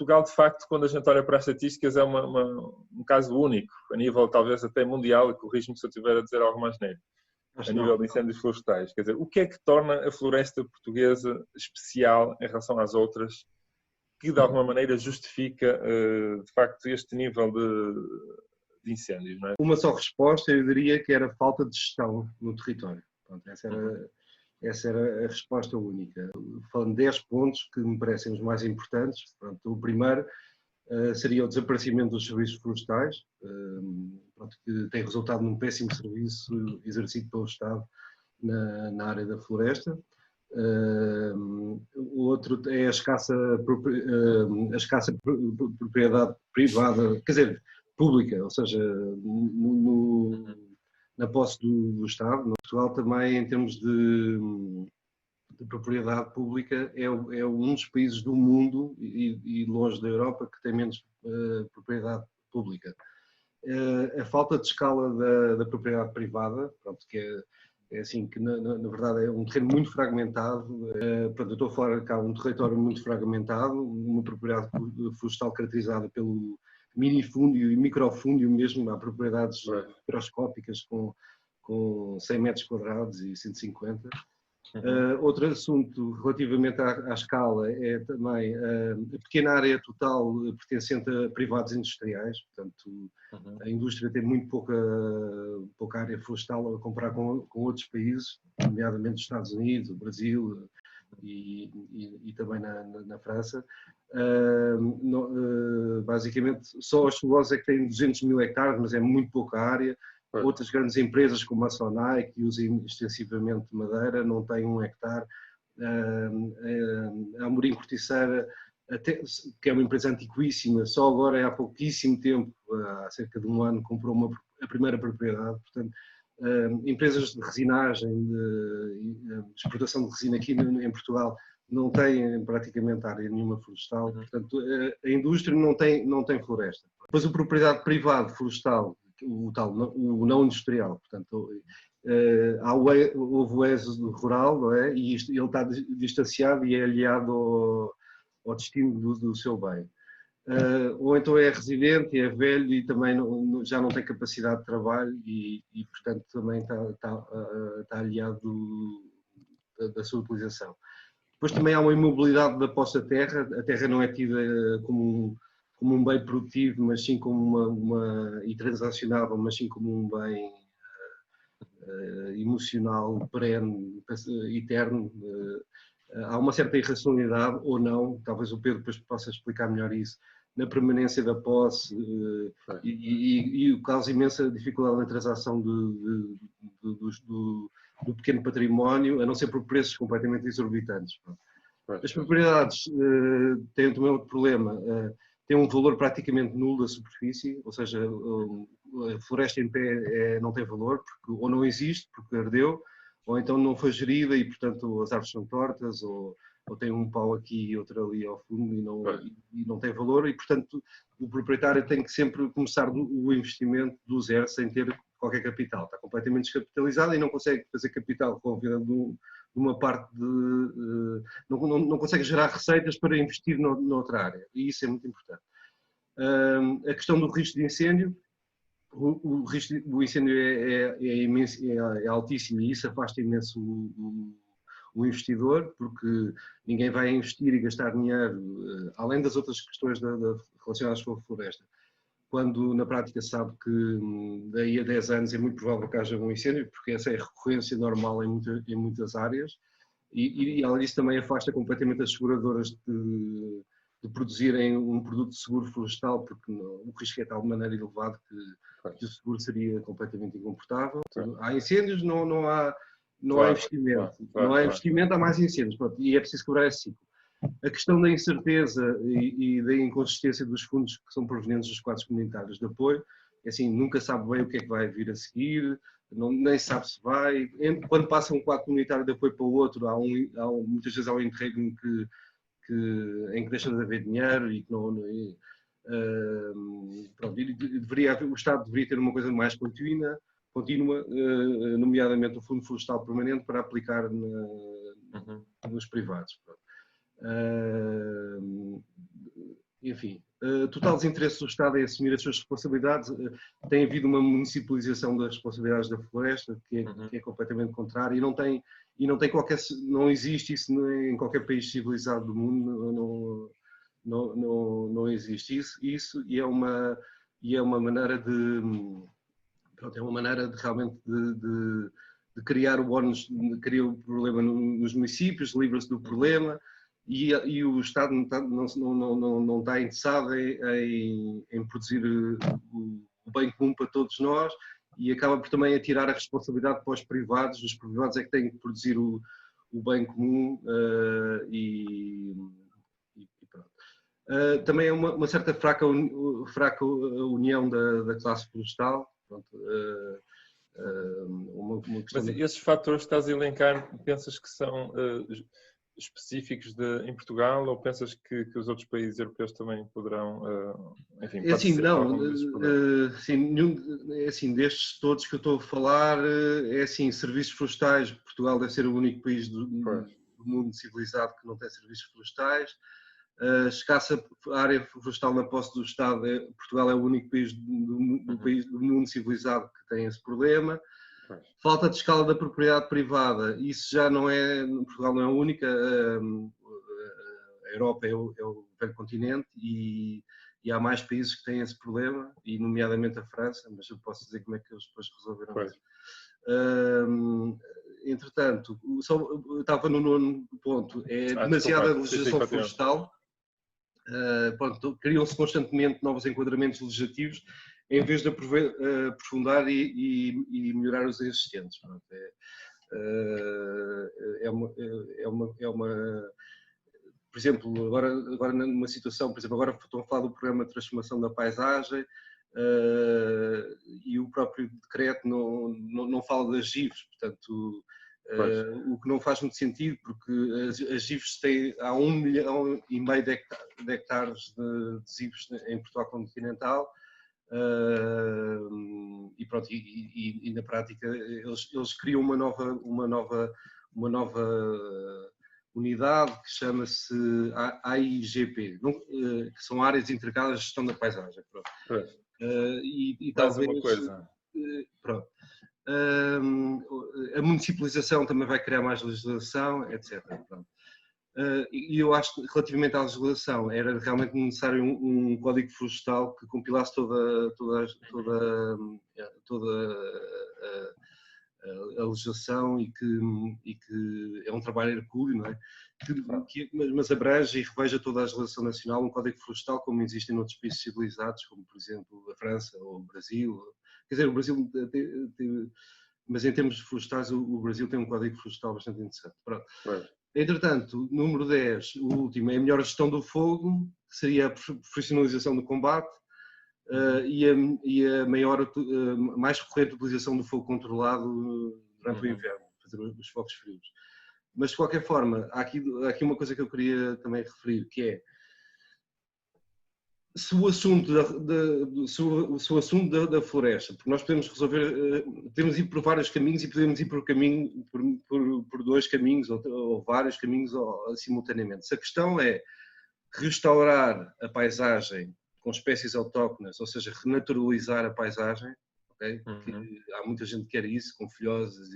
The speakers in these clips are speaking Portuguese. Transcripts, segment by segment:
Portugal, de facto, quando a gente olha para as estatísticas, é um caso único, a nível talvez até mundial, e corrijo-me se eu estiver a dizer algo mais neiro, a nível de incêndios florestais. Quer dizer, o que é que torna a floresta portuguesa especial em relação às outras, que de alguma maneira justifica, de facto, este nível de incêndios, não é? Uma só resposta, eu diria que era falta de gestão no território. Pronto, essa era a resposta única. Falando 10 pontos que me parecem os mais importantes. Pronto, o primeiro seria o desaparecimento dos serviços florestais, pronto, que tem resultado num péssimo serviço exercido pelo Estado na área da floresta. O outro é a escassa propriedade privada, quer dizer, pública, ou seja, na posse do Estado. No Portugal também, em termos de propriedade pública, é um dos países do mundo e longe da Europa que tem menos propriedade pública. A falta de escala da propriedade privada, pronto, que é assim, que na verdade é um terreno muito fragmentado. Pronto, eu estou a falar cá um território muito fragmentado, uma propriedade florestal caracterizada pelo minifúndio e microfúndio mesmo. Há propriedades microscópicas com 100 metros quadrados e 150. Outro assunto relativamente à escala é também a pequena área total pertencente a privados industriais. Portanto, a indústria tem muito pouca área florestal a comparar com outros países, nomeadamente os Estados Unidos, o Brasil e também na França. Basicamente, só as celulosas é que têm 200 mil hectares, mas é muito pouca área. Outras grandes empresas como a Sonai, que usam extensivamente madeira, não têm 1 hectare. A Amorim Corticeira, que é uma empresa antiquíssima, só agora há pouquíssimo tempo, há cerca de 1 ano, comprou a primeira propriedade. Portanto, empresas de resinagem, de exportação de resina aqui em Portugal, não têm praticamente área nenhuma florestal. Portanto, a indústria não tem floresta. Depois, a propriedade privada florestal, o não industrial, portanto, houve o êxodo rural, não é? E ele está distanciado e é aliado ao destino do seu bem. Ou então é residente, é velho e também já não tem capacidade de trabalho e portanto, também está aliado da sua utilização. Depois também há uma imobilidade da posse da terra. A terra não é tida como um bem produtivo, mas sim como e transacionável, mas sim como um bem emocional, perene, eterno. Há uma certa irracionalidade, ou não, talvez o Pedro depois possa explicar melhor isso, na permanência da posse e causa imensa dificuldade na transação do pequeno património, a não ser por preços completamente exorbitantes. As propriedades têm também outro problema, têm um valor praticamente nulo da superfície, ou seja, a floresta em pé não tem valor, porque ou não existe, porque ardeu, ou então não foi gerida e, portanto, as árvores são tortas, ou tem um pau aqui e outro ali ao fundo e não tem valor, e, portanto, o proprietário tem que sempre começar o investimento do zero, sem ter qualquer capital. Está completamente descapitalizado e não consegue fazer capital com a vida de uma parte não consegue gerar receitas para investir noutra área, e isso é muito importante. A questão do risco de incêndio, o risco do incêndio é altíssimo e isso afasta imenso o investidor, porque ninguém vai investir e gastar dinheiro, além das outras questões relacionadas com a floresta, quando na prática sabe que daí a 10 anos é muito provável que haja um incêndio, porque essa é a recorrência normal em muitas áreas, e além disso também afasta completamente as seguradoras de produzirem um produto seguro florestal, porque o risco é de tal maneira elevado que o seguro seria completamente incomportável. Há incêndios, não há investimento. Não há investimento, há mais incêndios. Pronto, e é preciso quebrar esse ciclo. A questão da incerteza e da inconsistência dos fundos que são provenientes dos quadros comunitários de apoio, é assim, nunca sabe bem o que é que vai vir a seguir, nem sabe se vai. Quando passa um quadro comunitário de apoio para o outro, muitas vezes há um interregno em que deixa de haver dinheiro e que pronto, o Estado deveria ter uma coisa mais contínua, nomeadamente o Fundo Florestal Permanente, para aplicar nos privados. enfim, total desinteresse do Estado em assumir as suas responsabilidades. Tem havido uma municipalização das responsabilidades da floresta, que é completamente contrária, e não existe isso em qualquer país civilizado do mundo, não existe isso e é uma maneira de, pronto, é uma maneira de realmente de criar o ónus, cria o problema nos municípios, livra-se do problema. E o Estado não está interessado em produzir o bem comum para todos nós, e acaba por também atirar a responsabilidade para os privados. Os privados é que têm que produzir o bem comum, e pronto. Também é uma certa fraca união da classe florestal. Pronto, Mas esses fatores que estás a elencar, pensas que são específicos em Portugal, ou pensas que os outros países europeus também poderão, enfim, é assim, não, é assim, destes todos que eu estou a falar, é assim, serviços florestais, Portugal deve ser o único país do mundo civilizado que não tem serviços florestais. Escassa área florestal na posse do Estado, Portugal é o único país do mundo civilizado que tem esse problema. Falta de escala da propriedade privada, isso já não é, Portugal não é a única, a Europa é o velho continente, e há mais países que têm esse problema, e nomeadamente a França, mas eu posso dizer como é que eles depois resolveram isso. Entretanto, eu estava no nono ponto, é demasiada legislação florestal. Criam-se constantemente novos enquadramentos legislativos em vez de aprofundar e melhorar os existentes. Por exemplo, agora numa situação, por exemplo, agora estão a falar do programa de transformação da paisagem, e o próprio decreto não fala das GIVs, portanto, o que não faz muito sentido, porque as GIVs há 1,5 milhão de hectares de GIVs em Portugal continental, e pronto, e na prática eles criam uma nova unidade que chama-se AIGP, que são áreas integradas de gestão da paisagem. Pronto. E talvez uma coisa. Pronto. A municipalização também vai criar mais legislação, etc. Pronto. E eu acho que, relativamente à legislação, era realmente necessário um código florestal que compilasse toda a legislação, e que é um trabalho hercúleo, não é? Mas abrange e reveja toda a legislação nacional, um código florestal como existe em outros países civilizados, como por exemplo a França ou o Brasil. Quer dizer, o Brasil mas em termos florestais o Brasil tem um código florestal bastante interessante. Pronto. Entretanto, número 10, o último, é a melhor gestão do fogo, que seria a profissionalização do combate, e a mais recorrente utilização do fogo controlado durante o inverno, fazer os fogos frios. Mas, de qualquer forma, há aqui uma coisa que eu queria também referir, que é, se o assunto da floresta, porque nós podemos resolver, podemos ir por vários caminhos, e podemos ir por dois caminhos ou vários caminhos simultaneamente. Se a questão é restaurar a paisagem com espécies autóctones, ou seja, renaturalizar a paisagem, okay? Que há muita gente que quer isso, com filhoses,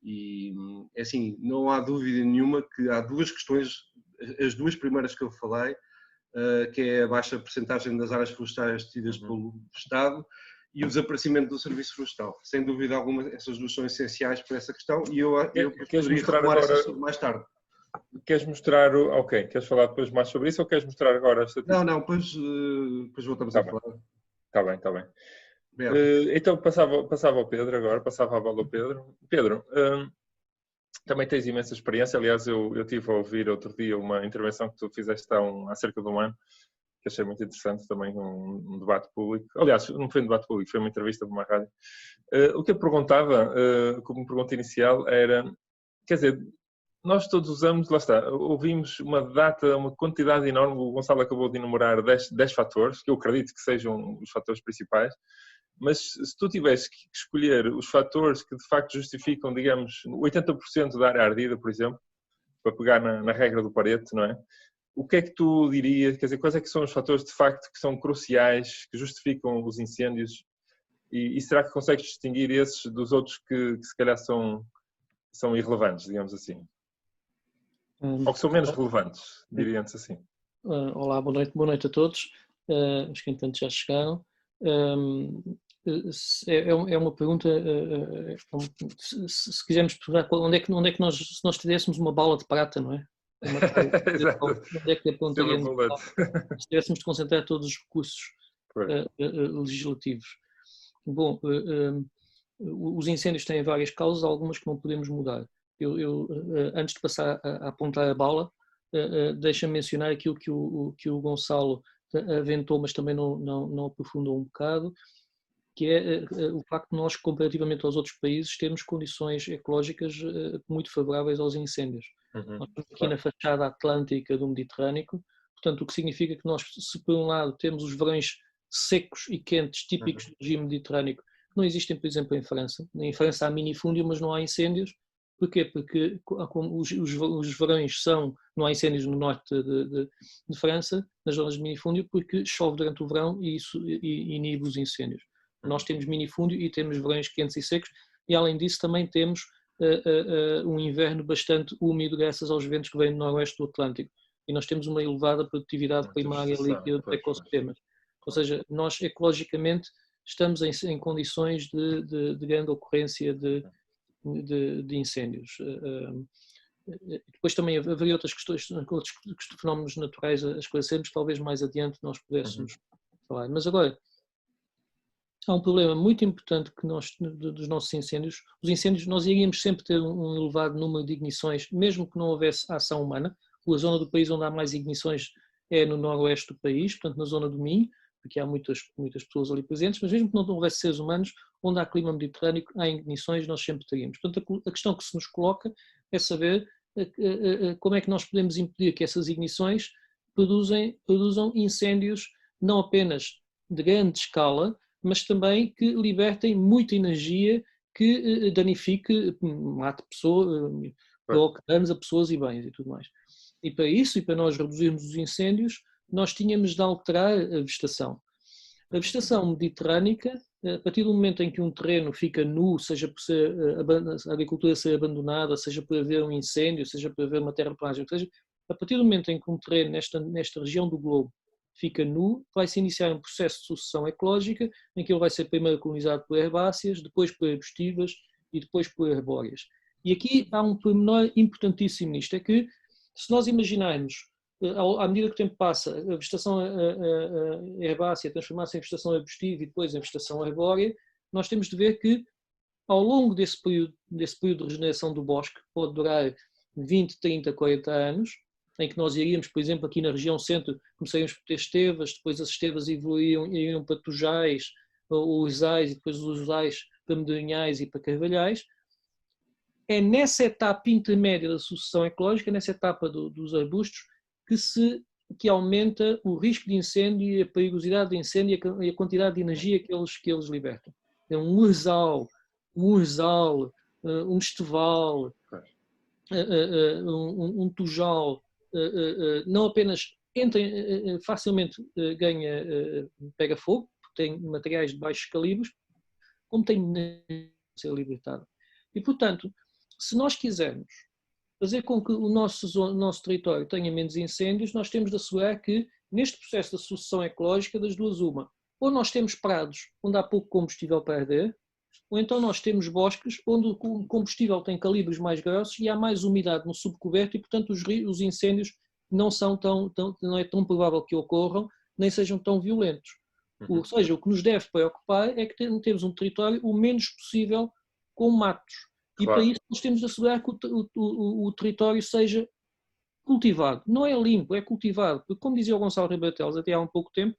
e assim, não há dúvida nenhuma que há duas questões, as duas primeiras que eu falei, que é a baixa percentagem das áreas florestais tidas pelo Estado e o desaparecimento do serviço florestal. Sem dúvida alguma, essas duas são essenciais para essa questão, e eu poderia retomar esse assunto mais tarde. Queres mostrar ok, queres falar depois mais sobre isso, ou queres mostrar agora a estatística? Não, depois voltamos a falar. Está bem. Então passava ao Pedro agora, passava a bola ao Pedro. Pedro, também tens imensa experiência. Aliás, eu estive a ouvir outro dia uma intervenção que tu fizeste há cerca de um ano, que achei muito interessante, também um debate público. Aliás, não foi um debate público, foi uma entrevista de uma rádio. O que eu perguntava, como pergunta inicial, era, quer dizer, nós todos usamos, lá está, ouvimos uma quantidade enorme, o Gonçalo acabou de enumerar 10 fatores, que eu acredito que sejam os fatores principais, mas se tu tivesse que escolher os fatores que de facto justificam, digamos, 80% da área ardida, por exemplo, para pegar na regra do Pareto, não é? o que é que tu dirias, quer dizer, quais é que são os fatores de facto que são cruciais, que justificam os incêndios e será que consegues distinguir esses dos outros que se calhar são irrelevantes, digamos assim? Ou que são menos relevantes, diria-se assim. Olá, boa noite a todos. Os que entanto já chegaram. É uma pergunta, se quisermos perguntar onde é que nós, se nós tivéssemos uma bola de prata, não é? Onde é que apontaríamos? Se tivéssemos de concentrar todos os recursos legislativos. Bom, os incêndios têm várias causas, algumas que não podemos mudar. Antes de passar a apontar a bala, deixa-me mencionar aquilo que o Gonçalo aventou, mas também não aprofundou um bocado, que é o facto de nós, comparativamente aos outros países, termos condições ecológicas muito favoráveis aos incêndios. Nós estamos aqui na fachada atlântica do Mediterrâneo, portanto, o que significa que nós, se por um lado temos os verões secos e quentes típicos do regime mediterrâneo, que não existem, por exemplo, em França. Em França há minifúndio, mas não há incêndios. Porquê? Porque os verões não há incêndios no norte de França, nas zonas de minifúndio, porque chove durante o verão e isso inibe os incêndios. Nós temos minifúndio e temos verões quentes e secos, e além disso também temos um inverno bastante úmido graças aos ventos que vêm do noroeste do Atlântico. E nós temos uma elevada produtividade primária líquida dos ecossistemas. Ou seja, nós ecologicamente estamos em condições de grande ocorrência de incêndios. Depois também haveria outras questões, outros fenómenos naturais a esclarecermos, talvez mais adiante nós pudéssemos falar. Mas agora, há um problema muito importante que dos nossos incêndios. Os incêndios, nós iríamos sempre ter um elevado número de ignições, mesmo que não houvesse ação humana. A zona do país onde há mais ignições é no noroeste do país, portanto na zona do Minho, porque há muitas pessoas ali presentes, mas mesmo que não houvesse seres humanos, onde há clima mediterrâneo, há ignições, nós sempre teríamos. Portanto, a questão que se nos coloca é saber como é que nós podemos impedir que essas ignições produzam incêndios não apenas de grande escala, mas também que libertem muita energia que danifique, mate pessoas, provoque danos a pessoas e bens e tudo mais. E para isso, e para nós reduzirmos os incêndios, nós tínhamos de alterar a vegetação. A vegetação mediterrânica, a partir do momento em que um terreno fica nu, seja por a agricultura ser abandonada, seja por haver um incêndio, seja por haver uma terraplanagem, seja, a partir do momento em que um terreno nesta região do globo fica nu, vai-se iniciar um processo de sucessão ecológica, em que ele vai ser primeiro colonizado por herbáceas, depois por arbustivas e depois por arbóreas. E aqui há um pormenor importantíssimo nisto, é que se nós imaginarmos, à medida que o tempo passa, a vegetação herbácea transformar-se em vegetação arbustiva e depois em vegetação arbórea, nós temos de ver que ao longo desse período de regeneração do bosque, pode durar 20, 30, 40 anos, em que nós iríamos, por exemplo, aqui na região centro, começaríamos por ter estevas, depois as estevas iriam para tujais, ou usais, e depois os usais para medronhais e para carvalhais. É nessa etapa intermédia da sucessão ecológica, nessa etapa dos arbustos, que aumenta o risco de incêndio, a perigosidade de incêndio e a quantidade de energia que eles libertam. É um urzal, um esteval, um tujal, não apenas facilmente pega fogo, porque tem materiais de baixos calibres, como tem energia a ser libertada. E, portanto, se nós quisermos fazer com que o nosso território tenha menos incêndios, nós temos de assegurar que, neste processo de sucessão ecológica, das duas uma, ou nós temos prados onde há pouco combustível para arder, ou então nós temos bosques onde o combustível tem calibres mais grossos e há mais umidade no subcoberto e, portanto, os incêndios não é tão provável que ocorram, nem sejam tão violentos. Ou seja, o que nos deve preocupar é que temos um território o menos possível com matos. E para isso nós temos de assegurar que o território seja cultivado. Não é limpo, é cultivado. Porque, como dizia o Gonçalo Rebatelos até há um pouco tempo,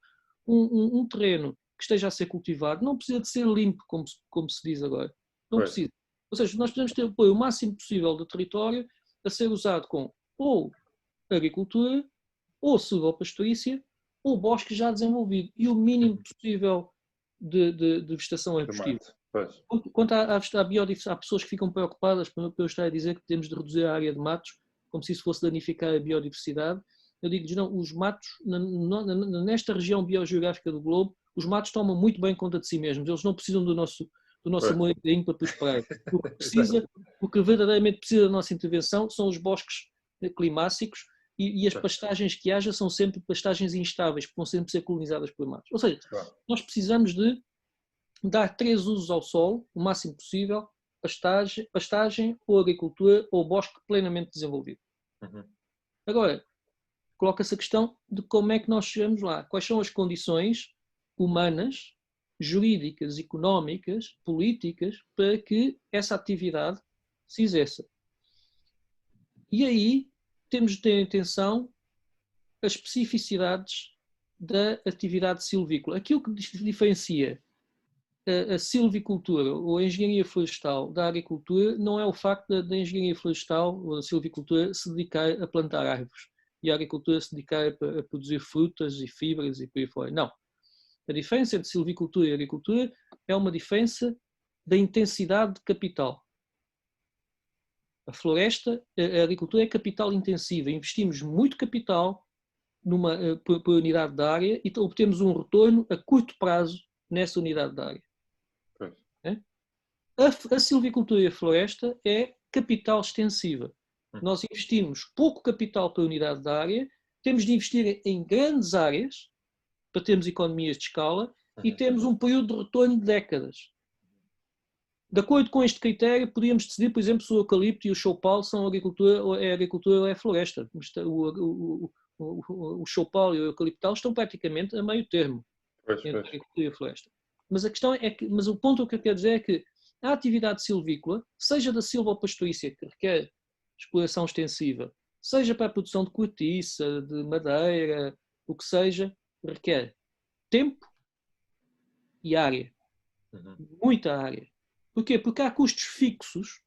um terreno que esteja a ser cultivado não precisa de ser limpo, como se diz agora. Não precisa. Ou seja, nós podemos ter o máximo possível de território a ser usado com ou agricultura, ou silvopastorícia, ou bosque já desenvolvido. E o mínimo possível de vegetação arbustiva. Quanto à biodiversidade, há pessoas que ficam preocupadas por eu estar a dizer que temos de reduzir a área de matos, como se isso fosse danificar a biodiversidade. eu digo-lhes, não, os matos, nesta região biogeográfica do globo, os matos tomam muito bem conta de si mesmos, eles não precisam do nosso amor e carinho para prosperar. O que verdadeiramente precisa da nossa intervenção são os bosques climáticos e as pastagens que haja são sempre pastagens instáveis, que vão sempre ser colonizadas por matos. Ou seja, nós precisamos de dar 3 usos ao solo, o máximo possível, pastagem ou agricultura ou bosque plenamente desenvolvido. Agora, coloca-se a questão de como é que nós chegamos lá. Quais são as condições humanas, jurídicas, económicas, políticas, para que essa atividade se exerça. E aí temos de ter atenção as especificidades da atividade silvícola. Aquilo que diferencia a silvicultura ou a engenharia florestal da agricultura não é o facto da engenharia florestal ou da silvicultura se dedicar a plantar árvores e a agricultura se dedicar a produzir frutas e fibras e por aí fora. Não. A diferença entre silvicultura e agricultura é uma diferença da intensidade de capital. A floresta, a agricultura é capital intensiva. Investimos muito capital por unidade de área e obtemos um retorno a curto prazo nessa unidade de área. A silvicultura e a floresta é capital extensiva. Nós investimos pouco capital por unidade de área, temos de investir em grandes áreas para termos economias de escala e temos um período de retorno de décadas. De acordo com este critério, podíamos decidir, por exemplo, se o eucalipto e o choupal são agricultura ou é floresta. O choupal e o eucaliptal estão praticamente a meio termo entre a agricultura e a floresta. Mas a questão é que, mas o ponto que eu quero dizer é que a atividade silvícola, seja da silvopastorícia, que requer exploração extensiva, seja para a produção de cortiça, de madeira, o que seja, requer tempo e área. Muita área. Porquê? Porque há custos fixos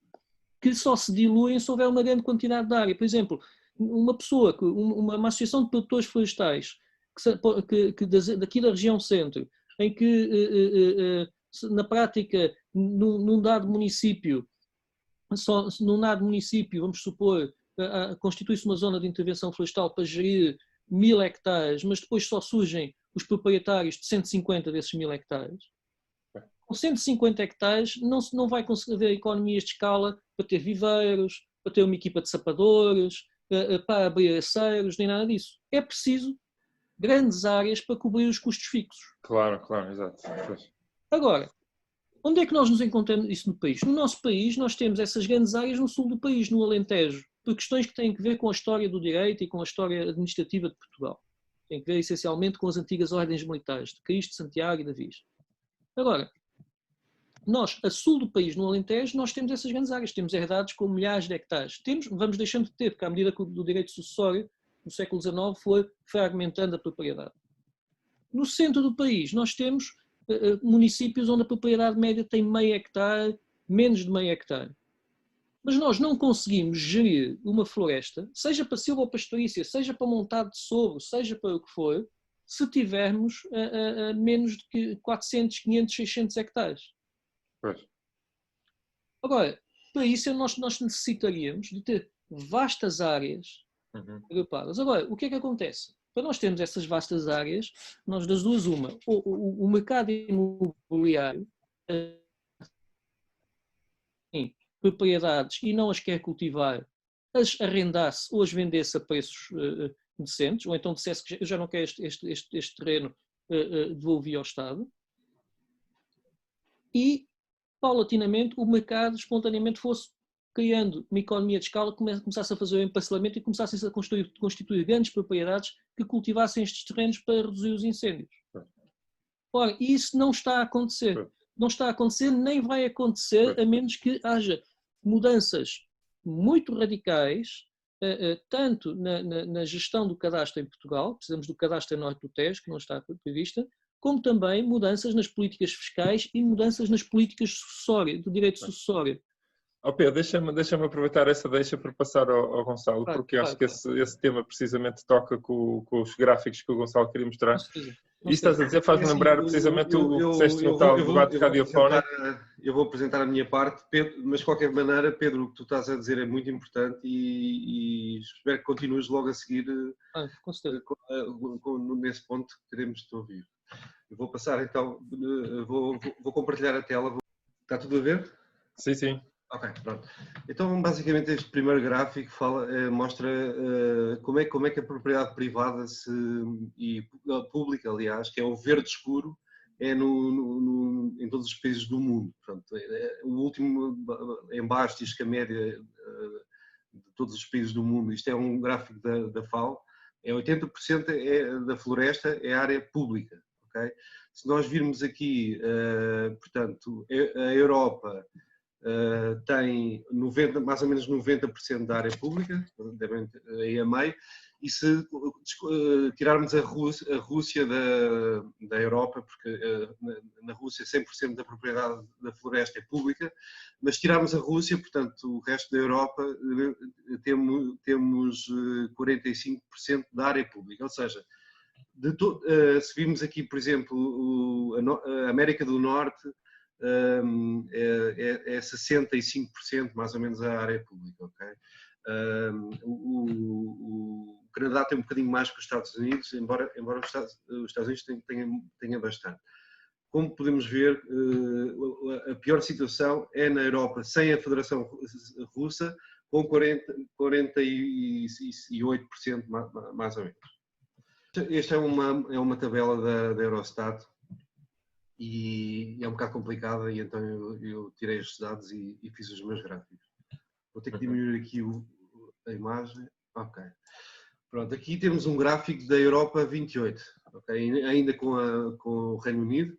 que só se diluem se houver uma grande quantidade de área. Por exemplo, uma pessoa, uma associação de produtores florestais daqui da região centro, em que na prática num dado município, vamos supor, constitui-se uma zona de intervenção florestal para gerir 1000 hectares, mas depois só surgem os proprietários de 150 desses 1000 hectares. Com 150 hectares não vai conseguir haver economias de escala para ter viveiros, para ter uma equipa de sapadores, para abrir aceiros, nem nada disso. É preciso grandes áreas para cobrir os custos fixos. Claro, exato. Agora, onde é que nós nos encontramos isso no país? No nosso país, nós temos essas grandes áreas no sul do país, no Alentejo, por questões que têm a ver com a história do direito e com a história administrativa de Portugal. Tem a ver, essencialmente, com as antigas ordens militares, de Cristo, Santiago e Davis. Agora, nós, a sul do país, no Alentejo, nós temos essas grandes áreas, temos herdades com milhares de hectares. Vamos deixando de ter, porque à medida que o direito sucessório, no século XIX, foi fragmentando a propriedade. No centro do país, nós temos municípios onde a propriedade média tem meio hectare, menos de meio hectare. Mas nós não conseguimos gerir uma floresta, seja para silvopastorícia, seja para montado de sogro, seja para o que for, se tivermos menos de 400, 500, 600 hectares. Agora, para isso nós necessitaríamos de ter vastas áreas agrupadas. Agora, o que é que acontece? Para nós termos essas vastas áreas, nós das duas uma, o mercado imobiliário tem propriedades e não as quer cultivar, as arrendasse ou as vendesse a preços decentes, ou então dissesse que eu já não quero este terreno, devolvia ao Estado, e paulatinamente o mercado espontaneamente fosse criando uma economia de escala, começasse a fazer o emparcelamento e começassem a constituir grandes propriedades que cultivassem estes terrenos para reduzir os incêndios. Ora, isso não está a acontecer. Não está a acontecer, nem vai acontecer, a menos que haja mudanças muito radicais, tanto na gestão do cadastro em Portugal, precisamos do cadastro em Norte do Tejo, que não está prevista, como também mudanças nas políticas fiscais e mudanças nas políticas do direito sucessório. Pedro, deixa-me aproveitar essa deixa para passar ao Gonçalo, porque acho que esse tema precisamente toca com os gráficos que o Gonçalo queria mostrar. E estás a dizer, faz-me lembrar precisamente o que disseste no tal debate radiofónico. eu vou apresentar a minha parte, Pedro, mas de qualquer maneira, Pedro, o que tu estás a dizer é muito importante e espero que continues logo a seguir nesse ponto que queremos te ouvir. Eu vou passar então, vou compartilhar a tela. Está tudo a ver? Sim, sim. Ok, pronto. Então, basicamente, este primeiro gráfico mostra como é que a propriedade privada e pública, aliás, que é o verde escuro, é em todos os países do mundo. Portanto, o último em baixo diz que a média de todos os países do mundo, isto é um gráfico da FAO, 80% da floresta é área pública. Okay? Se nós virmos aqui, portanto, a Europa tem mais ou menos 90% da área pública, aí a meio, e se tirarmos a Rússia da Europa, porque na Rússia 100% da propriedade da floresta é pública, mas se tirarmos a Rússia, portanto o resto da Europa, temos 45% da área pública, ou seja, se virmos aqui, por exemplo, a América do Norte, é 65% mais ou menos a área pública. Okay? O Canadá tem um bocadinho mais que os Estados Unidos, embora os Estados Unidos tenha bastante. Como podemos ver, a pior situação é na Europa, sem a Federação Russa, com 48% mais ou menos. Esta é uma tabela da Eurostat e é um bocado complicada, e então eu tirei estes dados e fiz os meus gráficos. Vou ter que diminuir aqui a imagem. Ok. Pronto, aqui temos um gráfico da Europa 28, okay? Ainda com o Reino Unido.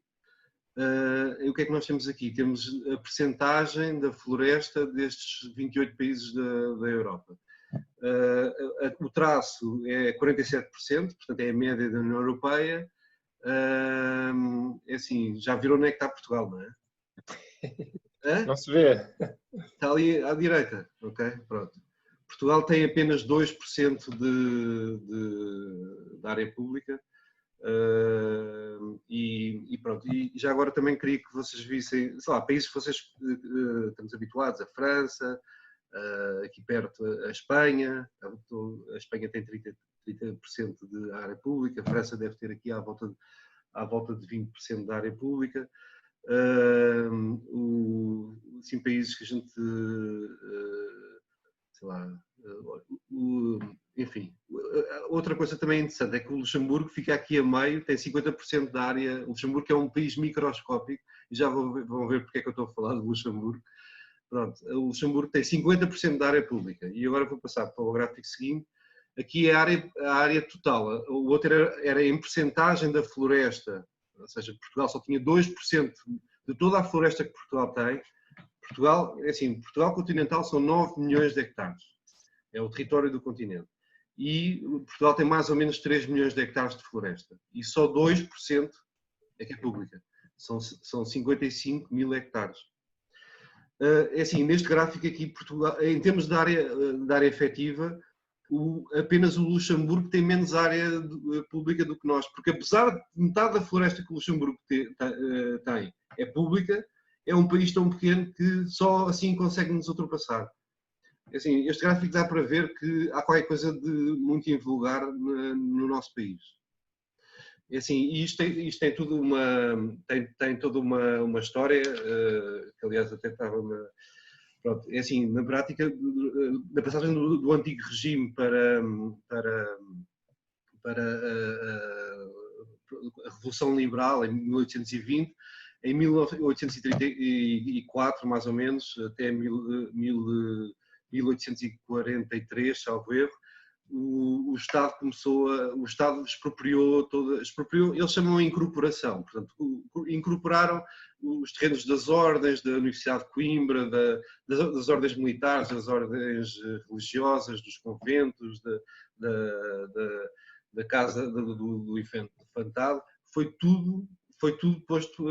E o que é que nós temos aqui? Temos a percentagem da floresta destes 28 países da Europa. O traço é 47%, portanto é a média da União Europeia. É assim, já viram onde é que está Portugal, não é? Não se vê. Está ali à direita, ok? Pronto. Portugal tem apenas 2% de área pública. E pronto, e já agora também queria que vocês vissem, sei lá, países que vocês estamos habituados, a França, aqui perto a Espanha. A Espanha tem 30% de área pública, a França deve ter aqui à volta de 20% da área pública. Assim, países que a gente, sei lá, enfim. Outra coisa também interessante é que o Luxemburgo fica aqui a meio, tem 50% da área. O Luxemburgo é um país microscópico, e já vão ver porque é que eu estou a falar do Luxemburgo. Pronto, o Luxemburgo tem 50% da área pública. E agora vou passar para o gráfico seguinte. Aqui é a área total. O outro era em percentagem da floresta, ou seja, Portugal só tinha 2% de toda a floresta que Portugal tem. Portugal continental são 9 milhões de hectares. É o território do continente. E Portugal tem mais ou menos 3 milhões de hectares de floresta. E só 2% é que é pública. São 55 mil hectares. É assim, neste gráfico aqui, Portugal, em termos de área efetiva, apenas o Luxemburgo tem menos área pública do que nós, porque apesar de metade da floresta que o Luxemburgo tem é pública, é um país tão pequeno que só assim consegue nos ultrapassar. Assim, este gráfico dá para ver que há qualquer coisa de muito invulgar no nosso país. E assim, isto tem tudo tem toda uma história, que aliás até estava pronto, é assim, na prática, na passagem do antigo regime para a Revolução Liberal em 1820, em 1834 mais ou menos, até 1843, salvo erro, o Estado expropriou, eles chamam de incorporação, portanto, incorporaram os terrenos das ordens, da Universidade de Coimbra, das ordens militares, das ordens religiosas, dos conventos, da casa do infantado, foi tudo posto,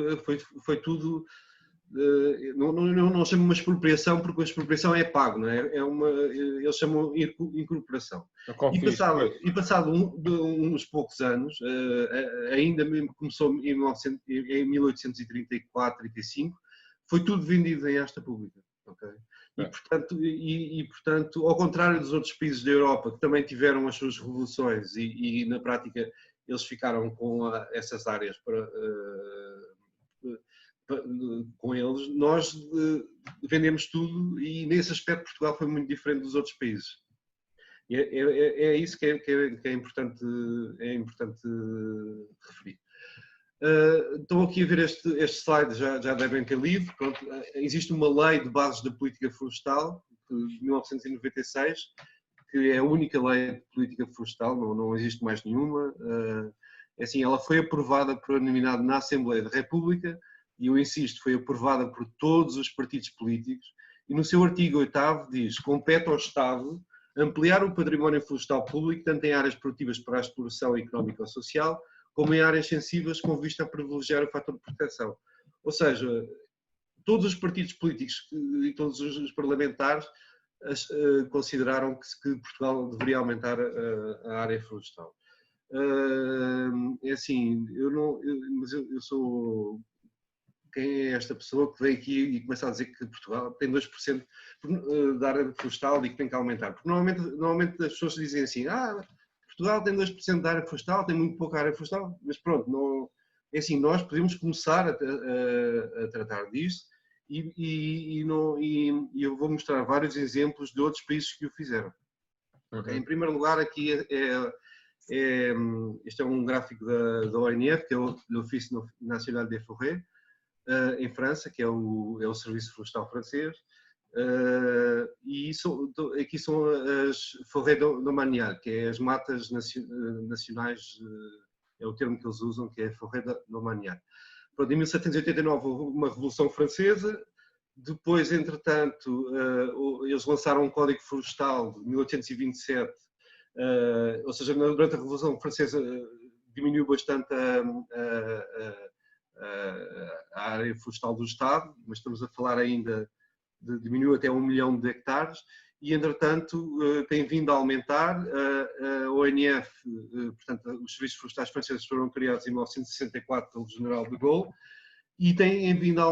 foi tudo. Não chamo uma expropriação, porque a expropriação é pago, não é? Eles chamam de incorporação. E passado uns poucos anos, ainda mesmo começou em 1834, 35, foi tudo vendido em esta pública. Okay? E, portanto, ao contrário dos outros países da Europa, que também tiveram as suas revoluções e na prática, eles ficaram com essas áreas com eles, nós vendemos tudo e nesse aspecto Portugal foi muito diferente dos outros países. É isso que é importante referir. Estão aqui a ver este slide, já devem ter lido. Pronto, existe uma lei de bases da política florestal de 1996, que é a única lei de política florestal, não existe mais nenhuma. É assim, ela foi aprovada por unanimidade na Assembleia da República e, eu insisto, foi aprovada por todos os partidos políticos e no seu artigo 8º diz: compete ao Estado ampliar o património florestal público tanto em áreas produtivas para a exploração económica ou social, como em áreas sensíveis com vista a privilegiar o fator de proteção. Ou seja, todos os partidos políticos e todos os parlamentares consideraram que Portugal deveria aumentar a área florestal. É assim, eu sou... Quem é esta pessoa que vem aqui e começa a dizer que Portugal tem 2% da área florestal e que tem que aumentar? Porque normalmente as pessoas dizem assim: Portugal tem 2% da área florestal, tem muito pouca área florestal, mas pronto, não, é assim, nós podemos começar a tratar disso e eu vou mostrar vários exemplos de outros países que o fizeram. Okay? Em primeiro lugar, aqui este é um gráfico da ONF, que é o Office National des Forêts, em França, que é o Serviço Florestal francês, e aqui são as forêts domaniales, que é as matas nacionais, é o termo que eles usam, que é forêt domaniale. Em 1789 houve uma Revolução Francesa, depois, entretanto, eles lançaram um Código Florestal de 1827, ou seja, durante a Revolução Francesa diminuiu bastante a área florestal do Estado, mas estamos a falar ainda diminuiu até 1 milhão de hectares e, entretanto, tem vindo a aumentar. A ONF, portanto, os serviços florestais franceses foram criados em 1964 pelo General de Gaulle e têm vindo a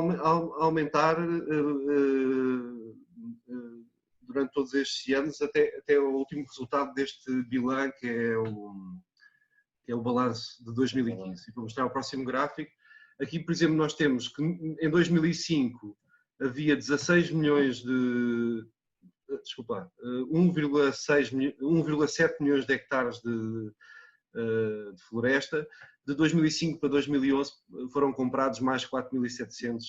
aumentar durante todos estes anos até o último resultado deste bilan, que é o balanço de 2015. E vou mostrar o próximo gráfico. Aqui, por exemplo, nós temos que em 2005 havia 16 milhões de... Desculpa, 1,7 milhões de hectares de floresta. De 2005 para 2011 foram comprados mais 4.700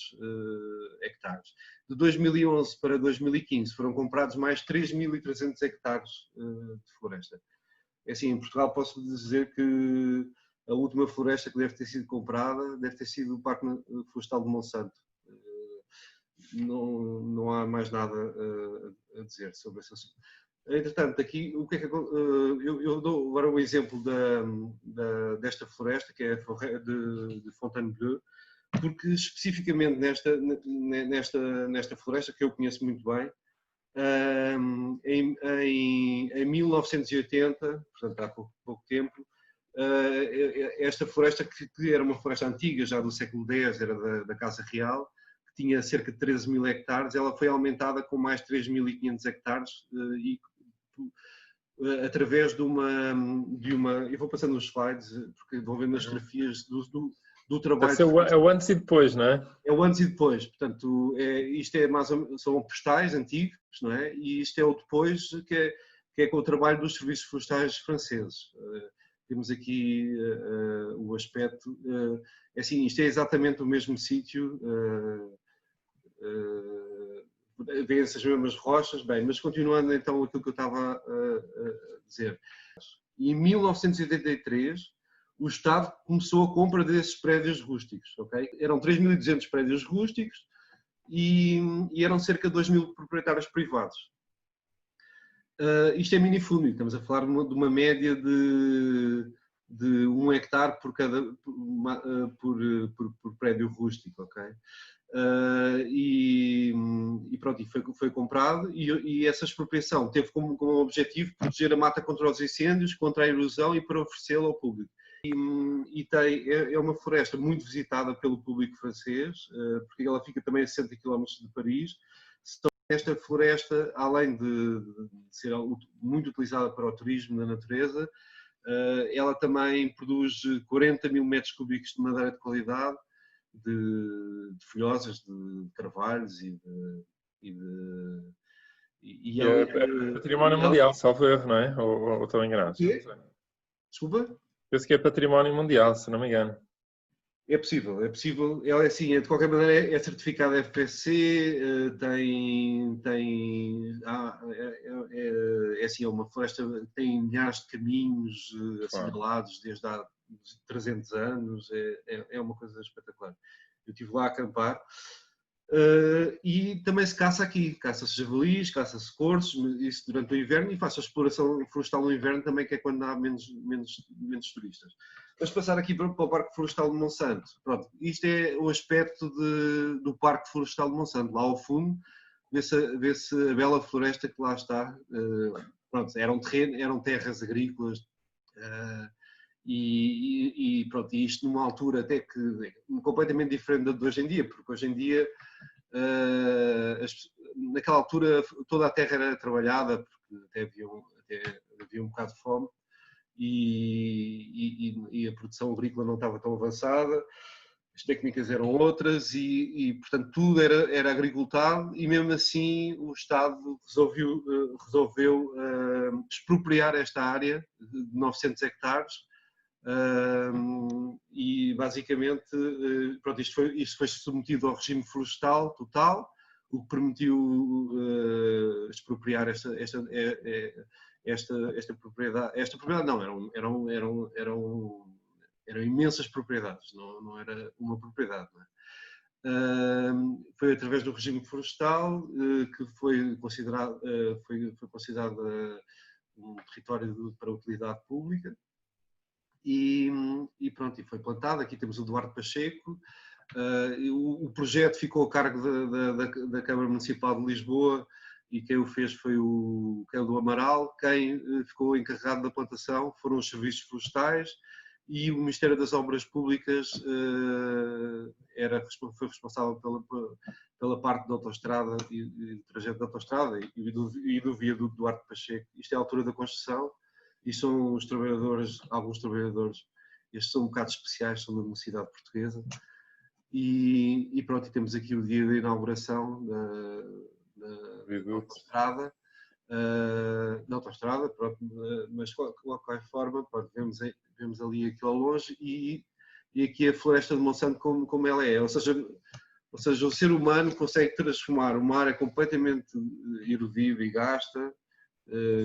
hectares. De 2011 para 2015 foram comprados mais 3.300 hectares de floresta. É assim, em Portugal posso dizer que a última floresta que deve ter sido comprada deve ter sido o Parque Florestal de Monsanto. Não há mais nada a dizer sobre esse assunto. Entretanto, aqui o que é que eu dou agora o exemplo desta floresta, que é a floresta de Fontainebleau, porque especificamente nesta floresta, que eu conheço muito bem, em 1980, portanto há pouco tempo, esta floresta, que era uma floresta antiga, já do século X, era da Casa Real, que tinha cerca de 13 mil hectares, ela foi aumentada com mais 3.500 hectares através de uma... Eu vou passando os slides, porque vão vendo as fotografias do trabalho... É o antes e depois, não é? É o antes e depois, portanto, isto é são postais antigos, não é? E isto é o depois, que é com o trabalho dos serviços florestais franceses. Temos aqui o aspecto, assim, isto é exatamente o mesmo sítio, vêem-se as mesmas rochas, bem, mas continuando então aquilo que eu estava a dizer. Em 1983, o Estado começou a compra desses prédios rústicos, ok? Eram 3.200 prédios rústicos e eram cerca de 2.000 proprietários privados. Isto é minifúndio, estamos a falar de uma média de 1 hectare por prédio rústico, ok? E pronto, foi comprado e essa expropriação teve como objetivo proteger a mata contra os incêndios, contra a erosão e para oferecê-la ao público. e é uma floresta muito visitada pelo público francês, porque ela fica também a 60 km de Paris. Esta floresta, além de ser muito utilizada para o turismo na natureza, ela também produz 40 mil metros cúbicos de madeira de qualidade, de folhosas, de carvalhos e é património mundial, salvo erro, não é? Ou estou enganado? Desculpa? Penso que é património mundial, se não me engano. É possível. Ela é assim, de qualquer maneira é certificada FSC, é assim, é uma floresta que tem milhares de caminhos assinalados desde há 300 anos, é uma coisa espetacular. Eu estive lá a acampar. E também se caça aqui, caça-se javalis, caça-se corços, isso durante o inverno, e faço a exploração florestal no inverno também, que é quando há menos turistas. Vamos passar aqui para o Parque Florestal de Monsanto. Pronto, isto é o aspecto do Parque Florestal de Monsanto. Lá ao fundo vê-se a bela floresta que lá está. Pronto, eram terras agrícolas, e pronto, isto numa altura até que completamente diferente da de hoje em dia, porque hoje em dia, naquela altura, toda a terra era trabalhada, porque até havia um bocado de fome, e a produção agrícola não estava tão avançada, as técnicas eram outras, e portanto tudo era agricultado, e mesmo assim o Estado resolveu expropriar esta área de 900 hectares, e basicamente, pronto, isto foi submetido ao regime florestal total, o que permitiu expropriar esta propriedade. Esta propriedade não, eram imensas propriedades, não era uma propriedade. Não é? Foi através do regime florestal que foi considerado um território para utilidade pública. E pronto, e foi plantado. Aqui temos o Duarte Pacheco. O projeto ficou a cargo da Câmara Municipal de Lisboa, e quem o fez foi o do Amaral. Quem ficou encarregado da plantação foram os serviços florestais, e o Ministério das Obras Públicas foi responsável pela parte da autoestrada e do trajeto da autoestrada e do viaduto Duarte Pacheco. Isto é a altura da construção. E são os trabalhadores, alguns trabalhadores, estes são um bocado especiais, são da Mocidade Portuguesa. E pronto, temos aqui o dia da inauguração da autoestrada, pronto, mas de qualquer forma, pronto, vemos ali aquilo ao longe, e aqui a floresta de Monsanto como ela é. Ou seja, o ser humano consegue transformar uma área completamente erodida e gasta,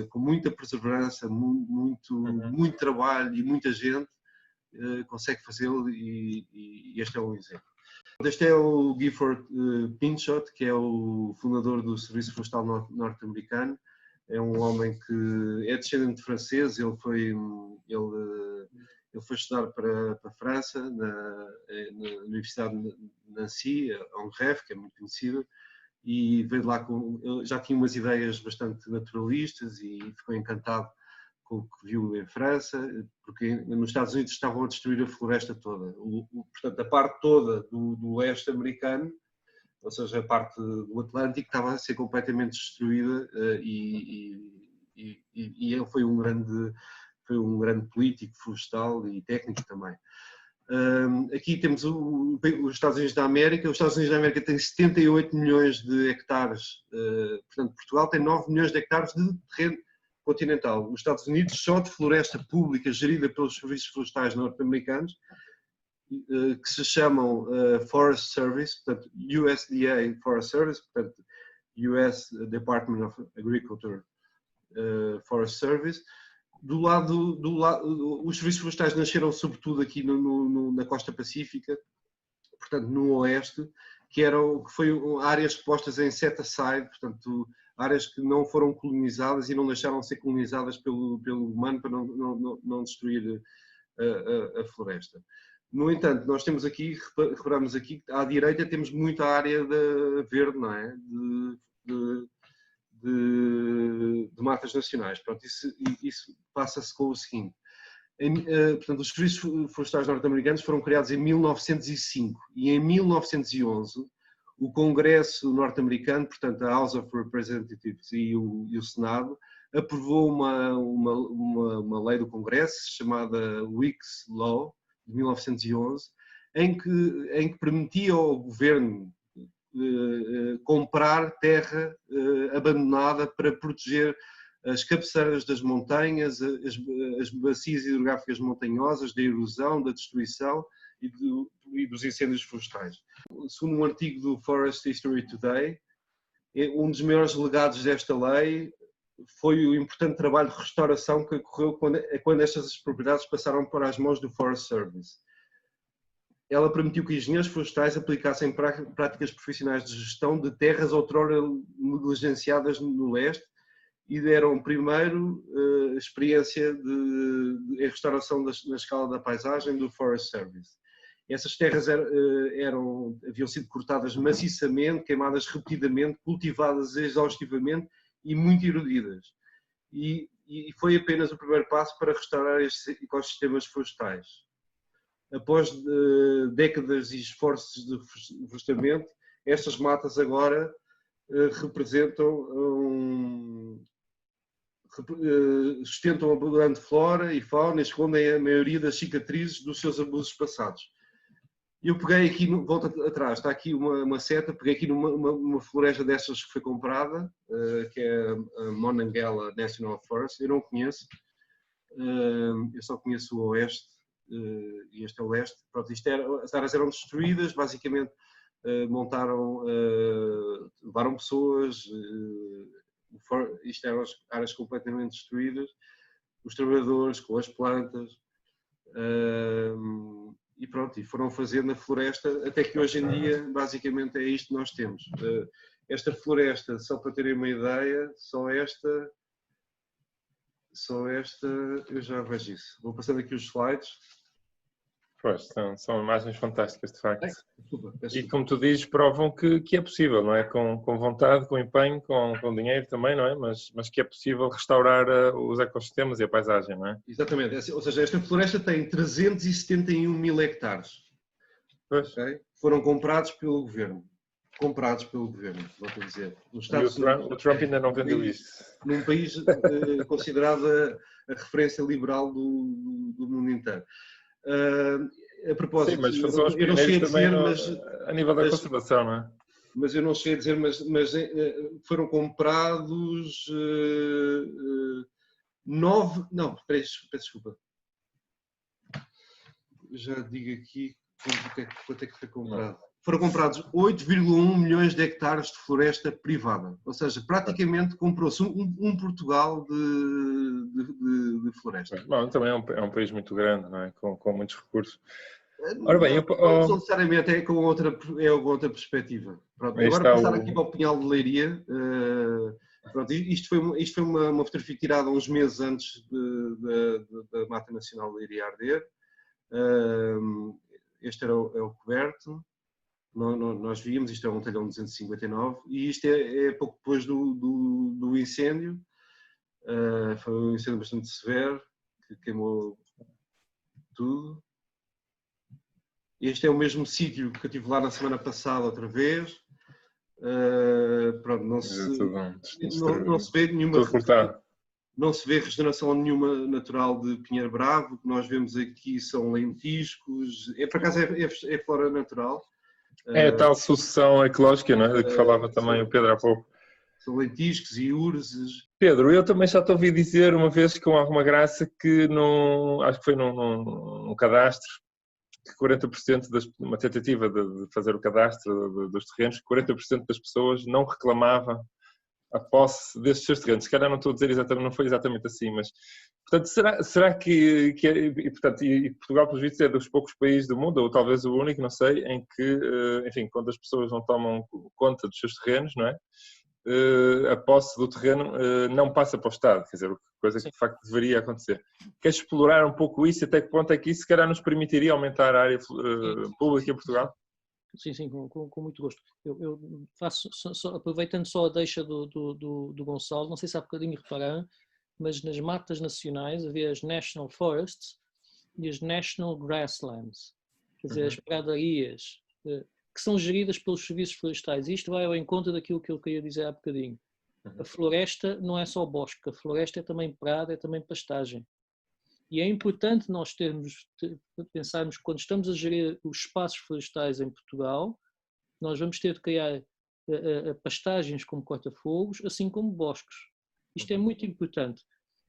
com muita perseverança, muito trabalho e muita gente, consegue fazê-lo, e este é um exemplo. Este é o Gifford Pinchot, que é o fundador do Serviço Florestal norte-americano. É um homem que é descendente de francês. Ele foi estudar para a França, na Universidade de Nancy, a UNREF, que é muito conhecida, e veio de lá ele já tinha umas ideias bastante naturalistas, e ficou encantado com o que viu em França, porque nos Estados Unidos estavam a destruir a floresta toda. Portanto, a parte toda do leste americano, ou seja, a parte do Atlântico, estava a ser completamente destruída, e ele foi um grande político florestal e técnico também. Aqui temos os Estados Unidos da América. Os Estados Unidos da América têm 78 milhões de hectares, portanto Portugal tem 9 milhões de hectares de terreno continental. Os Estados Unidos, só de floresta pública gerida pelos serviços florestais norte-americanos, que se chamam Forest Service, portanto USDA Forest Service, portanto US Department of Agriculture Forest Service. Os serviços florestais nasceram sobretudo aqui na costa pacífica, portanto no oeste, que foi áreas postas em set aside, portanto áreas que não foram colonizadas e não deixaram de ser colonizadas pelo humano para não destruir a floresta. No entanto, nós temos aqui, reparamos aqui, à direita temos muita área verde, não é? De matas nacionais. Pronto, isso passa-se com o seguinte: Portanto, os serviços florestais norte-americanos foram criados em 1905 e em 1911 o Congresso norte-americano, portanto a House of Representatives e o Senado, aprovou uma lei do Congresso chamada Weeks Law, de 1911, em que permitia ao governo comprar terra abandonada para proteger as cabeceiras das montanhas, as bacias hidrográficas montanhosas, da erosão, da destruição e dos incêndios florestais. Segundo um artigo do Forest History Today, um dos maiores legados desta lei foi o importante trabalho de restauração que ocorreu quando estas propriedades passaram para as mãos do Forest Service. Ela permitiu que engenheiros florestais aplicassem práticas profissionais de gestão de terras outrora negligenciadas no leste e deram primeiro experiência em restauração na escala da paisagem do Forest Service. Essas terras haviam sido cortadas maciçamente, queimadas repetidamente, cultivadas exaustivamente e muito erodidas. E foi apenas o primeiro passo para restaurar estes ecossistemas florestais. Após décadas e esforços de florestamento, estas matas agora sustentam abundante flora e fauna e escondem a maioria das cicatrizes dos seus abusos passados. Eu peguei aqui, volta atrás, está aqui uma seta, peguei aqui numa floresta dessas que foi comprada, que é a Monongahela National Forest. Eu não conheço, eu só conheço o oeste e este é o leste. Pronto, as áreas eram destruídas, basicamente levaram pessoas, isto eram as áreas completamente destruídas, os trabalhadores com as plantas. E pronto, e foram fazendo a floresta até que hoje em dia basicamente é isto que nós temos. Esta floresta, só para terem uma ideia, só esta, eu já vejo isso. Vou passando aqui os slides. Pois, são imagens fantásticas, de facto. Desculpa. E como tu dizes, provam que é possível, não é? Com vontade, com empenho, com dinheiro também, não é? Mas que é possível restaurar os ecossistemas e a paisagem, não é? Exatamente. Ou seja, esta floresta tem 371 mil hectares. Pois. Okay? Foram comprados pelo governo. Vou-te dizer. O Trump ainda não vendeu isso. Num país considerado a referência liberal do mundo inteiro. A propósito, sim, mas são os pioneiros também a nível da conservação, não é? Mas eu não sei dizer, mas foram comprados 9... Não, peço desculpa. Já digo aqui quanto é que foi comprado. Foram comprados 8,1 milhões de hectares de floresta privada. Ou seja, praticamente comprou-se um Portugal de floresta. Bom, também é um país muito grande, não é? Com muitos recursos. Ora bem, não necessariamente é com outra perspectiva. Pronto, agora passar aqui para o Pinhal de Leiria. Pronto, isto foi uma fotografia tirada uns meses antes da Mata Nacional de Leiria arder. Este é o coberto. Nós víamos, isto é um talhão 259 e isto é pouco depois do incêndio. Foi um incêndio bastante severo que queimou tudo. Este é o mesmo sítio que eu estive lá na semana passada outra vez. Pronto, não se vê nenhuma. Não se vê regeneração nenhuma natural de Pinheiro Bravo. O que nós vemos aqui são lentiscos. Por acaso é flora natural. É a tal sucessão ecológica, não é? De que falava também o Pedro há pouco. São lentiscos e urzes. Pedro, eu também já te ouvi dizer uma vez com alguma graça que acho que foi num cadastro, que 40% uma tentativa de fazer o cadastro dos terrenos, 40% das pessoas não reclamavam a posse destes seus terrenos. Se calhar não estou a dizer exatamente, não foi exatamente assim, mas portanto, será que e Portugal, pelos vistos, é dos poucos países do mundo, ou talvez o único, não sei, em que, enfim, quando as pessoas não tomam conta dos seus terrenos, não é? A posse do terreno não passa para o Estado, quer dizer, coisa que de facto deveria acontecer. Queres explorar um pouco isso? Até que ponto é que isso, se calhar, nos permitiria aumentar a área pública em Portugal? Sim, com muito gosto. Eu faço, aproveitando só a deixa do Gonçalo, não sei se há bocadinho repararam, mas nas matas nacionais havia as National Forests, e as National Grasslands, quer dizer, as pradarias, que são geridas pelos serviços florestais. Isto vai ao encontro daquilo que eu queria dizer há bocadinho. A floresta não é só bosque, a floresta é também prada, é também pastagem. E é importante nós pensarmos que quando estamos a gerir os espaços florestais em Portugal, nós vamos ter de criar pastagens como corta-fogos, assim como bosques. Isto é muito importante.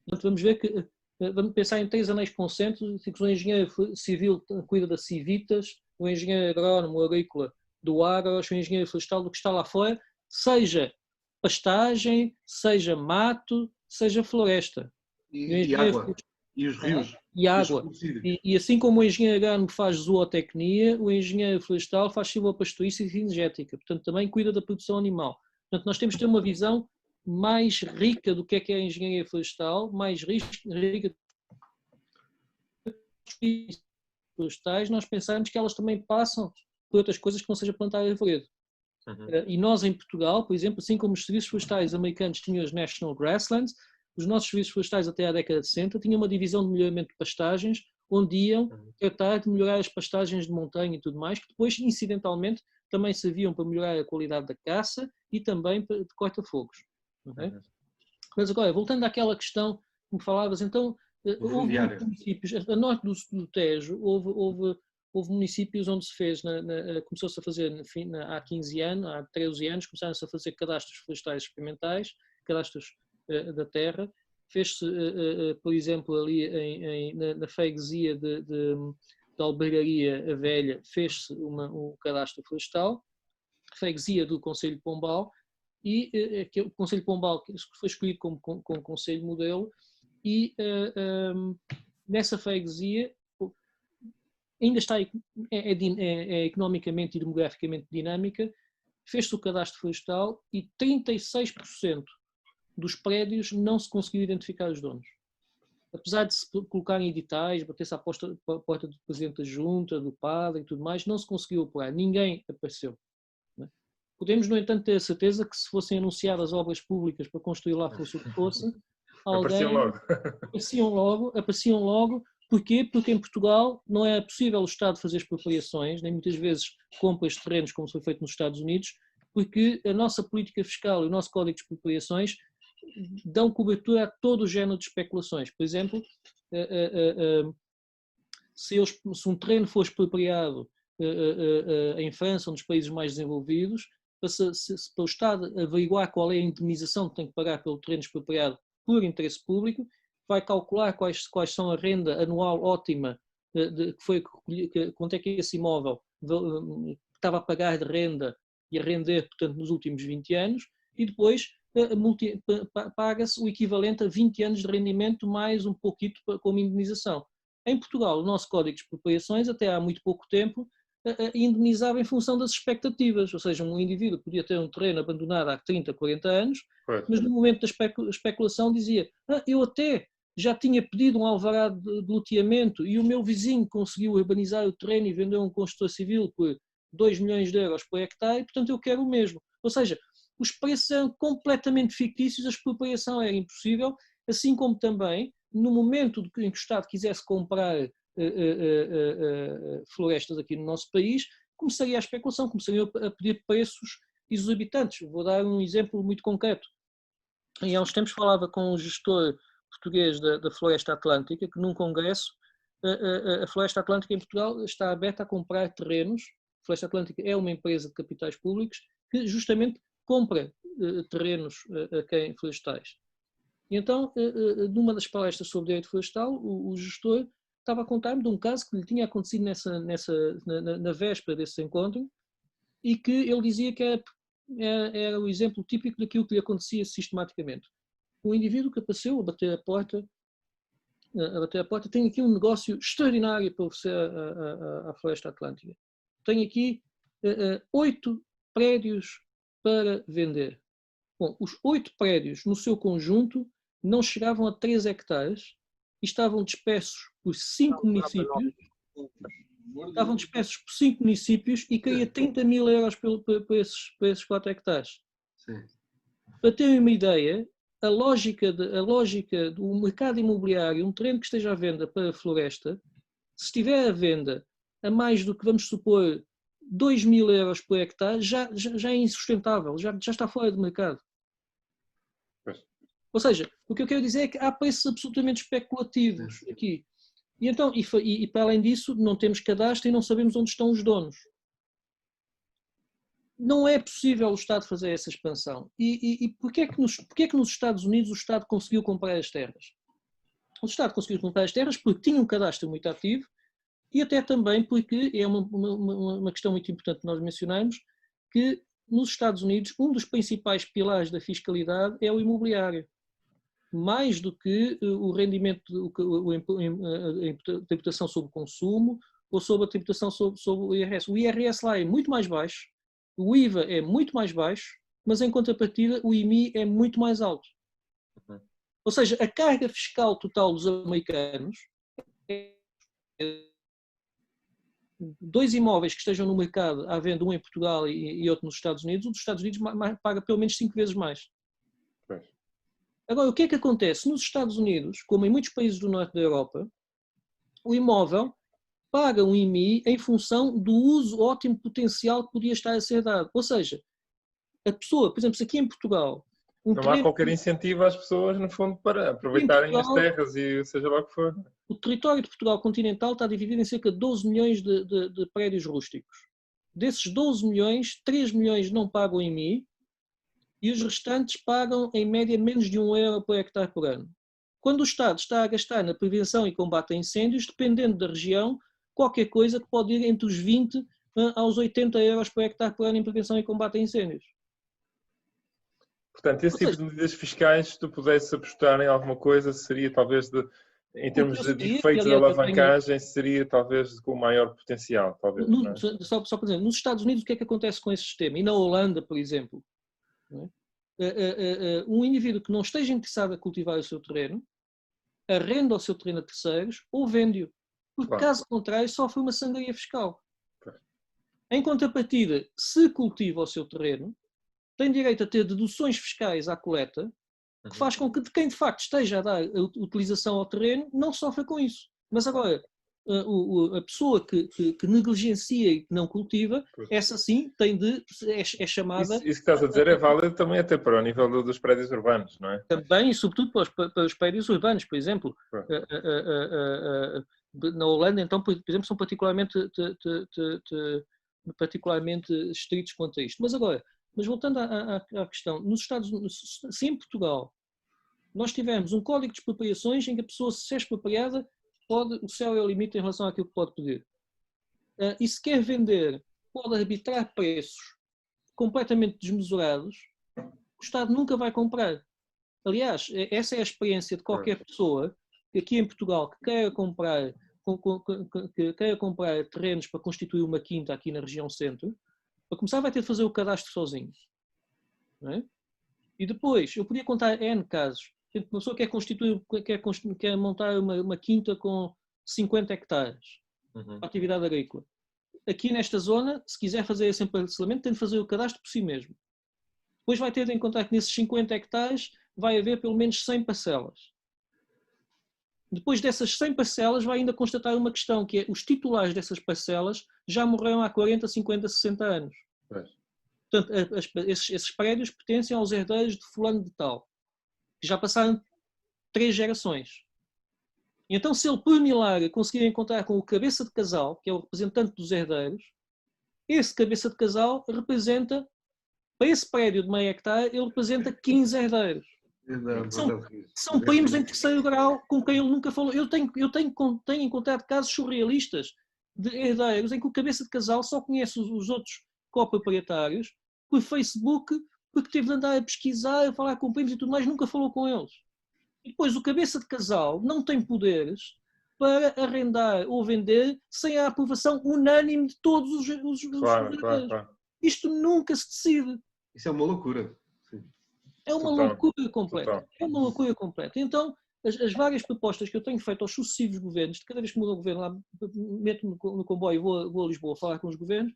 Portanto, vamos ver que, vamos pensar em 3 anéis concêntricos: o engenheiro civil cuida das civitas, o engenheiro agrónomo agrícola do agro, o engenheiro florestal do que está lá fora, seja pastagem, seja mato, seja floresta. E água. E os rios. E água. E assim como o engenheiro agrónomo faz zootecnia, o engenheiro florestal faz silvopastorícia e cinegética. Portanto, também cuida da produção animal. Portanto, nós temos de ter uma visão mais rica do que é a engenharia florestal, mais rica dos florestais, nós pensarmos que elas também passam por outras coisas que não seja plantar arvoredo. E nós em Portugal, por exemplo, assim como os serviços florestais americanos tinham as National Grasslands, os nossos serviços florestais até à década de 60 tinham uma divisão de melhoramento de pastagens, onde iam tratar de melhorar as pastagens de montanha e tudo mais, que depois, incidentalmente, também serviam para melhorar a qualidade da caça e também de corta-fogos. Okay? Mas agora, voltando àquela questão que me falavas, então, houve municípios, a norte do Tejo, houve municípios onde se fez, começou-se a fazer há 15 anos, há 13 anos, começaram-se a fazer cadastros florestais experimentais, cadastros da terra. Fez-se, por exemplo, ali na freguesia de Albergaria a Velha, fez-se um cadastro florestal, freguesia do Concelho de Pombal, e o Concelho de Pombal foi escolhido como Concelho Modelo, e nessa freguesia ainda está, é economicamente e demograficamente dinâmica. Fez-se o cadastro florestal e 36% dos prédios não se conseguiu identificar os donos. Apesar de se colocarem editais, bater-se à porta do presidente da junta, do padre e tudo mais, não se conseguiu apurar. Ninguém apareceu. Podemos, no entanto, ter a certeza que se fossem anunciadas obras públicas para construir lá fosse o que fosse, apareciam logo. Porquê? Porque em Portugal não é possível o Estado fazer expropriações, nem muitas vezes compra os terrenos como foi feito nos Estados Unidos, porque a nossa política fiscal e o nosso Código de Expropriações dão cobertura a todo o género de especulações. Por exemplo, se um terreno for expropriado em França ou nos países mais desenvolvidos, para o Estado averiguar qual é a indemnização que tem que pagar pelo terreno expropriado por interesse público, vai calcular quais são a renda anual ótima, quanto é que esse imóvel estava a pagar de renda e a render, portanto, nos últimos 20 anos, e depois paga-se o equivalente a 20 anos de rendimento mais um pouquinho como indemnização. Em Portugal, o nosso Código de Expropriações, até há muito pouco tempo, indemnizava em função das expectativas, ou seja, um indivíduo podia ter um terreno abandonado há 30, 40 anos, mas no momento da especulação dizia: eu até já tinha pedido um alvará de loteamento e o meu vizinho conseguiu urbanizar o terreno e vendeu um construtor civil por 2 milhões de euros por hectare, portanto eu quero o mesmo. Ou seja, os preços eram completamente fictícios, a expropriação era impossível, assim como também, no momento em que o Estado quisesse comprar florestas aqui no nosso país, começaria a especulação, começaria a pedir preços exorbitantes. Vou dar um exemplo muito concreto. E há uns tempos falava com um gestor português da Floresta Atlântica, que num congresso, a Floresta Atlântica em Portugal está aberta a comprar terrenos. A Floresta Atlântica é uma empresa de capitais públicos que justamente compra terrenos a quem florestais. E então, numa das palestras sobre direito florestal, o gestor estava a contar-me de um caso que lhe tinha acontecido na véspera desse encontro, e que ele dizia que era o exemplo típico daquilo que lhe acontecia sistematicamente. O indivíduo que apareceu a bater a porta, tem aqui um negócio extraordinário para oferecer à Floresta Atlântica. Tem aqui 8 prédios para vender. Bom, os 8 prédios, no seu conjunto, não chegavam a 3 hectares e estavam dispersos por 5 municípios. Estavam dispersos por 5 municípios e caía 30 mil euros por esses 4 hectares. Sim. Para terem uma ideia, a lógica do mercado imobiliário, um terreno que esteja à venda para a floresta, se estiver à venda a mais do que, vamos supor, 2.000 euros por hectare, já é insustentável, já está fora do mercado. Ou seja, o que eu quero dizer é que há preços absolutamente especulativos aqui. E, então, e para além disso, não temos cadastro e não sabemos onde estão os donos. Não é possível o Estado fazer essa expansão. E porquê é que nos Estados Unidos o Estado conseguiu comprar as terras? O Estado conseguiu comprar as terras porque tinha um cadastro muito ativo e até também porque é uma questão muito importante que nós mencionamos, que nos Estados Unidos um dos principais pilares da fiscalidade é o imobiliário. Mais do que o rendimento, a tributação sobre o consumo ou sobre a tributação sobre o IRS. O IRS lá é muito mais baixo, o IVA é muito mais baixo, mas em contrapartida o IMI é muito mais alto. Ou seja, a carga fiscal total dos americanos é 2 imóveis que estejam no mercado, havendo um em Portugal e outro nos Estados Unidos, o dos Estados Unidos paga pelo menos 5 vezes mais. Agora, o que é que acontece? Nos Estados Unidos, como em muitos países do norte da Europa, o imóvel paga um IMI em função do uso ótimo potencial que podia estar a ser dado. Ou seja, a pessoa, por exemplo, se aqui em Portugal... não há qualquer incentivo às pessoas, no fundo, para aproveitarem as terras e seja lá o que for. O território de Portugal continental está dividido em cerca de 12 milhões de prédios rústicos. Desses 12 milhões, 3 milhões não pagam IMI, e os restantes pagam, em média, menos de 1 euro por hectare por ano. Quando o Estado está a gastar na prevenção e combate a incêndios, dependendo da região, qualquer coisa que pode ir entre os 20 aos 80 euros por hectare por ano em prevenção e combate a incêndios. Portanto, esse tipo de medidas fiscais, se tu pudesse apostar em alguma coisa, seria talvez, em termos de efeitos de alavancagem, seria talvez com maior potencial. Talvez, só para dizer, nos Estados Unidos o que é que acontece com esse sistema? E na Holanda, por exemplo, um indivíduo que não esteja interessado a cultivar o seu terreno, arrenda o seu terreno a terceiros ou vende-o. Porque, caso contrário, sofre uma sangria fiscal. Em contrapartida, se cultiva o seu terreno, tem direito a ter deduções fiscais à coleta, que faz com que quem de facto esteja a dar a utilização ao terreno não sofra com isso. Mas agora, a pessoa que negligencia e que não cultiva, essa sim é chamada... Isso que estás a dizer é válido também até para o nível dos prédios urbanos, não é? Também, e sobretudo para os prédios urbanos, por exemplo. Na Holanda, então, por exemplo, são particularmente estritos quanto a isto. Mas voltando à questão, nos Estados Unidos, se em Portugal nós tivermos um código de expropriações em que a pessoa, se é expropriada, o céu é o limite em relação àquilo que pode pedir. E se quer vender, pode arbitrar preços completamente desmesurados, o Estado nunca vai comprar. Aliás, essa é a experiência de qualquer pessoa que aqui em Portugal que queira comprar terrenos para constituir uma quinta aqui na região centro. Para começar, vai ter de fazer o cadastro sozinho. Não é? E depois, eu podia contar N casos. Uma pessoa quer montar uma quinta com 50 hectares para atividade agrícola. Aqui nesta zona, se quiser fazer esse emparcelamento, tem de fazer o cadastro por si mesmo. Depois vai ter de encontrar que nesses 50 hectares vai haver pelo menos 100 parcelas. Depois dessas 100 parcelas, vai ainda constatar uma questão, que é os titulares dessas parcelas já morreram há 40, 50, 60 anos. Portanto, esses prédios pertencem aos herdeiros de fulano de tal, que já passaram 3 gerações. E então, se ele, por milagre, conseguir encontrar com o cabeça de casal, que é o representante dos herdeiros, esse cabeça de casal representa, para esse prédio de meio hectare, ele representa 15 herdeiros. São primos em terceiro grau com quem ele nunca falou. Eu tenho encontrado casos surrealistas de herdeiros em que o cabeça de casal só conhece os outros coproprietários por Facebook, porque teve de andar a pesquisar, a falar com primos e tudo mais, nunca falou com eles. E depois o cabeça de casal não tem poderes para arrendar ou vender sem a aprovação unânime de todos os herdeiros. Claro. Isto nunca se decide. Isso é uma loucura. É uma loucura completa. É uma loucura completa. Então, as várias propostas que eu tenho feito aos sucessivos governos, de cada vez que muda o governo, lá meto-me no comboio e vou a Lisboa falar com os governos,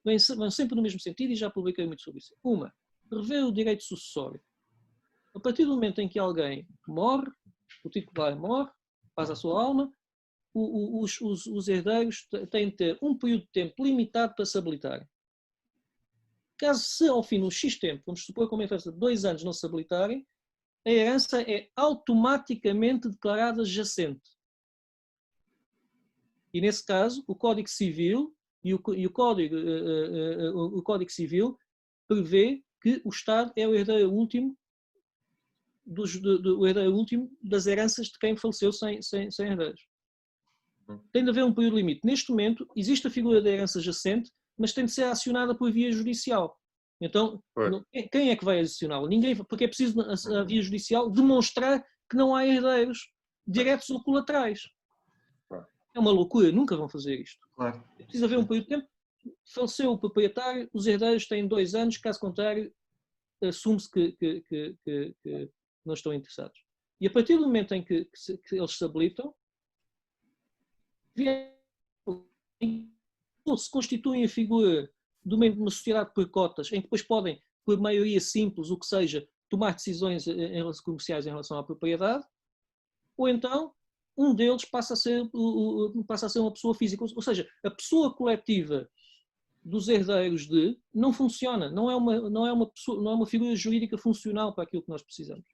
vão sempre no mesmo sentido e já publiquei muito sobre isso. Uma, rever o direito sucessório. A partir do momento em que alguém morre, o titular morre, faz a sua alma, os herdeiros têm de ter um período de tempo limitado para se habilitarem. Caso se ao fim de um X tempo, vamos supor que uma herança de 2 anos não se habilitarem, a herança é automaticamente declarada jacente. E nesse caso, o Código Civil o Código Civil prevê que o Estado é o herdeiro último das heranças de quem faleceu sem herdeiros. Tem de haver um período limite. Neste momento, existe a figura da herança jacente, mas tem de ser acionada por via judicial. Então, quem é que vai acioná-la? Ninguém, porque é preciso, a via judicial, demonstrar que não há herdeiros diretos ou colaterais. É uma loucura, nunca vão fazer isto. Claro. É preciso haver um período de tempo. Faleceu o proprietário, os herdeiros têm 2 anos, caso contrário, assume-se que não estão interessados. E a partir do momento em que eles se habilitam, se constituem a figura de uma sociedade por cotas, em que depois podem, por maioria simples, o que seja, tomar decisões comerciais em relação à propriedade, ou então um deles passa a ser uma pessoa física. Ou seja, a pessoa coletiva dos herdeiros não funciona, não é uma figura jurídica funcional para aquilo que nós precisamos.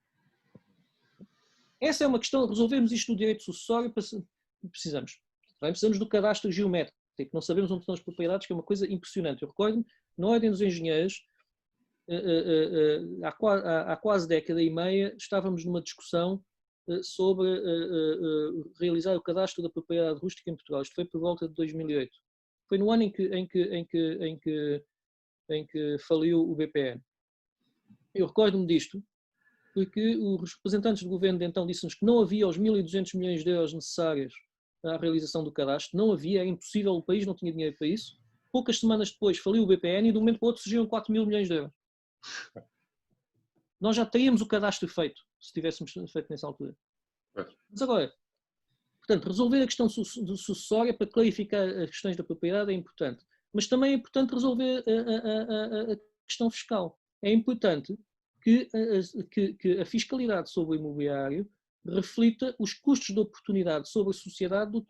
Essa é uma questão, resolvemos isto no direito sucessório, precisamos do cadastro geométrico, não sabemos onde estão as propriedades, que é uma coisa impressionante. Eu recordo-me, na Ordem dos Engenheiros, há quase década e meia, estávamos numa discussão sobre realizar o cadastro da propriedade rústica em Portugal. Isto foi por volta de 2008. Foi no ano em que faliu o BPN. Eu recordo-me disto, porque os representantes do governo de então disseram-nos que não havia os 1.200 milhões de euros necessários à realização do cadastro, não havia, era impossível, o país não tinha dinheiro para isso. Poucas semanas depois faliu o BPN e de um momento para o outro surgiram 4.000 milhões de euros. Nós já teríamos o cadastro feito, se tivéssemos feito nessa altura. Mas agora, portanto, resolver a questão sucessória para clarificar as questões da propriedade é importante. Mas também é importante resolver a questão fiscal. É importante que a fiscalidade sobre o imobiliário reflita os custos de oportunidade sobre a sociedade do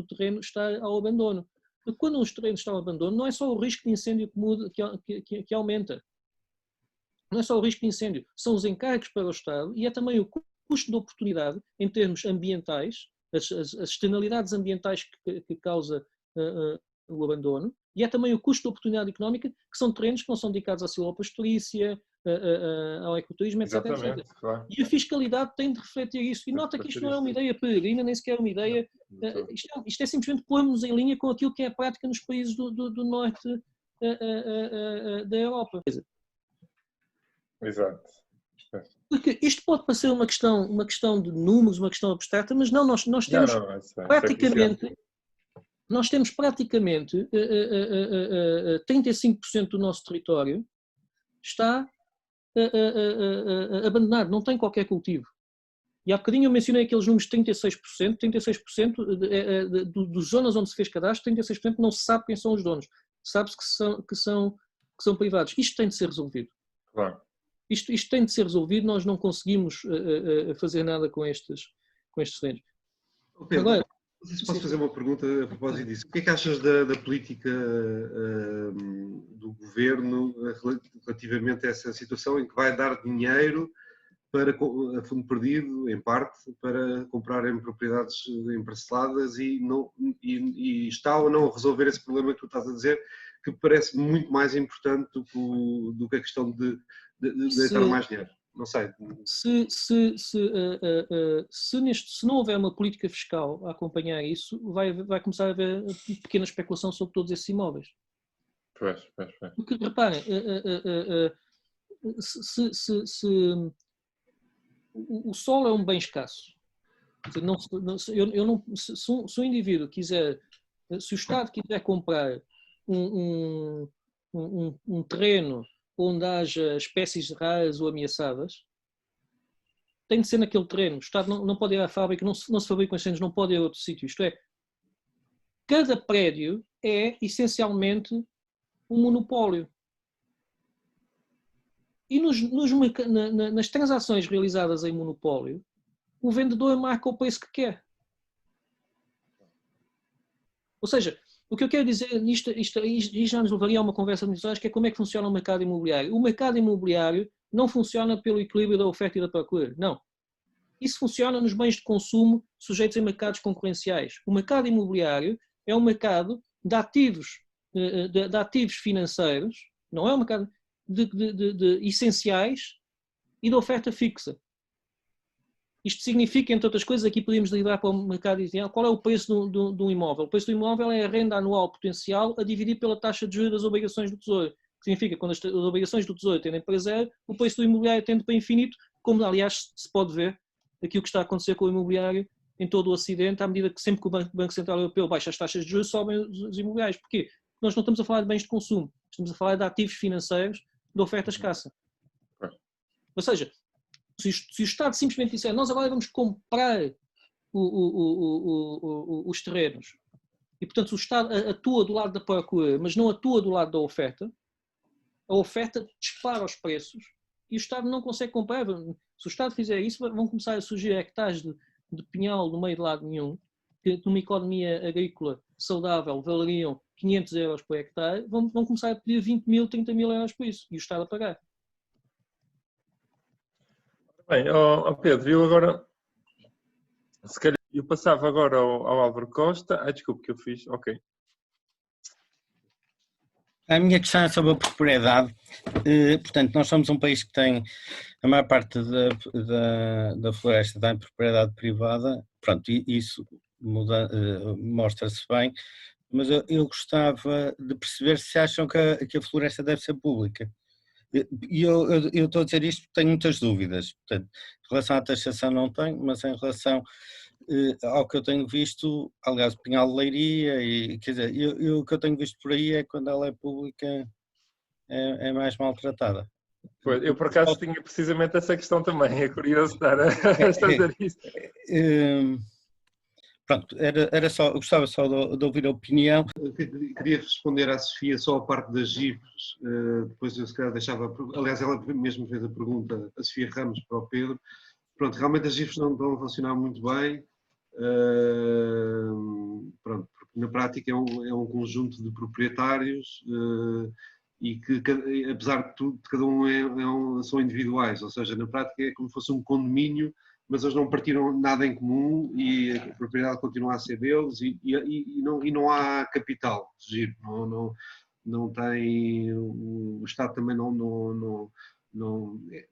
terreno estar ao abandono. Porque quando um terreno está ao abandono, não é só o risco de incêndio que aumenta. Não é só o risco de incêndio, são os encargos para o Estado e é também o custo de oportunidade em termos ambientais, as externalidades ambientais que causa o abandono, e é também o custo de oportunidade económica, que são terrenos que não são dedicados à silvopastorícia, ao ecoturismo, etc. Claro. E a fiscalidade tem de refletir isso. E nota que isto não é uma ideia peregrina, nem sequer é uma ideia... Isto é simplesmente pôr-nos em linha com aquilo que é a prática nos países do norte da Europa. Exato. Porque isto pode parecer uma questão de números, uma questão abstrata, mas não, nós temos praticamente... Nós temos praticamente 35% do nosso território está abandonado, não tem qualquer cultivo. E há bocadinho eu mencionei aqueles números de 36% dos zonas onde se fez cadastro, 36% não se sabe quem são os donos. Sabe-se que são privados. Isto tem de ser resolvido. Claro. Isto tem de ser resolvido, nós não conseguimos fazer nada com estes terrenos. Agora, não sei se posso fazer uma pergunta a propósito disso. O que é que achas da política do governo relativamente a essa situação em que vai dar dinheiro a fundo perdido, em parte, para comprarem propriedades emparceladas e está ou não a resolver esse problema que tu estás a dizer, que parece muito mais importante do que a questão de deitar mais dinheiro? Não sei. Se não houver uma política fiscal a acompanhar isso, vai começar a haver pequena especulação sobre todos esses imóveis. Pois. Porque, reparem, o solo é um bem escasso. Se um indivíduo quiser, se o Estado quiser comprar um terreno onde haja espécies raras ou ameaçadas, tem de ser naquele terreno. O Estado não pode ir à fábrica, não se fabricam incêndios, não pode ir a outro sítio. Isto é, cada prédio é essencialmente um monopólio. E nas transações realizadas em monopólio, o vendedor marca o preço que quer. Ou seja, o que eu quero dizer, isto já nos levaria a uma conversa de horas, que é como é que funciona o mercado imobiliário. O mercado imobiliário não funciona pelo equilíbrio da oferta e da procura, não. Isso funciona nos bens de consumo sujeitos a mercados concorrenciais. O mercado imobiliário é um mercado de ativos, de ativos financeiros, não é um mercado de essenciais e de oferta fixa. Isto significa, entre outras coisas, aqui podemos ligar para o mercado ideal. Qual é o preço de um imóvel? O preço do imóvel é a renda anual potencial a dividir pela taxa de juros das obrigações do Tesouro. Que significa que quando as obrigações do Tesouro tendem para zero, o preço do imobiliário tende para infinito, como aliás se pode ver aquilo que está a acontecer com o imobiliário em todo o Ocidente, à medida que sempre que o Banco Central Europeu baixa as taxas de juros, sobem os imobiliários. Porquê? Porque nós não estamos a falar de bens de consumo, estamos a falar de ativos financeiros de oferta escassa. Ou seja, se o Estado simplesmente disser nós agora vamos comprar os terrenos e, portanto, o Estado atua do lado da procura, mas não atua do lado da oferta, a oferta dispara os preços e o Estado não consegue comprar. Se o Estado fizer isso, vão começar a surgir hectares de pinhal no meio de lado nenhum, que numa economia agrícola saudável valeriam 500 euros por hectare, vão começar a pedir 20 mil, 30 mil euros por isso e o Estado a pagar. Bem, Pedro, eu agora, se calhar, eu passava agora ao Álvaro Costa. Desculpe que eu fiz, ok. A minha questão é sobre a propriedade. Portanto, nós somos um país que tem a maior parte da floresta está em propriedade privada. Pronto, isso mostra-se bem, mas eu gostava de perceber se acham que a floresta deve ser pública. E eu estou a dizer isto porque tenho muitas dúvidas. Portanto, em relação à taxação não tenho, mas em relação ao que eu tenho visto, aliás, Pinhal de Leiria, e quer dizer, o que eu tenho visto por aí é que quando ela é pública é mais maltratada. Pois, eu por acaso tinha precisamente essa questão também, é curioso estar a fazer isso. Pronto, era só, eu gostava só de ouvir a opinião. Eu queria responder à Sofia só a parte das GIFs, depois eu se calhar deixava, aliás ela mesmo fez a pergunta, a Sofia Ramos para o Pedro. Pronto, realmente as GIFs não estão a funcionar muito bem, pronto, porque na prática é um conjunto de proprietários e que, apesar de tudo, cada um são individuais, ou seja, na prática é como se fosse um condomínio, mas eles não partiram nada em comum e a propriedade continua a ser deles e não há capital de giro, não tem, o Estado também não,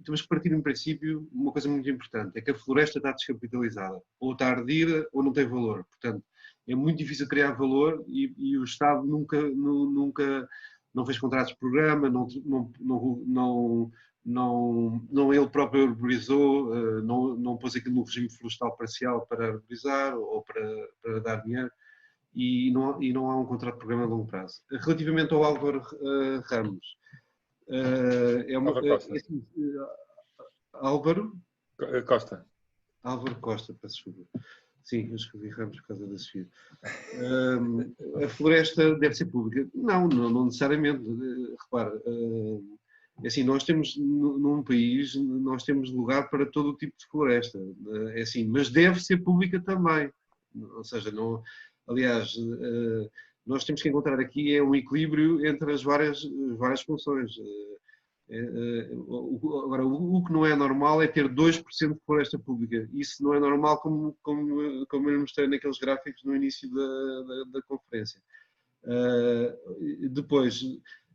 temos que partir, em princípio, uma coisa muito importante, é que a floresta está descapitalizada, ou está ardida ou não tem valor, portanto, é muito difícil criar valor e o Estado nunca não fez contratos de programa, não ele próprio arborizou, não pôs aquilo no regime florestal parcial para arborizar ou para dar dinheiro e não há um contrato de programa a longo prazo. Relativamente ao Álvaro Ramos, Álvaro Costa. Álvaro Costa, peço desculpa. Sim, eu escrevi Ramos por causa da Sofia. A floresta deve ser pública? Não necessariamente. Repara, assim, nós temos, num país, nós temos lugar para todo o tipo de floresta, é assim, mas deve ser pública também. Ou seja, aliás, nós temos que encontrar aqui um equilíbrio entre as várias funções. Agora, o que não é normal é ter 2% de floresta pública. Isso não é normal, como eu mostrei naqueles gráficos no início da conferência. Depois,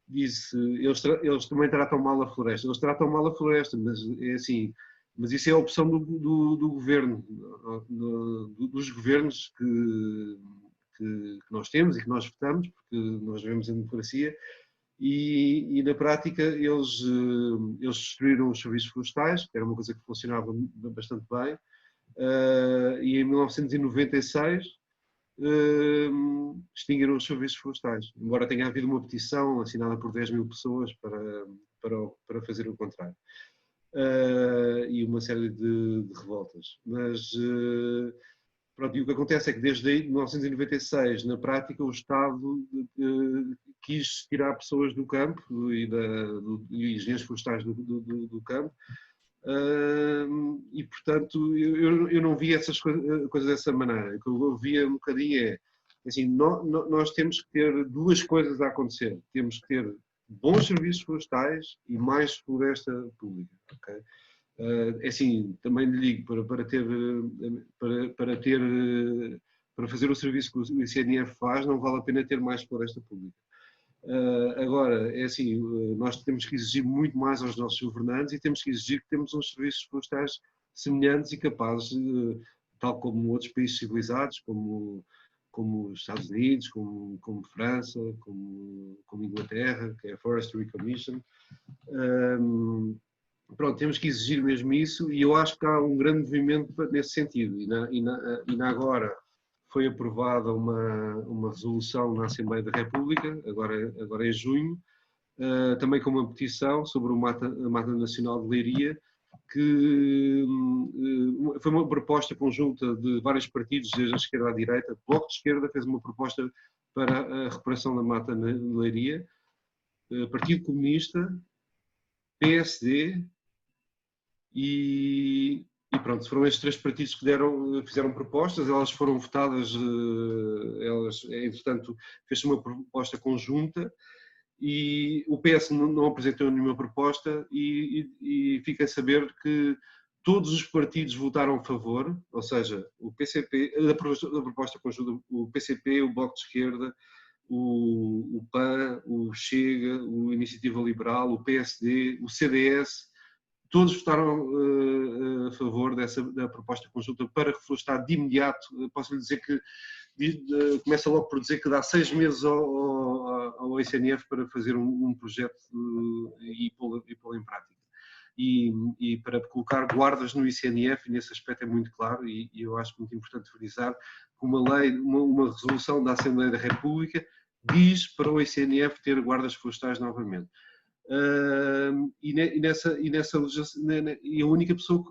disse, eles também tratam mal a floresta. Eles tratam mal a floresta, mas é assim. Mas isso é a opção do governo, dos governos que nós temos e que nós votamos, porque nós vivemos em democracia. E na prática eles destruíram os serviços florestais, que era uma coisa que funcionava bastante bem, e em 1996 extinguiram os serviços florestais, embora tenha havido uma petição assinada por 10 mil pessoas para fazer o contrário, e uma série de revoltas. Mas pronto, e o que acontece é que desde 1996, na prática, o Estado quis tirar pessoas do campo e engenheiros florestais do campo, e portanto eu não vi essas coisas dessa maneira. O que eu via um bocadinho Assim, nós temos que ter duas coisas a acontecer. Temos que ter bons serviços florestais e mais floresta pública. Okay? É assim, também lhe digo, para fazer o serviço que o ICNF faz, não vale a pena ter mais floresta pública. Agora, é assim, nós temos que exigir muito mais aos nossos governantes e temos que exigir que temos uns serviços florestais semelhantes e capazes, tal como outros países civilizados, como os Estados Unidos, como França, como Inglaterra, que é a Forestry Commission. Pronto, temos que exigir mesmo isso e eu acho que há um grande movimento nesse sentido. E agora foi aprovada uma resolução na Assembleia da República, agora em junho, também com uma petição sobre a Mata Nacional de Leiria, que foi uma proposta conjunta de vários partidos, desde a esquerda à direita. O Bloco de Esquerda fez uma proposta para a recuperação da Mata na Leiria, Partido Comunista, PSD e pronto, foram estes três partidos que fizeram propostas, elas foram votadas, entretanto, fez-se uma proposta conjunta e o PS não apresentou nenhuma proposta e fica a saber que todos os partidos votaram a favor, ou seja, o PCP, da proposta conjunta, o PCP, o Bloco de Esquerda, o PAN, o Chega, o Iniciativa Liberal, o PSD, o CDS, todos votaram a favor da proposta conjunta para reflorestar de imediato. Posso lhe dizer que começa logo por dizer que dá 6 meses ao ICNF para fazer um projeto e pô-lo em prática. E para colocar guardas no ICNF, e nesse aspecto é muito claro, e eu acho muito importante frisar que uma resolução da Assembleia da República diz para o ICNF ter guardas florestais novamente. E a única pessoa,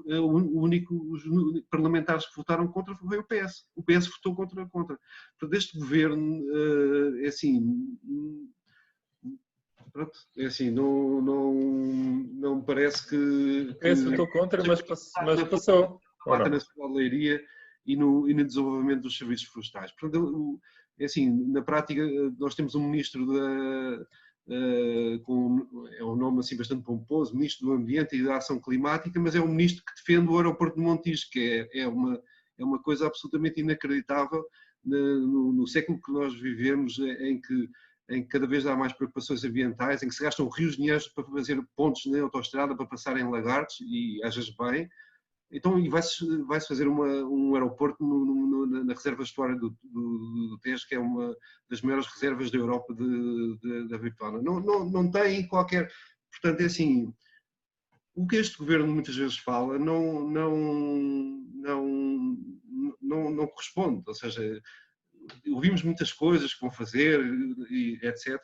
os parlamentares que votaram contra foi o PS. O PS votou contra. Portanto, este governo é assim, pronto, é assim, não parece que. O PS votou contra, mas passou. Na Nacional de Leiria e no desenvolvimento dos serviços florestais. Portanto, é assim, na prática, nós temos um ministro é um nome assim bastante pomposo, Ministro do Ambiente e da Ação Climática, mas é um ministro que defende o aeroporto de Montijo, que é uma coisa absolutamente inacreditável no século que nós vivemos, em que cada vez há mais preocupações ambientais, em que se gastam rios de dinheiro para fazer pontos na autoestrada para passarem lagartos, e às vezes bem. Então, vai-se fazer um aeroporto na reserva estuária do Tejo, que é uma das maiores reservas da Europa da avifauna. Não tem qualquer... Portanto, é assim, o que este governo muitas vezes fala não corresponde. Ou seja, ouvimos muitas coisas que vão fazer, e etc.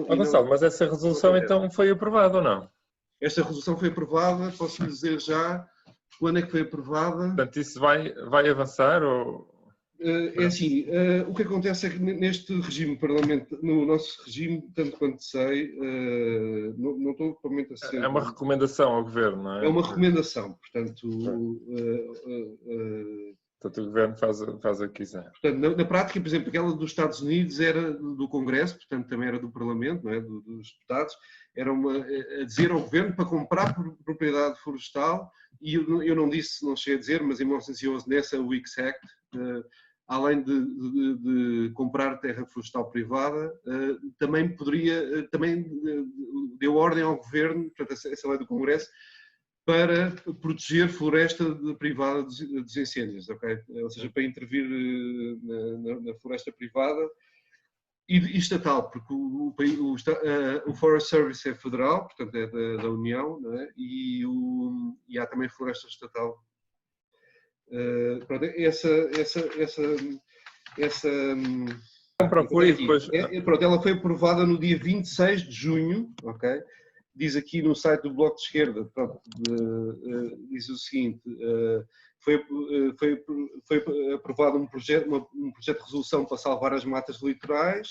Gonçalo, mas essa resolução então foi aprovada ou não? Esta resolução foi aprovada, posso lhe dizer já quando é que foi aprovada. Portanto, isso vai avançar? Ou... É assim, o que acontece é que neste regime parlamentar, no nosso regime, tanto quanto sei, não estou totalmente a ser... É uma recomendação ao Governo, não é? É uma recomendação, portanto... Portanto, o Governo faz o que quiser. Portanto, na prática, por exemplo, aquela dos Estados Unidos era do Congresso, portanto também era do Parlamento, não é? Dos deputados, era a dizer ao Governo para comprar propriedade florestal, e eu não cheguei a dizer, mas em 1911, nessa Weeks Act, além de comprar terra florestal privada, também deu ordem ao Governo, portanto essa lei do Congresso, para proteger floresta privada dos incêndios, ok? Ou seja, para intervir na floresta privada e estatal, porque o Forest Service é federal, portanto é da União, não é? E há também floresta estatal. Pronto, pronto, ela foi aprovada no dia 26 de junho, ok? Diz aqui no site do Bloco de Esquerda, pronto, diz o seguinte, foi aprovado um projeto de resolução para salvar as matas litorais,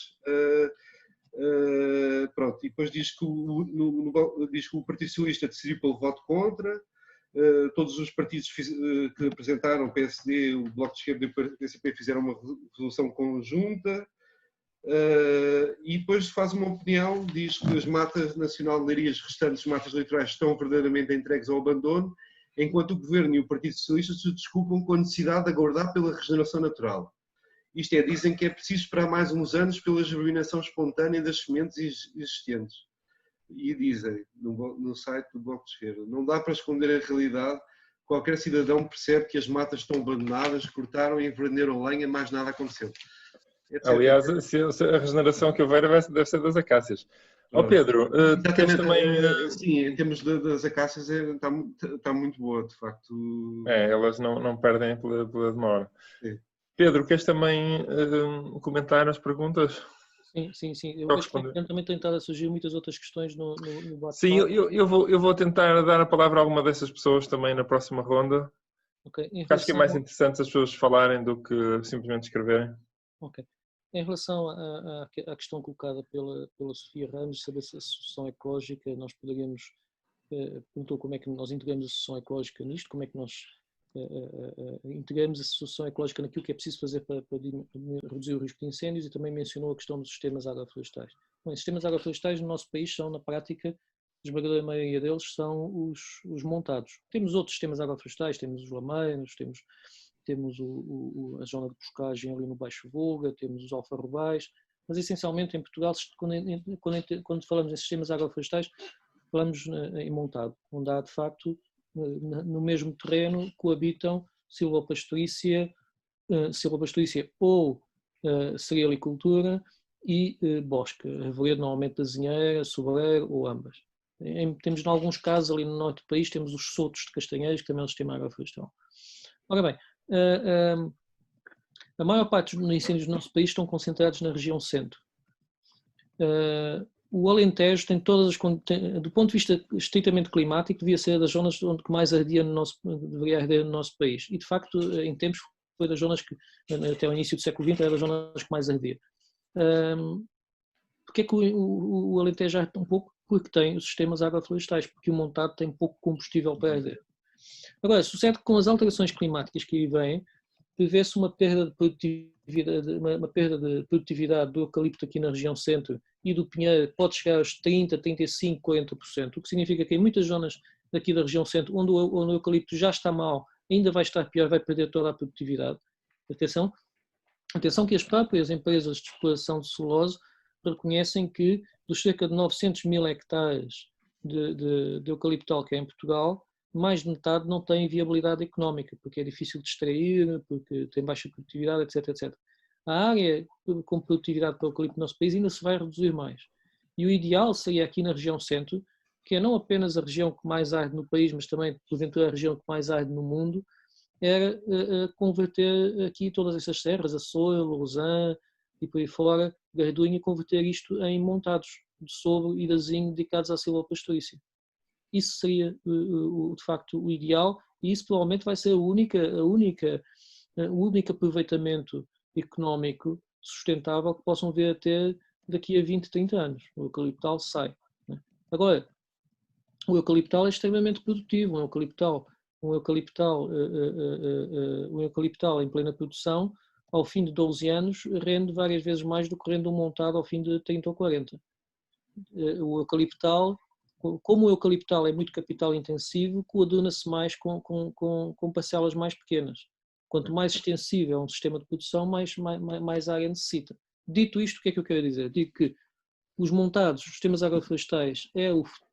pronto, e depois diz que o Partido Socialista decidiu pelo voto contra, todos os partidos que apresentaram, o PSD, o Bloco de Esquerda e o PCP, fizeram uma resolução conjunta. E depois faz uma opinião, diz que as matas nacional de Leiria, as restantes matas litorais, estão verdadeiramente entregues ao abandono, enquanto o Governo e o Partido Socialista se desculpam com a necessidade de aguardar pela regeneração natural. Isto é, dizem que é preciso esperar mais uns anos pela germinação espontânea das sementes existentes. E dizem, no site do Bloco de Esquerda, não dá para esconder a realidade, qualquer cidadão percebe que as matas estão abandonadas, cortaram e venderam lenha, mais nada aconteceu. Aliás, a regeneração que houver deve ser das acácias. Pedro, exatamente, também... Sim, em termos das acácias está muito boa, de facto. Elas não perdem pela demora. Sim. Pedro, queres também comentar as perguntas? Sim. Eu acho que também tentado surgir muitas outras questões no bate-papo. Sim, eu vou tentar dar a palavra a alguma dessas pessoas também na próxima ronda. Okay. Acho que é mais interessante as pessoas falarem do que simplesmente escreverem. Ok. Em relação à questão colocada pela Sofia Ramos, saber se a solução ecológica, nós poderíamos, perguntou como é que nós integramos a solução ecológica nisto, como é que nós integramos a solução ecológica naquilo que é preciso fazer para reduzir o risco de incêndios, e também mencionou a questão dos sistemas agroflorestais. Bom, os sistemas agroflorestais no nosso país são, na prática, a esmagadora maioria deles são os montados. Temos outros sistemas agroflorestais, temos os lameiros, temos a zona de pescagem ali no Baixo Voga, temos os alfarrobais, mas essencialmente em Portugal, quando falamos em sistemas agroflorestais, falamos em montado, onde há de facto no mesmo terreno coabitam silvopastorícia ou cerealicultura e bosque, arvoredo normalmente da azinheira, sobreiro ou ambas. Temos em alguns casos ali no norte do país, temos os sotos de castanheiros, que também é um sistema agroflorestal. Ora bem, a maior parte dos incêndios do nosso país estão concentrados na região centro. O Alentejo tem do ponto de vista estritamente climático, devia ser das zonas onde mais deveria arder no nosso país. E, de facto, em tempos, foi das zonas que, até o início do século XX, era das zonas que mais ardia. Porquê é que o Alentejo arde tão pouco? Porque tem os sistemas agroflorestais, porque o montado tem pouco combustível para arder. Agora, sucede que com as alterações climáticas que aí vêm, prevê-se uma perda de produtividade do eucalipto aqui na região centro e do pinheiro pode chegar aos 30%, 35%, 40%, o que significa que em muitas zonas daqui da região centro, onde o eucalipto já está mal, ainda vai estar pior, vai perder toda a produtividade. Atenção que as próprias empresas de exploração de celulose reconhecem que dos cerca de 900 mil hectares de eucaliptal que é em Portugal, mais de metade não tem viabilidade económica, porque é difícil de extrair, porque tem baixa produtividade, etc. A área com produtividade para o eucalipto no nosso país ainda se vai reduzir mais. E o ideal seria aqui na região centro, que é não apenas a região que mais arde no país, mas também, porventura, a região que mais arde no mundo, era converter aqui todas essas serras, a Soil, o Lausanne e por aí fora, Garduinha, converter isto em montados de sogro e de azinho dedicados à silvopastorícia. Isso seria, de facto, o ideal, e isso provavelmente vai ser o único aproveitamento económico sustentável que possam vir a ter daqui a 20, 30 anos. O eucaliptal sai. Agora, o eucaliptal é extremamente produtivo. Um eucaliptal em plena produção, ao fim de 12 anos, rende várias vezes mais do que rende um montado ao fim de 30 ou 40. O eucaliptal, como o eucaliptal é muito capital intensivo, coaduna-se mais com parcelas mais pequenas. Quanto mais extensivo é um sistema de produção, mais área necessita. Dito isto, o que é que eu quero dizer? Digo que os montados, os sistemas agroflorestais,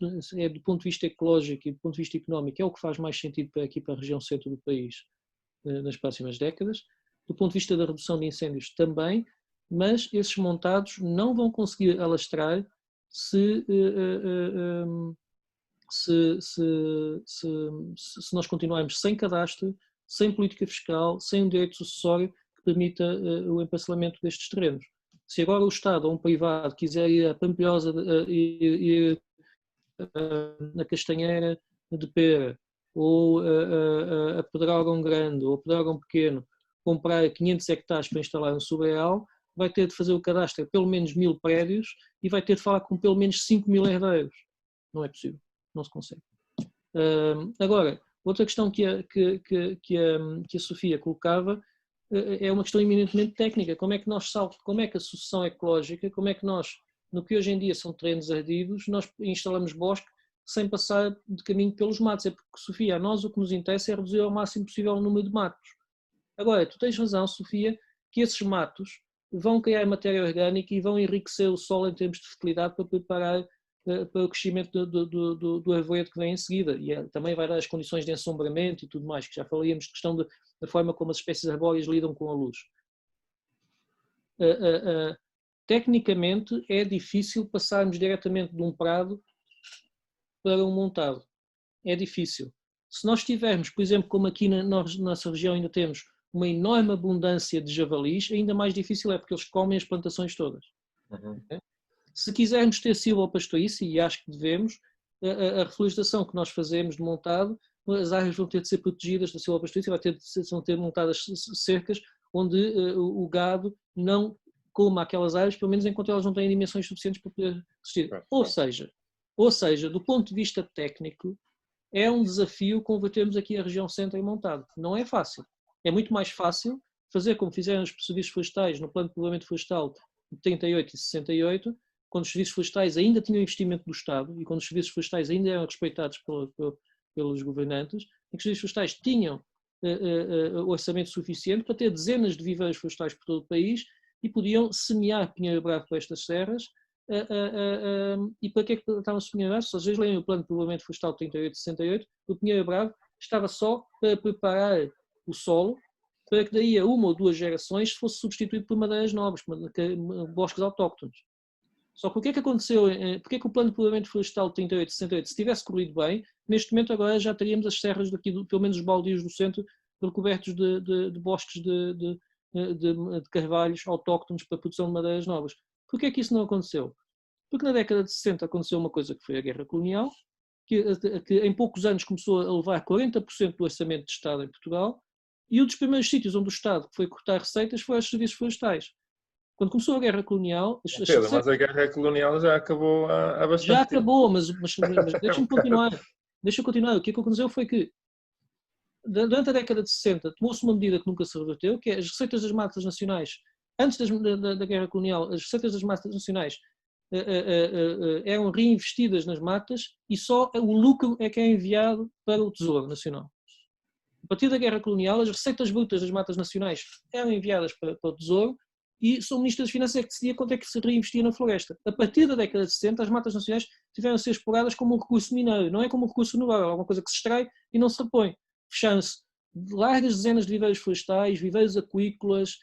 do ponto de vista ecológico e do ponto de vista económico, é o que faz mais sentido para a região centro do país nas próximas décadas. Do ponto de vista da redução de incêndios também, mas esses montados não vão conseguir alastrar se nós continuarmos sem cadastro, sem política fiscal, sem um direito sucessório que permita o emparcelamento destes terrenos. Se agora o Estado ou um privado quiser ir a Pampilhosa, ir na Castanheira de Pera, ou a Pedrógão Grande, ou a Pedrógão Pequeno, comprar 500 hectares para instalar um sobreal, vai ter de fazer o cadastro a pelo menos 1000 prédios e vai ter de falar com pelo menos 5.000 herdeiros. Não é possível, não se consegue. Agora, Outra questão que a Sofia colocava é uma questão eminentemente técnica. Como é que a sucessão ecológica, como é que nós, no que hoje em dia são terrenos ardidos, nós instalamos bosque sem passar de caminho pelos matos? É porque, Sofia, a nós o que nos interessa é reduzir ao máximo possível o número de matos. Agora, tu tens razão, Sofia, que esses matos vão criar matéria orgânica e vão enriquecer o solo em termos de fertilidade para preparar para o crescimento do arvoredo que vem em seguida. E também vai dar as condições de ensombramento e tudo mais, que já falíamos de questão da forma como as espécies arbóreas lidam com a luz. Tecnicamente, é difícil passarmos diretamente de um prado para um montado. É difícil. Se nós tivermos, por exemplo, como aqui na nossa região ainda temos uma enorme abundância de javalis, ainda mais difícil é porque eles comem as plantações todas. Uhum. Okay? Se quisermos ter silvopastoriça, e acho que devemos, a reflorestação que nós fazemos de montado, as áreas vão ter de ser protegidas da silvopastoriça, vão ter montadas cercas onde o gado não coma aquelas áreas, pelo menos enquanto elas não têm dimensões suficientes para poder existir. Ou seja, do ponto de vista técnico, é um desafio convertermos aqui a região centro em montado. Não é fácil. É muito mais fácil fazer como fizeram os serviços florestais no plano de povoamento florestal de 38 e 68, quando os serviços florestais ainda tinham investimento do Estado e quando os serviços florestais ainda eram respeitados pelos governantes, em que os serviços florestais tinham orçamento suficiente para ter dezenas de viveiros florestais por todo o país e podiam semear pinheiro bravo para estas serras. E para que é que estavam a semear? Se às vezes leem o plano de povoamento florestal de 38 e 68, o pinheiro bravo estava só para preparar o solo para que daí a uma ou duas gerações fosse substituído por madeiras nobres, bosques autóctones. Só que o que é que aconteceu? Porque é que o plano de povoamento florestal de 38 e 68, se tivesse corrido bem, neste momento agora já teríamos as serras daqui, pelo menos os baldios do centro, recobertos de bosques de carvalhos autóctones para a produção de madeiras novas. Porquê é que isso não aconteceu? Porque na década de 60 aconteceu uma coisa que foi a guerra colonial, que em poucos anos começou a levar 40% do orçamento de Estado em Portugal, e um dos primeiros sítios onde o Estado foi cortar receitas foi aos serviços florestais. Quando começou a guerra colonial... Mas a guerra colonial já acabou há bastante tempo. Já acabou, mas deixa-me continuar. Deixa eu continuar. O que aconteceu foi que, durante a década de 60, tomou-se uma medida que nunca se reverteu, que é as receitas das matas nacionais, antes da guerra colonial, as receitas das matas nacionais eram reinvestidas nas matas e só o lucro é que é enviado para o Tesouro Nacional. A partir da guerra colonial, as receitas brutas das matas nacionais eram enviadas para o Tesouro e só o Ministro das Finanças é que decidia quanto é que se reinvestia na floresta. A partir da década de 60, as matas nacionais tiveram a ser exploradas como um recurso mineiro, não é como um recurso renovável, é alguma coisa que se extrai e não se repõe. Fecharam-se largas dezenas de viveiros florestais, viveiros aquícolas,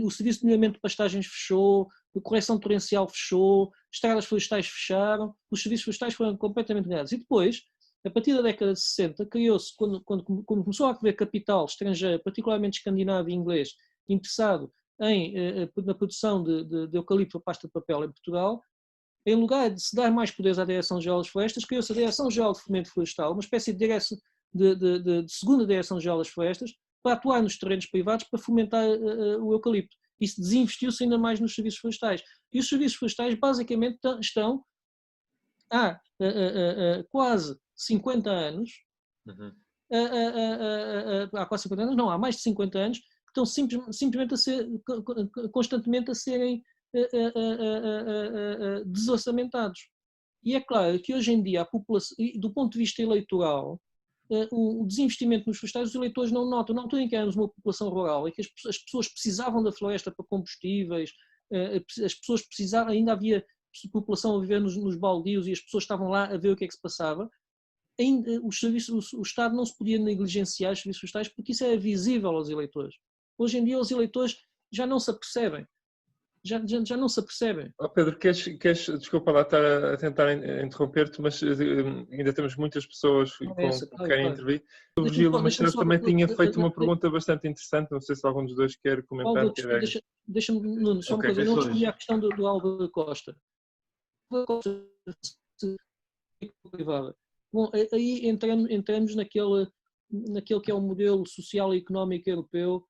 o serviço de melhoramento de pastagens fechou, a correção torrencial fechou, estradas florestais fecharam, os serviços florestais foram completamente negados. E depois, a partir da década de 60, criou-se, quando começou a haver capital estrangeiro, particularmente escandinavo e inglês, interessado na produção de eucalipto para pasta de papel em Portugal, em lugar de se dar mais poderes à Direção-Geral das Florestas, criou-se a Direção-Geral de Fomento Florestal, uma espécie de segunda Direção-Geral das Florestas, para atuar nos terrenos privados para fomentar o eucalipto. Isso desinvestiu-se ainda mais nos serviços florestais. E os serviços florestais basicamente estão há quase 50 anos, há quase 50 anos, não, há mais de 50 anos, que estão simplesmente constantemente a serem desorçamentados. E é claro que hoje em dia a população, do ponto de vista eleitoral, o desinvestimento nos florestais, os eleitores não notam, não têm que éramos uma população rural e que as pessoas precisavam da floresta para combustíveis, as pessoas precisavam, ainda havia população a viver nos baldios e as pessoas estavam lá a ver o que é que se passava. O Estado não se podia negligenciar os serviços florestais porque isso era visível aos eleitores. Hoje em dia os eleitores já não se apercebem. Já não se apercebem. Oh Pedro, desculpa lá estar a tentar interromper-te, mas ainda temos muitas pessoas que querem intervir. O Gil Machado também tinha feito uma pergunta bastante interessante, não sei se algum dos dois quer comentar. Deixa-me, Nuno, só uma coisa, eu não respondi à questão do Álvaro Costa. Bom, aí entramos naquele que é o modelo social e económico europeu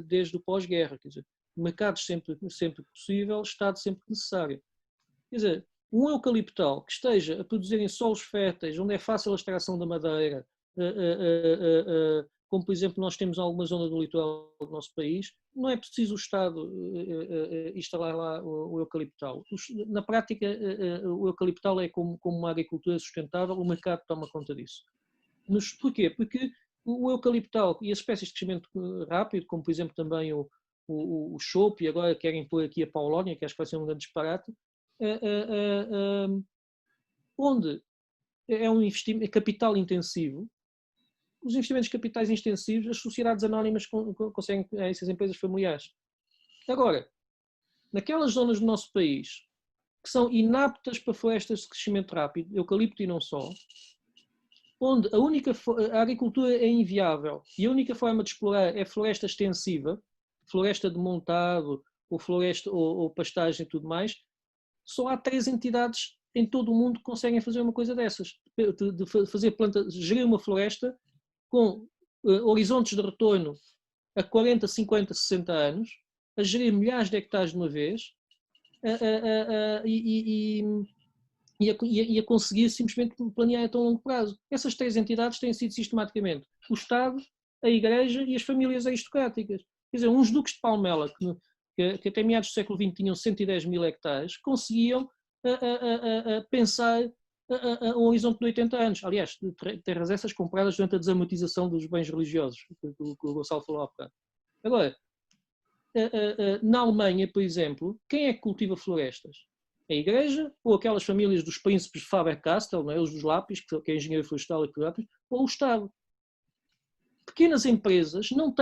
desde o pós-guerra, quer dizer, mercados sempre possível, Estado sempre necessário. Quer dizer, um eucaliptal que esteja a produzir em solos férteis, onde é fácil a extração da madeira, como por exemplo nós temos alguma zona do litoral do nosso país, não é preciso o Estado instalar lá o eucaliptal. Na prática, o eucaliptal é como uma agricultura sustentável, o mercado toma conta disso. Porquê? Porque o eucaliptal e as espécies de crescimento rápido, como por exemplo também o chope, e agora querem pôr aqui a paulónia, que acho que vai ser um grande disparate, onde é um investimento capital intensivo. Os investimentos capitais intensivos, as sociedades anónimas conseguem essas empresas familiares. Agora, naquelas zonas do nosso país que são inaptas para florestas de crescimento rápido, eucalipto e não só, onde a agricultura é inviável e a única forma de explorar é floresta extensiva, floresta de montado, ou floresta ou pastagem e tudo mais, só há 3 entidades em todo o mundo que conseguem fazer uma coisa dessas, de fazer gerir uma floresta com horizontes de retorno a 40, 50, 60 anos, a gerir milhares de hectares de uma vez e a conseguir simplesmente planear a tão longo prazo. Essas 3 entidades têm sido sistematicamente o Estado, a Igreja e as famílias aristocráticas. Quer dizer, uns duques de Palmela, que até meados do século XX tinham 110 mil hectares, conseguiam pensar a um horizonte de 80 anos. Aliás, terras essas compradas durante a desamortização dos bens religiosos, que o Gonçalo falou há bocado. Agora, na Alemanha, por exemplo, quem é que cultiva florestas? A Igreja, ou aquelas famílias dos príncipes Faber-Castell, não é? Os dos lápis, que é engenheiro florestal e lápis, ou o Estado. Pequenas empresas não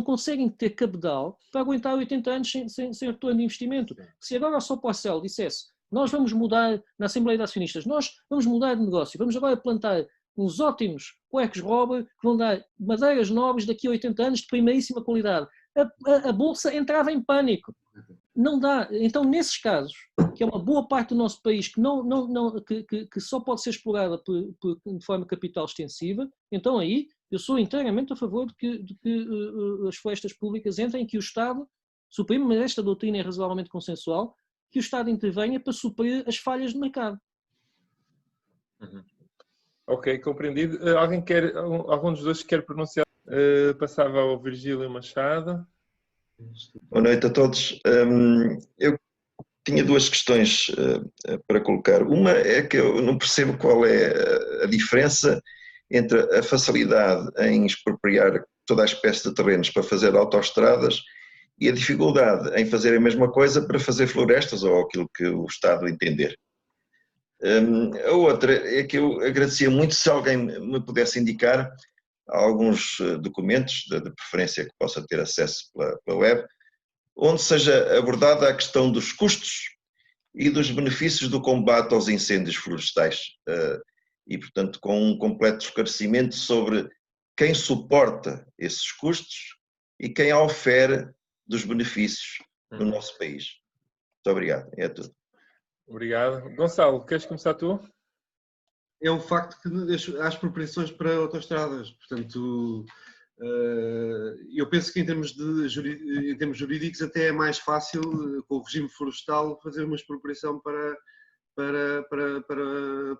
conseguem ter cabedal para aguentar 80 anos sem retorno de investimento. Se agora a Soporcel dissesse, nós vamos mudar, na Assembleia de Acionistas, nós vamos mudar de negócio, vamos agora plantar uns ótimos cuecos Robert que vão dar madeiras nobres daqui a 80 anos de primeiríssima qualidade. A Bolsa entrava em pânico. Não dá. Então, nesses casos, que é uma boa parte do nosso país que só pode ser explorada de forma capital extensiva, então aí eu sou inteiramente a favor de que as florestas públicas entrem, que o Estado suprime, mas esta doutrina é razoavelmente consensual, que o Estado intervenha para suprir as falhas do mercado. Ok, compreendido. Algum dos dois quer pronunciar? Passava ao Virgílio Machado. Boa noite a todos. Eu tinha 2 questões para colocar. Uma é que eu não percebo qual é a diferença entre a facilidade em expropriar toda a espécie de terrenos para fazer autoestradas e a dificuldade em fazer a mesma coisa para fazer florestas ou aquilo que o Estado entender. A outra é que eu agradecia muito se alguém me pudesse indicar alguns documentos, de preferência que possa ter acesso pela web, onde seja abordada a questão dos custos e dos benefícios do combate aos incêndios florestais e, portanto, com um completo esclarecimento sobre quem suporta esses custos e quem ofere dos benefícios no nosso país. Muito obrigado. É tudo. Obrigado. Gonçalo, queres começar tu? É o facto que há expropriações para autoestradas. Portanto, eu penso que em termos jurídicos até é mais fácil, com o regime florestal, fazer uma expropriação para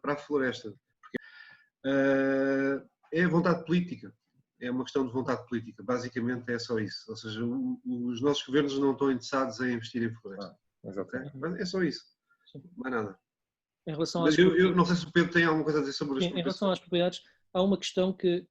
a floresta. É a vontade política. É uma questão de vontade política. Basicamente é só isso. Ou seja, os nossos governos não estão interessados em investir em floresta. É só isso. Mais nada. Em relação eu não sei se o Pedro tem alguma coisa a dizer sobre isso. Em relação às propriedades, há uma questão que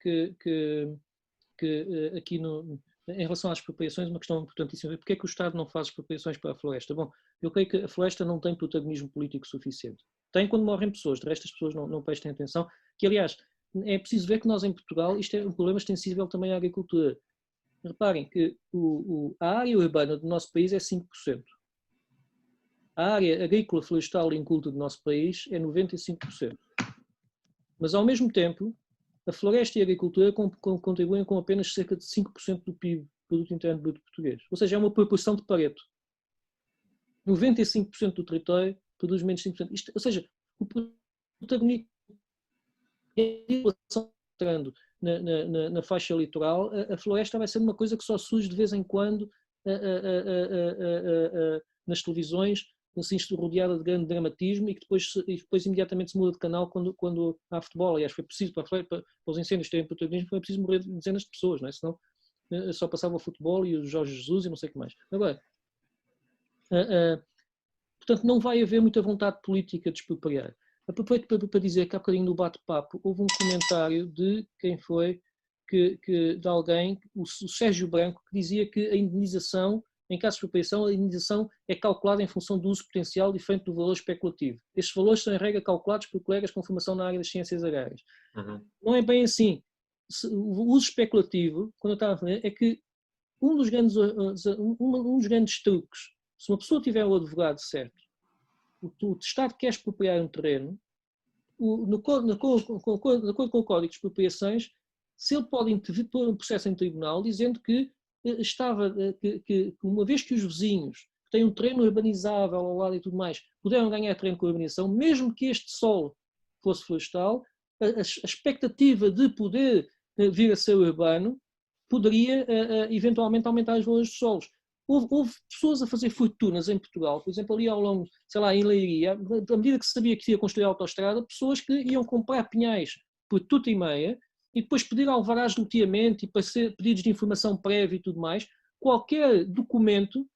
aqui em relação às expropriações, uma questão importantíssima. Porquê é que o Estado não faz expropriações para a floresta? Bom, eu creio que a floresta não tem protagonismo político suficiente. Tem quando morrem pessoas, de resto as pessoas não prestem atenção, que aliás, é preciso ver que nós em Portugal, isto é um problema extensível também à agricultura. Reparem que a área urbana do nosso país é 5%. A área agrícola, florestal e inculta do nosso país é 95%. Mas, ao mesmo tempo, a floresta e a agricultura contribuem com apenas cerca de 5% do PIB, Produto Interno Bruto Português. Ou seja, é uma proporção de Pareto. 95% do território produz menos de 5%. Ou seja, o protagonismo entrando na faixa litoral, a floresta vai ser uma coisa que só surge de vez em quando nas televisões, assim, rodeada de grande dramatismo e que depois imediatamente se muda de canal quando há futebol. Aliás, foi preciso, para os incêndios terem protagonismo, foi preciso morrer dezenas de pessoas, não é? Senão só passava o futebol e o Jorge Jesus e não sei o que mais. Agora, portanto, não vai haver muita vontade política de expropriar. Aproveito para dizer que há bocadinho no bate-papo houve um comentário de quem foi, de alguém, o Sérgio Branco, que dizia que a indenização, em caso de expropriação, a indenização é calculada em função do uso potencial diferente do valor especulativo. Estes valores são, em regra, calculados por colegas com formação na área das ciências agrárias. Não é bem assim. O uso especulativo, quando eu estava a falar, é que um dos grandes truques, se uma pessoa tiver o advogado certo, o Estado quer expropriar um terreno, de acordo com o Código de Expropriações, se ele pode pôr um processo em tribunal dizendo que uma vez que os vizinhos que têm um terreno urbanizável ao lado e tudo mais, puderam ganhar terreno com a urbanização, mesmo que este solo fosse florestal, a expectativa de poder vir a ser urbano poderia eventualmente aumentar os valores dos solos. Houve pessoas a fazer fortunas em Portugal, por exemplo, ali ao longo, sei lá, em Leiria, à medida que se sabia que se ia construir a autoestrada, pessoas que iam comprar pinhais por tuta e meia e depois pedir alvarás de loteamento e pedidos de informação prévia e tudo mais, qualquer documento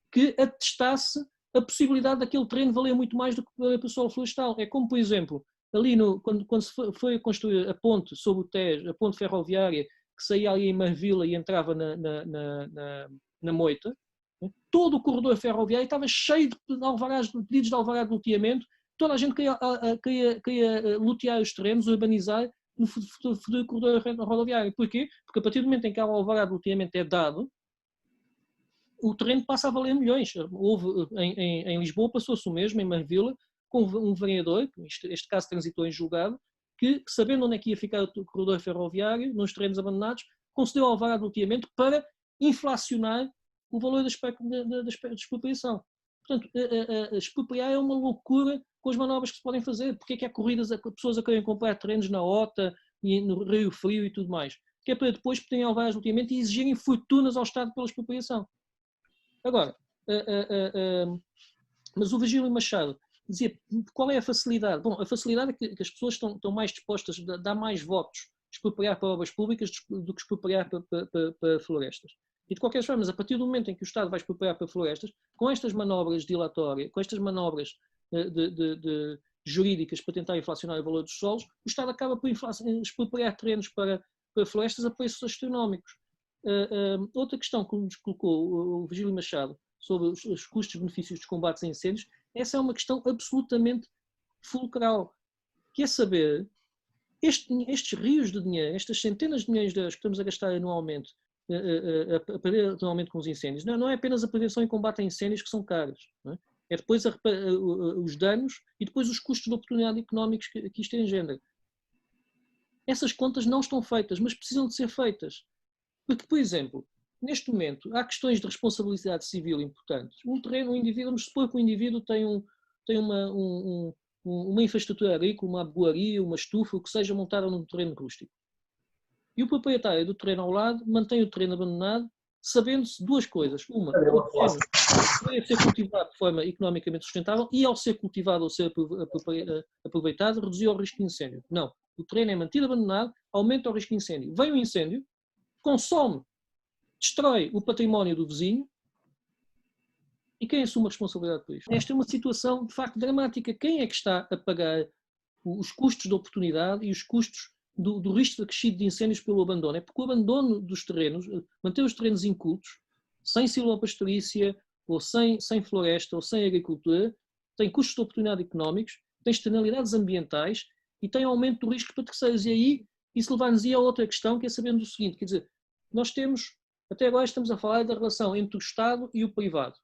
que atestasse a possibilidade daquele terreno valer muito mais do que valer para o solo florestal. É como, por exemplo, ali quando se foi construir a ponte sobre o Tejo, a ponte ferroviária, que saía ali em Marvila e entrava na Moita, todo o corredor ferroviário estava cheio de pedidos de alvará de loteamento, toda a gente queria lotear os terrenos, urbanizar no futuro corredor rodoviário. Porquê? Porque a partir do momento em que o alvará de loteamento é dado, o terreno passa a valer milhões. Em Lisboa passou-se o mesmo, em Marvila, com um vereador, este caso transitou em julgado, que, sabendo onde é que ia ficar o corredor ferroviário, nos terrenos abandonados, concedeu alvará de loteamento para inflacionar o valor da expropriação. Portanto, expropriar é uma loucura com as manobras que se podem fazer. Porque é que há corridas a pessoas a querem comprar terrenos na Ota e no Rio Frio e tudo mais? Que é para depois terem alvarás de loteamento e exigirem fortunas ao Estado pela expropriação. Agora, mas o Virgílio Machado dizia, qual é a facilidade? Bom, a facilidade é que as pessoas estão mais dispostas a dar mais votos, expropriar para obras públicas do que expropriar para florestas. E de qualquer forma, a partir do momento em que o Estado vai expropriar para florestas, com estas manobras dilatórias, com estas manobras jurídicas para tentar inflacionar o valor dos solos, o Estado acaba por expropriar terrenos para florestas a preços astronómicos. Outra questão que nos colocou o Virgílio Machado sobre os custos-benefícios dos combates a incêndios, essa é uma questão absolutamente fulcral, que é saber estes rios de dinheiro, estas centenas de milhões de euros que estamos a gastar anualmente com os incêndios, não é apenas a prevenção e combate a incêndios que são caros, não é? É depois os danos e depois os custos de oportunidade económicos que isto engendra. Essas contas não estão feitas, mas precisam de ser feitas. Porque, por exemplo, neste momento, há questões de responsabilidade civil importantes. Um indivíduo, vamos supor que o indivíduo tem uma infraestrutura agrícola, uma abuaria, uma estufa, o que seja, montada num terreno rústico. E o proprietário do terreno ao lado mantém o terreno abandonado, sabendo-se duas coisas. Uma, o terreno deve ser cultivado de forma economicamente sustentável e, ao ser cultivado ou ser aproveitado, reduzir o risco de incêndio. Não. O terreno é mantido abandonado, aumenta o risco de incêndio. Vem o incêndio, consome, destrói o património do vizinho e quem assume a responsabilidade por isto? Esta é uma situação, de facto, dramática. Quem é que está a pagar os custos de oportunidade e os custos do risco acrescido de incêndios pelo abandono? É porque o abandono dos terrenos, manter os terrenos incultos, sem silvopastorícia, ou sem floresta, ou sem agricultura, tem custos de oportunidade económicos, tem externalidades ambientais e tem aumento do risco para terceiros. E aí, isso levar-nos a outra questão, que é sabendo o seguinte, quer dizer, nós temos, até agora estamos a falar da relação entre o Estado e o privado.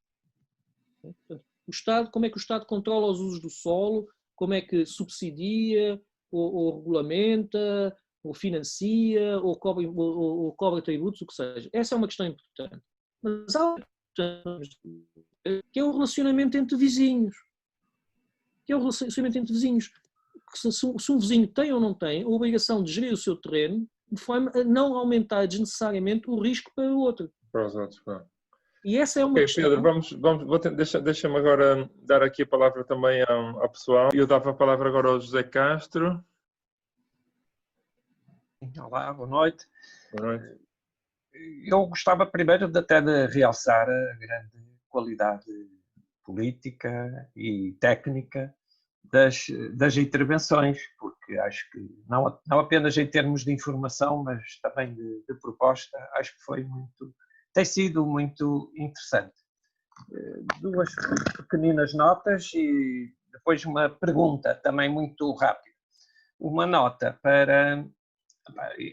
O Estado, como é que o Estado controla os usos do solo, como é que subsidia, ou regulamenta, ou financia, ou cobra tributos, o que seja. Essa é uma questão importante. Mas há outra questão, que é o relacionamento entre vizinhos. Se um vizinho tem ou não tem a obrigação de gerir o seu terreno de forma a não aumentar desnecessariamente o risco para o outro. Para os outros, claro. E essa é uma Ok, questão... Pedro, deixa-me agora dar aqui a palavra também ao pessoal. Eu dava a palavra agora ao José Castro. Olá, boa noite. Boa noite. Eu gostava primeiro até de realçar a grande qualidade política e técnica das intervenções, porque acho que não apenas em termos de informação, mas também de proposta, acho que tem sido muito interessante. Duas pequeninas notas e depois uma pergunta também muito rápida. Uma nota para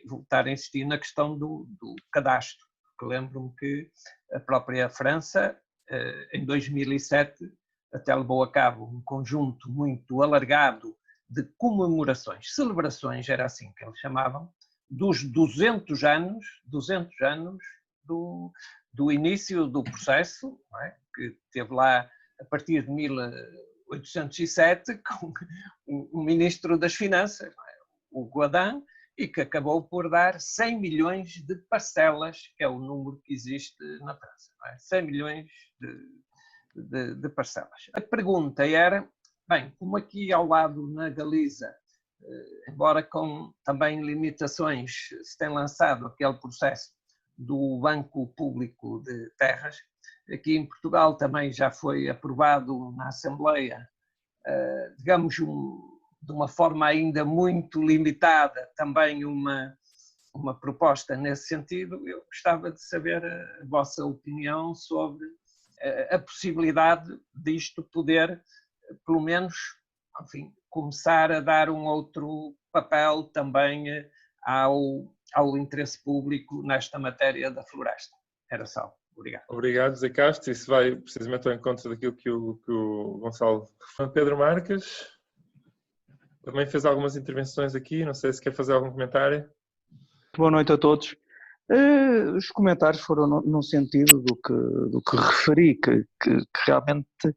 voltar a insistir na questão do cadastro, porque lembro-me que a própria França, em 2007, até levou a cabo um conjunto muito alargado de comemorações, celebrações, era assim que eles chamavam, dos 200 anos do início do processo, não é? Que teve lá a partir de 1807 com o ministro das Finanças, não é? O Godin, e que acabou por dar 100 milhões de parcelas, que é o número que existe na França, não é? 100 milhões de parcelas. A pergunta era, bem, como aqui ao lado na Galiza, embora com também limitações, se tem lançado aquele processo do Banco Público de Terras, aqui em Portugal também já foi aprovado na Assembleia, digamos, de uma forma ainda muito limitada, também uma proposta nesse sentido. Eu gostava de saber a vossa opinião sobre a possibilidade disto poder, pelo menos, enfim, começar a dar um outro papel também ao interesse público nesta matéria da floresta. Era só. Obrigado. Obrigado, José Castro. Isso vai precisamente ao encontro daquilo que o Gonçalo referiu. Pedro Marques também fez algumas intervenções aqui, não sei se quer fazer algum comentário. Boa noite a todos. Os comentários foram no sentido do que referi, que realmente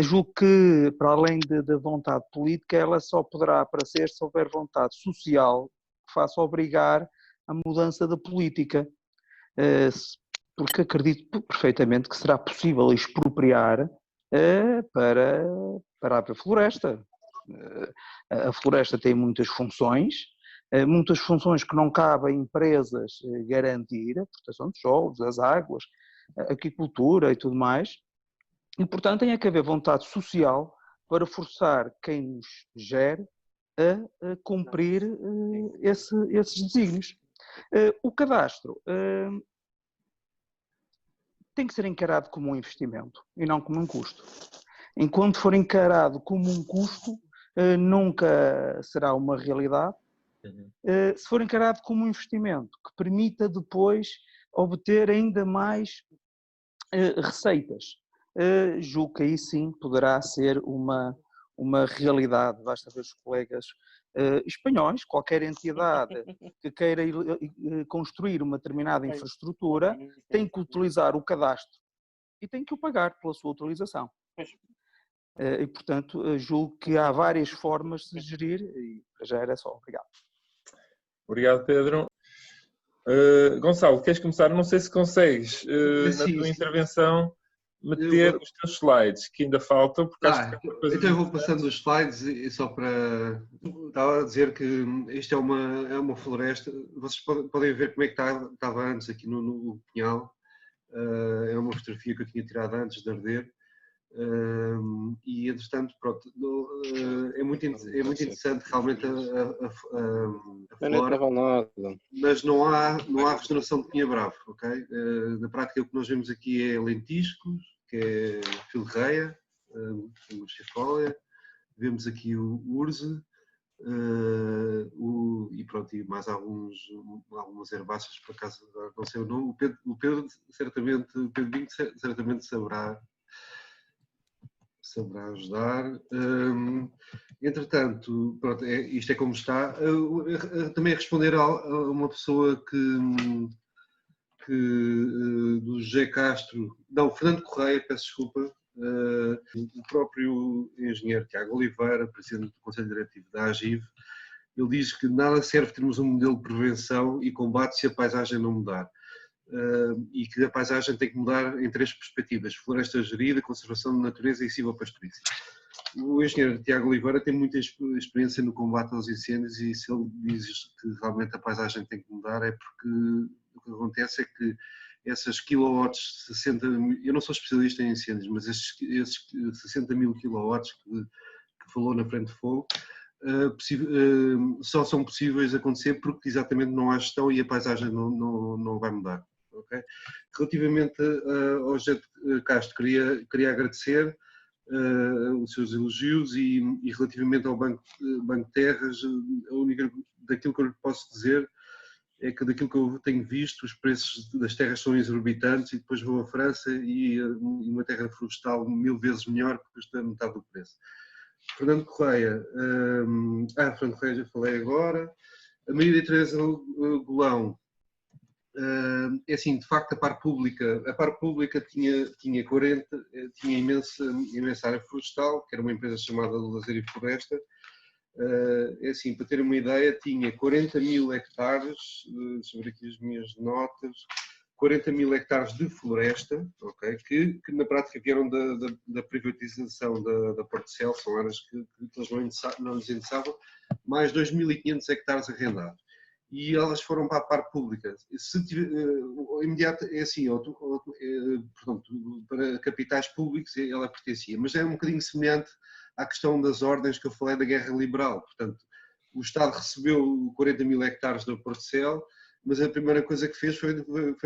julgo que, para além da vontade política, ela só poderá aparecer se houver vontade social que faça obrigar a mudança da política, porque acredito perfeitamente que será possível expropriar para a floresta. A floresta tem muitas funções que não cabe a empresas garantir, a proteção dos solos, as águas, a aquicultura e tudo mais, e portanto tem que haver vontade social para forçar quem nos gere a cumprir esses desígnios. O cadastro tem que ser encarado como um investimento e não como um custo. Enquanto for encarado como um custo, nunca será uma realidade. Se for encarado como um investimento que permita depois obter ainda mais receitas, julgo que aí sim poderá ser uma realidade. Basta ver os colegas espanhóis, qualquer entidade que queira construir uma determinada infraestrutura tem que utilizar o cadastro e tem que o pagar pela sua utilização. E, portanto, julgo que há várias formas de gerir e já era só. Obrigado. Obrigado, Pedro. Gonçalo, queres começar? Não sei se consegues, na tua intervenção, meter os teus slides, que ainda faltam. Porque acho que então eu vou passando os slides e só para... Estava a dizer que isto é uma floresta. Vocês podem ver como é que estava antes aqui no Pinhal. É uma fotografia que eu tinha tirado antes de arder. E entretanto, pronto, é muito interessante realmente a flora, mas não há regeneração de pinha-bravo, ok? Na prática o que nós vemos aqui é lentiscos, que é filreia, murcifólia, vemos aqui o urze, e pronto, e mais algumas herbáceas, por acaso não sei o nome. O Pedro Vinho certamente saberá ajudar. Entretanto, pronto, isto é como está. Também responder a uma pessoa do José Castro, não, Fernando Correia, peço desculpa, o próprio engenheiro Tiago Oliveira, presidente do Conselho Diretivo da AGIV, ele diz que nada serve termos um modelo de prevenção e combate se a paisagem não mudar. e que a paisagem tem que mudar em 3 perspectivas: floresta gerida, conservação da natureza e silvopastoriça. O engenheiro Tiago Oliveira tem muita experiência no combate aos incêndios, e se ele diz que realmente a paisagem tem que mudar, é porque o que acontece é que essas kilowatts, 60, eu não sou especialista em incêndios, mas esses 60 mil kilowatts que falou na frente de fogo, só são possíveis acontecer porque exatamente não há gestão e a paisagem não vai mudar. Okay? Relativamente ao José Castro, queria agradecer os seus elogios, e relativamente ao Banco de Terras, daquilo que eu lhe posso dizer é que, daquilo que eu tenho visto, os preços das terras são exorbitantes, e depois vou à França e uma terra florestal 1000 vezes melhor custa metade do preço. Fernando Correia, Fernando Correia já falei agora. A Maria Teresa Golão, é assim, de facto a par pública tinha imensa área florestal, que era uma empresa chamada Lazer e Floresta. É assim, para ter uma ideia, tinha 40 mil hectares, deixa eu ver aqui as minhas notas, 40 mil hectares de floresta, okay, que na prática vieram da privatização da Portecel, são áreas que eles não lhes interessavam, mais 2.500 hectares arrendados. E elas foram para a parte pública. Imediato, é assim, portanto, para capitais públicos ela pertencia, mas é um bocadinho semelhante à questão das ordens que eu falei da guerra liberal. Portanto, o Estado recebeu 40 mil hectares da Portecel, mas a primeira coisa que fez foi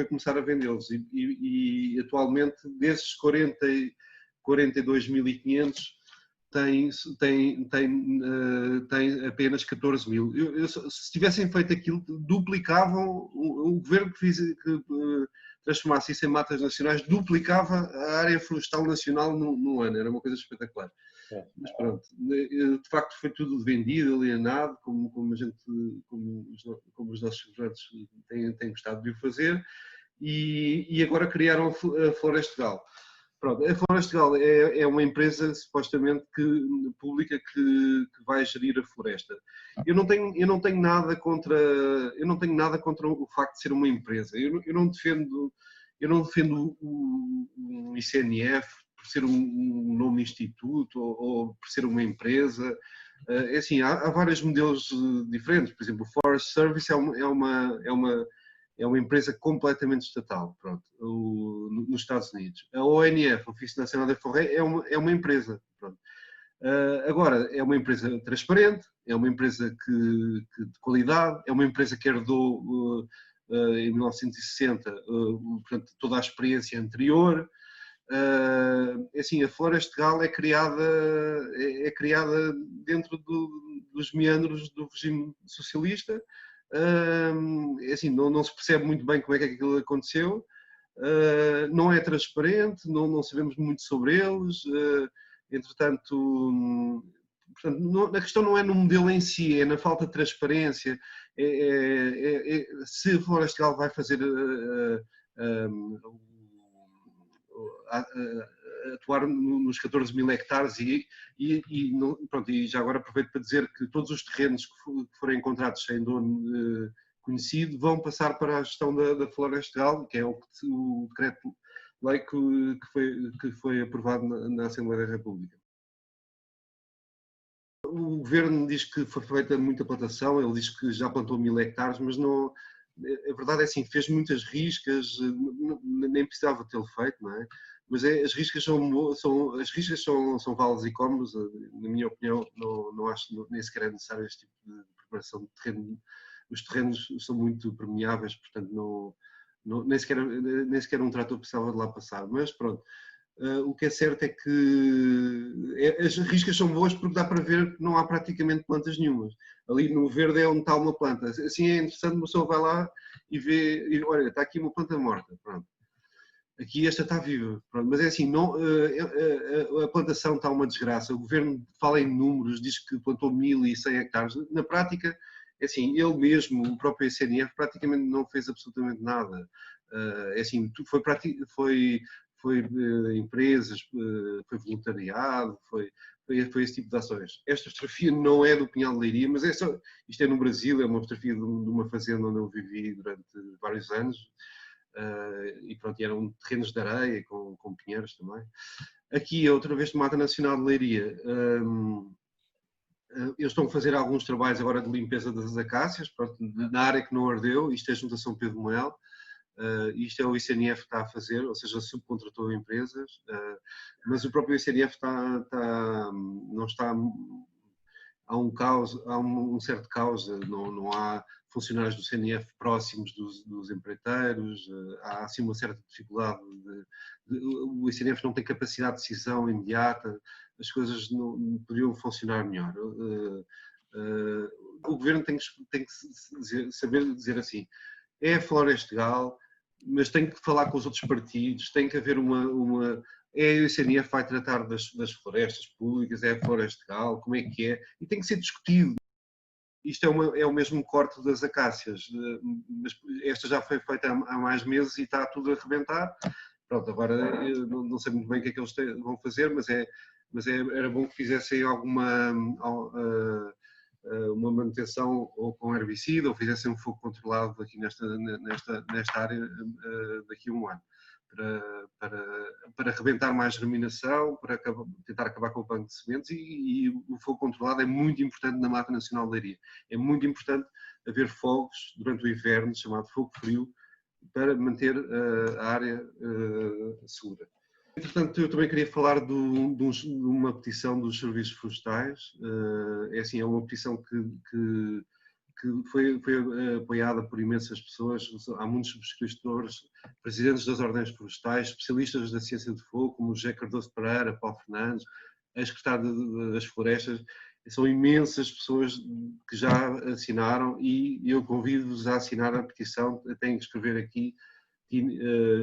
começar a vendê-los, e atualmente desses 42.500 tem apenas 14 mil. Se tivessem feito aquilo, duplicavam, o governo que transformasse isso em matas nacionais, duplicava a área florestal nacional no ano, era uma coisa espetacular. Mas pronto, de facto foi tudo vendido, alienado, como os nossos governos têm gostado de o fazer, e agora criaram a Florestal. Pronto, a Florestal é uma empresa supostamente pública que vai gerir a floresta. Eu não tenho nada contra o facto de ser uma empresa. Eu não defendo um ICNF por ser um nome de instituto ou por ser uma empresa. É assim, há vários modelos diferentes. Por exemplo, o Forest Service é uma empresa completamente estatal, pronto, nos Estados Unidos. A ONF, a Ofício Nacional da Forêt, é uma empresa. Pronto. Agora, é uma empresa transparente, é uma empresa de qualidade, é uma empresa que herdou em 1960 portanto, toda a experiência anterior. Assim, a Florestal é criada dentro dos meandros do regime socialista. Assim, não se percebe muito bem como é que aquilo aconteceu, não é transparente, não sabemos muito sobre eles, entretanto, portanto, a questão não é no modelo em si, é na falta de transparência. Se a Florestal vai fazer atuar nos 14 mil hectares pronto, e já agora aproveito para dizer que todos os terrenos que forem encontrados sem dono conhecido vão passar para a gestão da Florestal, que é o decreto-lei que foi aprovado na Assembleia da República. O governo diz que foi feita muita plantação, ele diz que já plantou 1000 hectares, mas não. A verdade é assim, fez muitas riscas, nem precisava tê-lo feito, não é? Mas as riscas são válidas e cómodas. Na minha opinião, não acho nem sequer é necessário este tipo de preparação de terreno. Os terrenos são muito permeáveis, portanto nem sequer um trator precisava de lá passar. Mas pronto, o que é certo é que as riscas são boas porque dá para ver que não há praticamente plantas nenhumas. Ali no verde é onde está uma planta. Assim é interessante, uma pessoa vai lá e vê, e olha, está aqui uma planta morta, pronto. Aqui esta está viva, pronto. Mas é assim, a plantação está uma desgraça. O governo fala em números, diz que plantou 1100 hectares. Na prática, é assim, ele mesmo, o próprio ICNF, praticamente não fez absolutamente nada. É assim, foi empresas, foi voluntariado, foi esse tipo de ações. Esta fotografia não é do Pinhal de Leiria, mas isto é no Brasil, é uma fotografia de uma fazenda onde eu vivi durante vários anos. e pronto, eram terrenos de areia com pinheiros também. Aqui, outra vez, de Mata Nacional de Leiria, eles estão a fazer alguns trabalhos agora de limpeza das acácias, pronto, na área que não ardeu. Isto é a Juntação Pedro Moel, isto é o ICNF que está a fazer, ou seja, subcontratou empresas, mas o próprio ICNF não está... Há um certo caos, não há funcionários do CNF próximos dos empreiteiros, há assim uma certa dificuldade, o ICNF não tem capacidade de decisão imediata, as coisas não poderiam funcionar melhor. O governo tem que saber dizer assim, é a Florestal, mas tem que falar com os outros partidos, tem que haver é o ICNF que vai tratar das florestas públicas, é a Florestal, como é que é, e tem que ser discutido. Isto é o mesmo corte das acácias, mas esta já foi feita há mais meses e está tudo a arrebentar. Pronto, agora eu não sei muito bem o que é que eles vão fazer, mas era bom que fizessem uma manutenção ou com herbicida, ou fizessem um fogo controlado aqui nesta área daqui a um ano, para arrebentar mais germinação, para tentar acabar com o banco de sementes, e o fogo controlado é muito importante na Mata Nacional de Leiria. É muito importante haver fogos durante o inverno, chamado fogo frio, para manter a área segura. Entretanto, eu também queria falar de uma petição dos serviços florestais. É uma petição que foi apoiada por imensas pessoas. Há muitos subscritores, presidentes das ordens florestais, especialistas da ciência do fogo, como o José Cardoso Pereira, Paulo Fernandes, a secretária das florestas. São imensas pessoas que já assinaram, e eu convido-vos a assinar a petição. Têm que escrever aqui.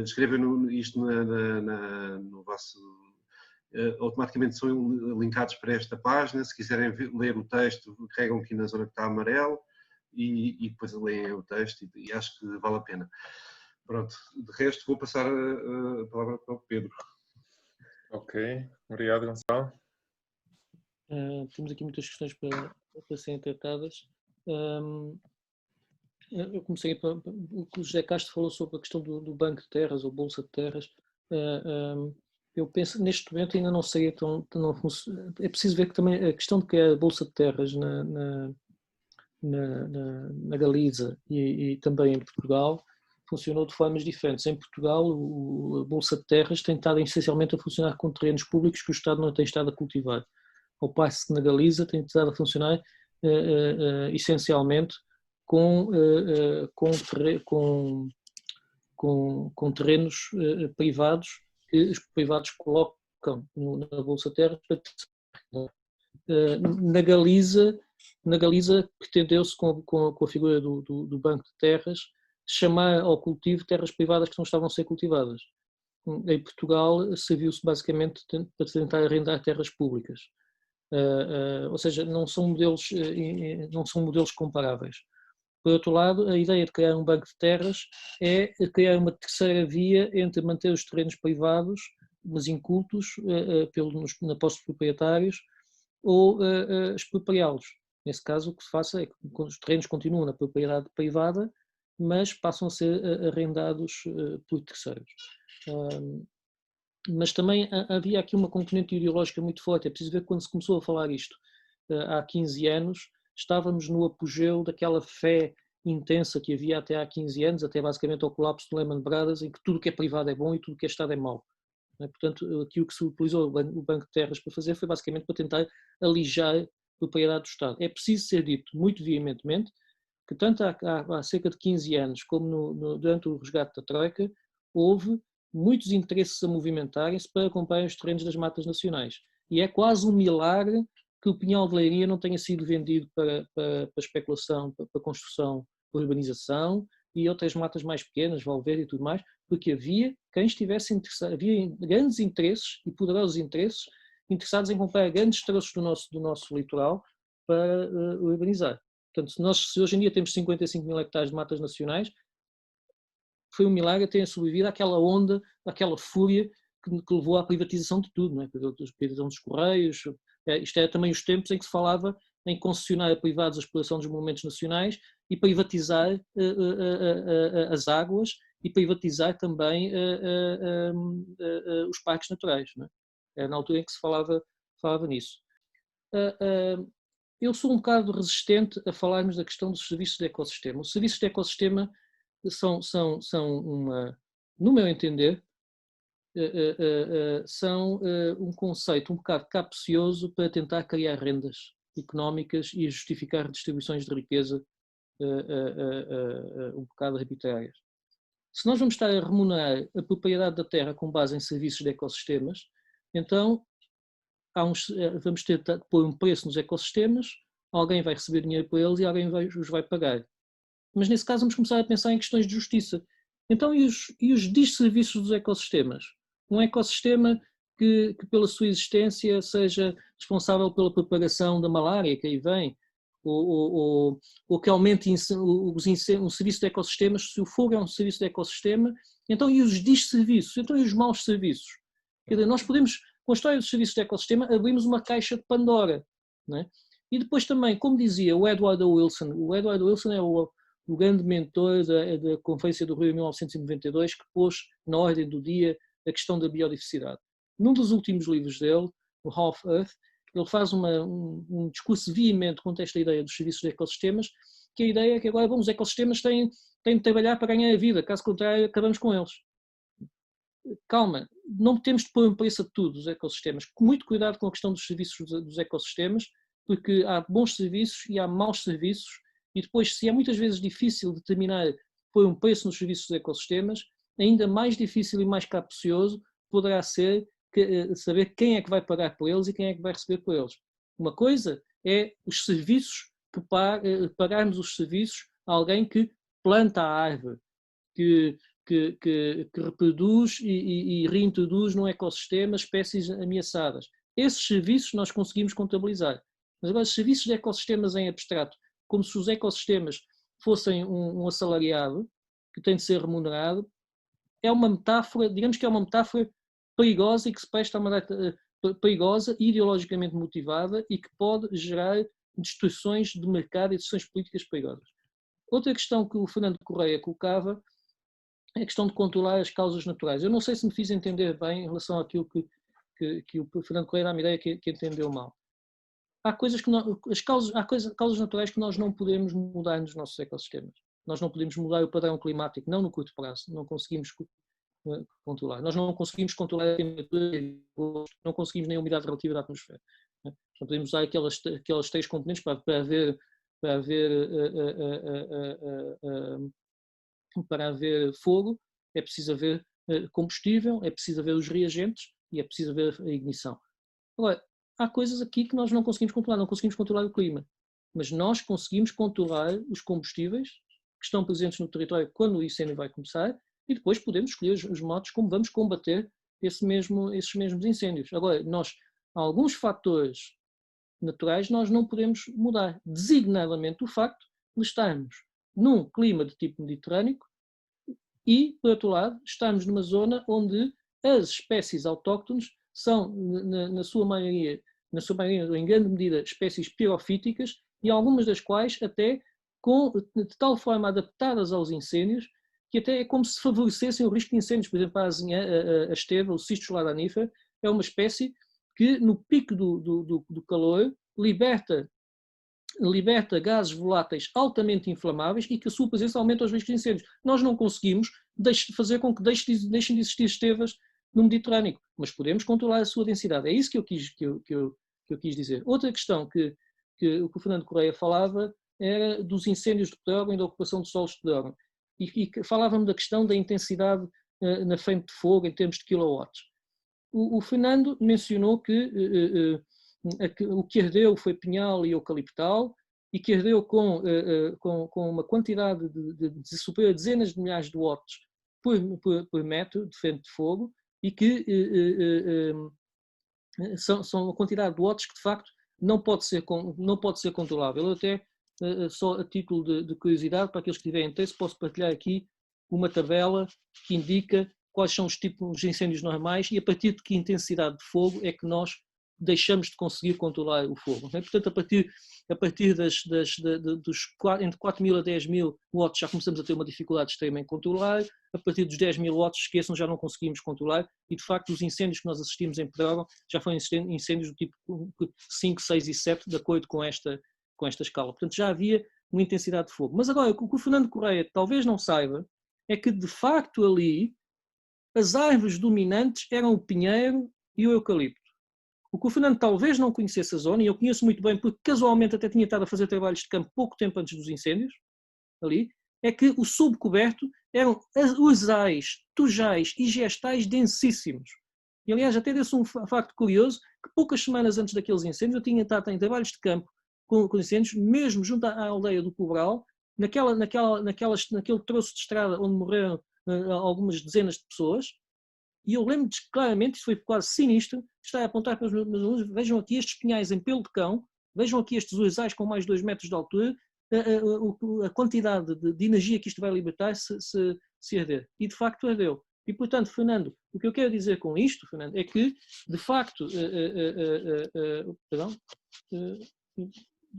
Escrevam isto no vosso... automaticamente são linkados para esta página. Se quiserem ler o texto, carregam aqui na zona que está amarelo e depois leem o texto, e acho que vale a pena. Pronto, de resto vou passar a palavra para o Pedro. Ok, obrigado, Gonçalo. Temos aqui muitas questões para serem tratadas. Eu comecei o que o José Castro falou sobre a questão do banco de terras ou bolsa de terras. Eu penso neste momento ainda não seria tão é preciso ver que também a questão de que é a bolsa de terras na Galiza e também em Portugal funcionou de formas diferentes. Em Portugal, a bolsa de terras tem estado essencialmente a funcionar com terrenos públicos que o Estado não tem estado a cultivar, ao passo que na Galiza tem estado a funcionar essencialmente com terrenos privados, que os privados colocam na bolsa de terras. Na Galiza pretendeu-se, com a figura do banco de terras, chamar ao cultivo terras privadas que não estavam a ser cultivadas. Em Portugal serviu-se basicamente para tentar arrendar terras públicas. Ou seja, não são modelos comparáveis. Por outro lado, a ideia de criar um banco de terras é criar uma terceira via entre manter os terrenos privados, mas incultos, na posse de proprietários, ou expropriá-los. Nesse caso, o que se faça é que os terrenos continuam na propriedade privada, mas passam a ser arrendados por terceiros. Mas também havia aqui uma componente ideológica muito forte. É preciso ver que quando se começou a falar isto, há 15 anos, estávamos no apogeu daquela fé intensa que havia até há 15 anos, até basicamente ao colapso do Lehman Brothers, em que tudo que é privado é bom e tudo que é Estado é mau. Portanto, aqui o que se utilizou o Banco de Terras para fazer foi basicamente para tentar alijar a propriedade do Estado. É preciso ser dito muito veementemente que tanto há cerca de 15 anos como durante o resgate da Troika, houve muitos interesses a movimentarem-se para comprarem os terrenos das matas nacionais. E é quase um milagre que o Pinhal de Leiria não tenha sido vendido para especulação, para construção, para urbanização e outras matas mais pequenas, Valverde e tudo mais, porque havia quem estivesse interessado, havia grandes interesses e poderosos interesses interessados em comprar grandes troços do nosso litoral para urbanizar. Portanto, se hoje em dia temos 55 mil hectares de matas nacionais, foi um milagre terem sobrevivido àquela onda, àquela fúria que levou à privatização de tudo, não é? A privatização dos Correios. Isto era também os tempos em que se falava em concessionar a privados a exploração dos monumentos nacionais e privatizar as águas e privatizar também os parques naturais. Não é? Era na altura em que se falava nisso. Eu sou um bocado resistente a falarmos da questão dos serviços de ecossistema. Os serviços de ecossistema são no meu entender, são um conceito um bocado capcioso para tentar criar rendas económicas e justificar distribuições de riqueza um bocado arbitrárias. Se nós vamos estar a remunerar a propriedade da terra com base em serviços de ecossistemas, então vamos ter de pôr um preço nos ecossistemas, alguém vai receber dinheiro por eles e alguém os vai pagar. Mas nesse caso vamos começar a pensar em questões de justiça. Então, e os desserviços dos ecossistemas? Um ecossistema que pela sua existência seja responsável pela propagação da malária que aí vem, ou que aumente um serviço de ecossistemas, se o fogo é um serviço de ecossistema, então e os desserviços? Então e os maus serviços? Quer dizer, nós podemos, com a história dos serviços de ecossistema, abrimos uma caixa de Pandora. Não é? E depois também, como dizia o Edward Wilson é o grande mentor da Conferência do Rio em 1992, que pôs na ordem do dia a questão da biodiversidade. Num dos últimos livros dele, o Half-Earth, ele faz um discurso veemente contra esta ideia dos serviços de ecossistemas, que a ideia é que agora os ecossistemas têm de trabalhar para ganhar a vida, caso contrário acabamos com eles. Calma, não temos de pôr um preço a tudo os ecossistemas. Muito cuidado com a questão dos serviços dos ecossistemas, porque há bons serviços e há maus serviços, e depois, se é muitas vezes difícil determinar, pôr um preço nos serviços dos ecossistemas, ainda mais difícil e mais capcioso poderá ser saber quem é que vai pagar por eles e quem é que vai receber por eles. Uma coisa é os serviços, pagarmos os serviços a alguém que planta a árvore, que reproduz e reintroduz num ecossistema espécies ameaçadas. Esses serviços nós conseguimos contabilizar. Mas agora, os serviços de ecossistemas em abstrato, como se os ecossistemas fossem um assalariado que tem de ser remunerado, é uma metáfora, digamos que é uma metáfora perigosa e que se presta a uma data perigosa, ideologicamente motivada e que pode gerar distorções de mercado e distorções políticas perigosas. Outra questão que o Fernando Correia colocava é a questão de controlar as causas naturais. Eu não sei se me fiz entender bem em relação àquilo que o Fernando Correia dá-me ideia que entendeu mal. Há causas naturais que nós não podemos mudar nos nossos ecossistemas. Nós não podemos mudar o padrão climático, não no curto prazo, não conseguimos controlar. Nós não conseguimos controlar a temperatura, não conseguimos nem a umidade relativa da atmosfera. Não podemos usar aquelas três componentes para haver fogo, é preciso haver combustível, é preciso haver os reagentes e é preciso haver a ignição. Agora, há coisas aqui que nós não conseguimos controlar, não conseguimos controlar o clima, mas nós conseguimos controlar os combustíveis que estão presentes no território quando o incêndio vai começar e depois podemos escolher os modos como vamos combater esses mesmos incêndios. Agora, alguns fatores naturais nós não podemos mudar, designadamente o facto de estarmos num clima de tipo mediterrâneo e, por outro lado, estarmos numa zona onde as espécies autóctones são, na sua maioria, em grande medida, espécies pirofíticas e algumas das quais até de tal forma adaptadas aos incêndios que até é como se favorecessem o risco de incêndios. Por exemplo, a esteva, o Cistus ladanifer, é uma espécie que no pico do calor liberta gases voláteis altamente inflamáveis e que a sua presença aumenta os riscos de incêndios. Nós não conseguimos fazer com que deixem de existir estevas no Mediterrâneo, mas podemos controlar a sua densidade. É isso que eu quis dizer. Outra questão que o Fernando Correia falava era dos incêndios de pedrógão e da ocupação de solos de pedrógão. E falava-me da questão da intensidade na frente de fogo em termos de kilowatts. O Fernando mencionou que o que ardeu foi pinhal e eucaliptal e que ardeu com uma quantidade de superior a dezenas de milhares de watts por metro de frente de fogo e que são uma quantidade de watts que de facto não pode ser controlável. Eu até, só a título de curiosidade, para aqueles que tiverem interesse, posso partilhar aqui uma tabela que indica quais são os tipos de incêndios normais e a partir de que intensidade de fogo é que nós deixamos de conseguir controlar o fogo. Né? Portanto, a partir dos entre 4.000 a 10.000 watts já começamos a ter uma dificuldade extrema em controlar, a partir dos 10.000 watts, esqueçam, já não conseguimos controlar, e de facto os incêndios que nós assistimos em Pedrógão já foram incêndios do tipo 5, 6 e 7, de acordo com esta escala. Portanto, já havia uma intensidade de fogo. Mas agora, o que o Fernando Correia talvez não saiba é que, de facto, ali as árvores dominantes eram o pinheiro e o eucalipto. O que o Fernando talvez não conhecesse a zona, e eu conheço muito bem porque casualmente até tinha estado a fazer trabalhos de campo pouco tempo antes dos incêndios, ali, é que o subcoberto eram urzais, tujais e gestais densíssimos. E aliás, até desse um facto curioso, que poucas semanas antes daqueles incêndios eu tinha estado em trabalhos de campo com incêndios, mesmo junto à aldeia do Pobral, naquele troço de estrada onde morreram algumas dezenas de pessoas. E eu lembro claramente, isso foi quase sinistro, estar a apontar para os meus alunos, vejam aqui estes pinhais em pelo de cão, vejam aqui estes urzais com mais de 2 metros de altura, a quantidade de energia que isto vai libertar se arder. E de facto ardeu. E portanto, Fernando, o que eu quero dizer com isto, Fernando, é que de facto,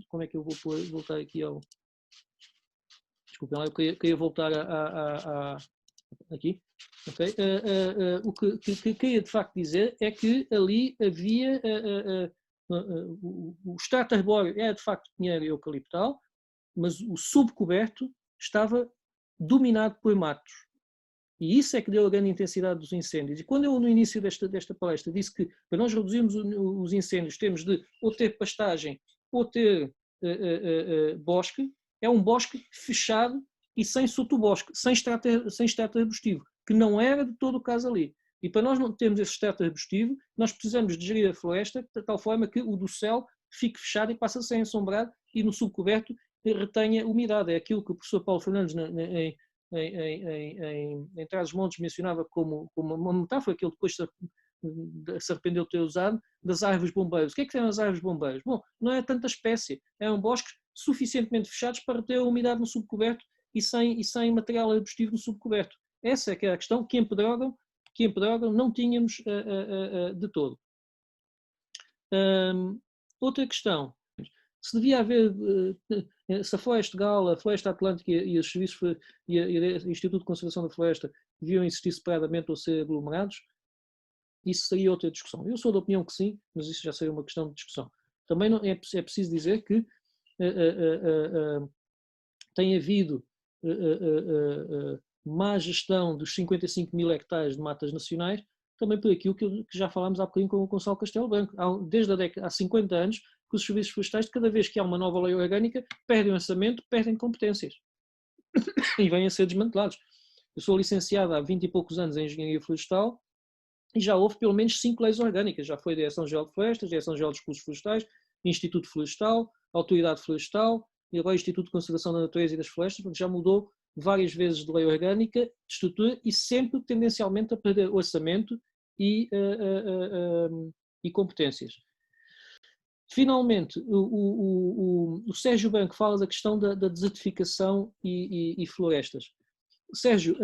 como é que eu vou voltar aqui ao... Desculpem lá, eu queria voltar aqui. Okay. O que queria de facto dizer é que ali havia o extrato arbóreo era de facto pinheiro e eucaliptal, mas o subcoberto estava dominado por matos. E isso é que deu a grande intensidade dos incêndios. E quando eu, no início desta palestra, disse que para nós reduzirmos os incêndios temos de ou ter pastagem ou ter bosque, é um bosque fechado e sem sotobosque, sem extrato arbustivo, que não era de todo o caso ali. E para nós não termos esse extrato arbustivo, nós precisamos de gerir a floresta de tal forma que o do céu fique fechado e passe a ser ensombrado e no subcoberto retenha umidade. É aquilo que o professor Paulo Fernandes em Trás-os-Montes mencionava como uma metáfora que ele depois se arrependeu de ter usado, das árvores bombeiras. O que é que são as árvores bombeiras? Bom, não é tanta espécie, eram bosques suficientemente fechados para reter a umidade no subcoberto e sem material arbustivo no subcoberto. Essa é que é a questão que em Pedrógão não tínhamos de todo. Outra questão, se devia haver, se a Floresta Gala, a Floresta Atlântica e os serviços e o Instituto de Conservação da Floresta deviam existir separadamente ou ser aglomerados, isso seria outra discussão. Eu sou da opinião que sim, mas isso já seria uma questão de discussão. Também não, é preciso dizer que tem havido má gestão dos 55.000 hectares de matas nacionais, também por aquilo que já falámos há bocadinho com o Gonçalo Castelo Branco. Desde há 50 anos que os serviços florestais, cada vez que há uma nova lei orgânica, perdem orçamento, perdem competências e vêm a ser desmantelados. Eu sou licenciado há 20 e poucos anos em Engenharia Florestal e já houve pelo menos 5 leis orgânicas. Já foi a Direção-Geral de Florestas, Direção-Geral dos Recursos Florestais, Instituto Florestal, Autoridade Florestal e agora o Instituto de Conservação da Natureza e das Florestas, porque já mudou várias vezes de lei orgânica, de estrutura e sempre tendencialmente a perder orçamento e competências. Finalmente, o Sérgio Branco fala da questão da desertificação e florestas. Sérgio,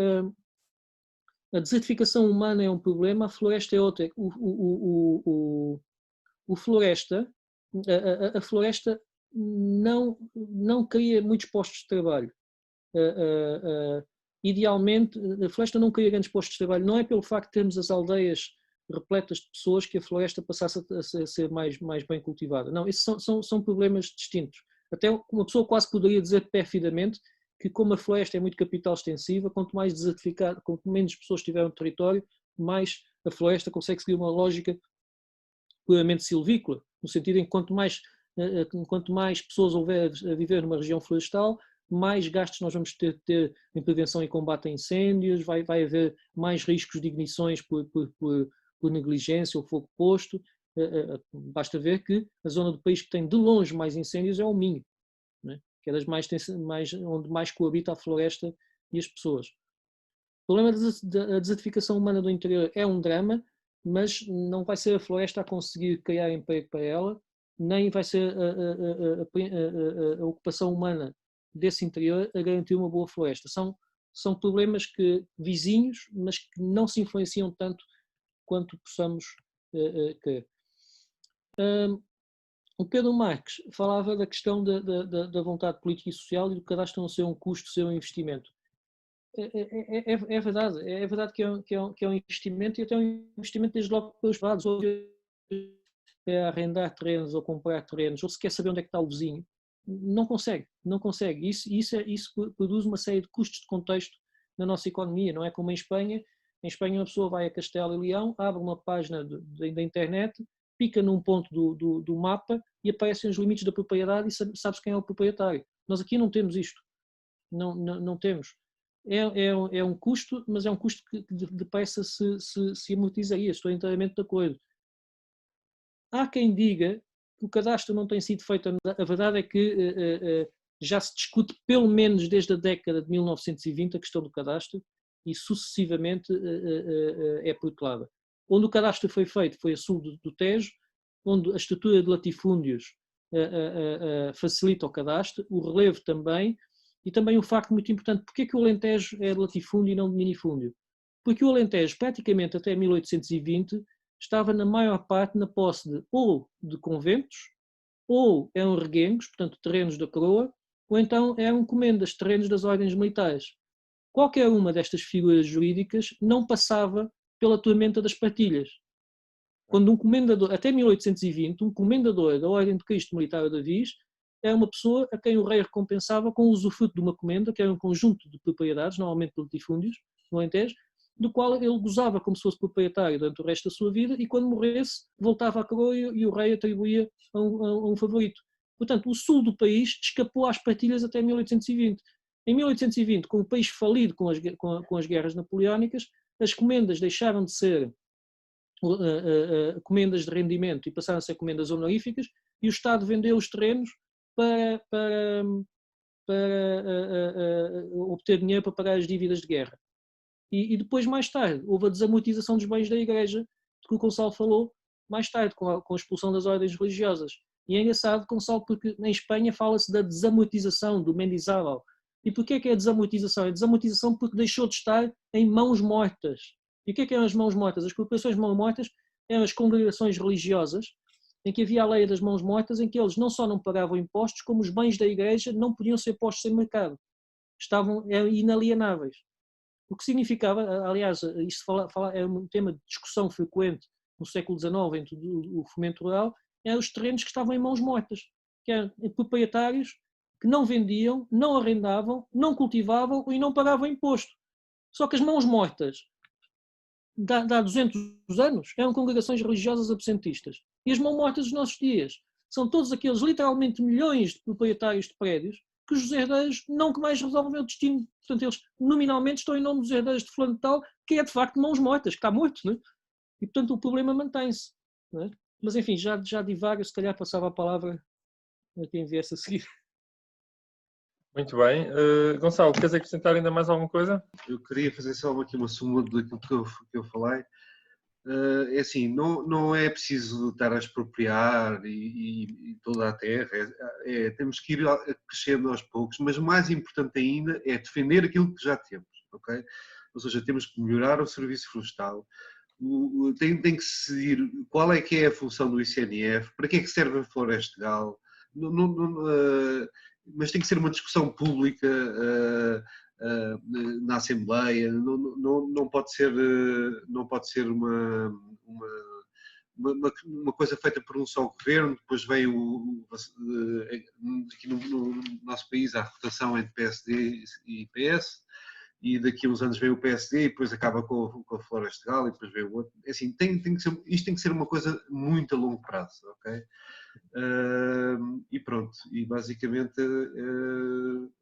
a desertificação humana é um problema, a floresta é outra. A floresta não cria muitos postos de trabalho. Idealmente, a floresta não cria grandes postos de trabalho. Não é pelo facto de termos as aldeias repletas de pessoas que a floresta passasse a ser mais bem cultivada. Não, esses são problemas distintos. Até uma pessoa quase poderia dizer perfidamente que, como a floresta é muito capital extensiva, quanto mais desertificado, quanto menos pessoas tiver no território, mais a floresta consegue seguir uma lógica puramente silvícola, no sentido em que quanto mais pessoas houver a viver numa região florestal, mais gastos nós vamos ter em prevenção e combate a incêndios, vai haver mais riscos de ignições por negligência ou fogo posto. Basta ver que a zona do país que tem de longe mais incêndios é o Minho, né? Que é das onde mais coabita a floresta e as pessoas. O problema da desertificação humana do interior é um drama, mas não vai ser a floresta a conseguir criar emprego para ela, nem vai ser a ocupação humana desse interior a garantir uma boa floresta. São problemas vizinhos, mas que não se influenciam tanto quanto possamos querer. O Pedro Marques falava da questão da vontade política e social e do cadastro não ser um custo, ser um investimento. É verdade que é um investimento, e até um investimento desde logo pelos privados, ou é arrendar terrenos ou comprar terrenos, ou se quer saber onde é que está o vizinho, não consegue. Isso produz uma série de custos de contexto na nossa economia, não é como em Espanha. Em Espanha uma pessoa vai a Castelo e Leão, abre uma página da internet, pica num ponto do mapa e aparecem os limites da propriedade e sabe-se quem é o proprietário. Nós aqui não temos isto. Não temos. É um custo, mas é um custo que depressa se amortizaria. Estou inteiramente de acordo. Há quem diga que o cadastro não tem sido feito. A verdade é que já se discute pelo menos desde a década de 1920 a questão do cadastro e sucessivamente é protelada. Onde o cadastro foi feito foi a sul do Tejo, onde a estrutura de latifúndios facilita o cadastro, o relevo também, e também um facto muito importante: porque é que o Alentejo é de latifúndio e não de minifúndio? Porque o Alentejo, praticamente até 1820, estava na maior parte na posse ou de conventos, ou eram reguengos, portanto terrenos da coroa, ou então eram comendas, terrenos das ordens militares. Qualquer uma destas figuras jurídicas não passava pela tormenta das partilhas. Quando um comendador, até 1820, um comendador da Ordem de Cristo Militar de Avis era uma pessoa a quem o rei recompensava com o usufruto de uma comenda, que era um conjunto de propriedades, normalmente de latifúndios, no Alentejo, do qual ele gozava como se fosse proprietário durante o resto da sua vida, e quando morresse voltava à coroa e o rei atribuía a um favorito. Portanto, o sul do país escapou às partilhas até 1820. Em 1820, com o país falido com as guerras napoleónicas, as comendas deixaram de ser comendas de rendimento e passaram a ser comendas honoríficas, e o Estado vendeu os terrenos para obter dinheiro para pagar as dívidas de guerra. E depois, mais tarde, houve a desamortização dos bens da Igreja, de que o Gonçalo falou, mais tarde, com a expulsão das ordens religiosas. E é engraçado, Gonçalo, porque em Espanha fala-se da desamortização, do mendizábal. E porquê que é a desamortização? É a desamortização porque deixou de estar em mãos mortas. E o que eram as mãos mortas? As corporações mãos mortas eram as congregações religiosas, em que havia a lei das mãos mortas, em que eles não só não pagavam impostos, como os bens da Igreja não podiam ser postos em mercado. Eram inalienáveis. O que significava, aliás, isto é um tema de discussão frequente no século XIX entre o fomento rural, eram os terrenos que estavam em mãos mortas, que eram proprietários que não vendiam, não arrendavam, não cultivavam e não pagavam imposto. Só que as mãos mortas, de há 200 anos, eram congregações religiosas absentistas. E as mãos mortas dos nossos dias são todos aqueles, literalmente, milhões de proprietários de prédios que os herdeiros não que mais resolvem o destino. Portanto, eles nominalmente estão em nome dos herdeiros de fulano de tal, que é de facto mãos mortas, que está morto, não é? E portanto o problema mantém-se. Não é? Mas enfim, já divago, se calhar passava a palavra a quem viesse a seguir. Muito bem. Gonçalo, queres acrescentar ainda mais alguma coisa? Eu queria fazer só aqui uma suma daquilo que eu falei. É assim, não é preciso estar a expropriar e toda a terra, temos que ir crescendo aos poucos, mas mais importante ainda é defender aquilo que já temos, ok? Ou seja, temos que melhorar o serviço florestal, tem que decidir qual é que é a função do ICNF, para que é que serve a floresta legal, mas tem que ser uma discussão pública na Assembleia, não pode ser uma coisa feita por um só governo. Depois vem aqui no nosso país a rotação entre PSD e PS, e daqui a uns anos vem o PSD e depois acaba com a Floresta Legal e depois vem o outro. Assim, isto tem que ser uma coisa muito a longo prazo, ok? E pronto, e basicamente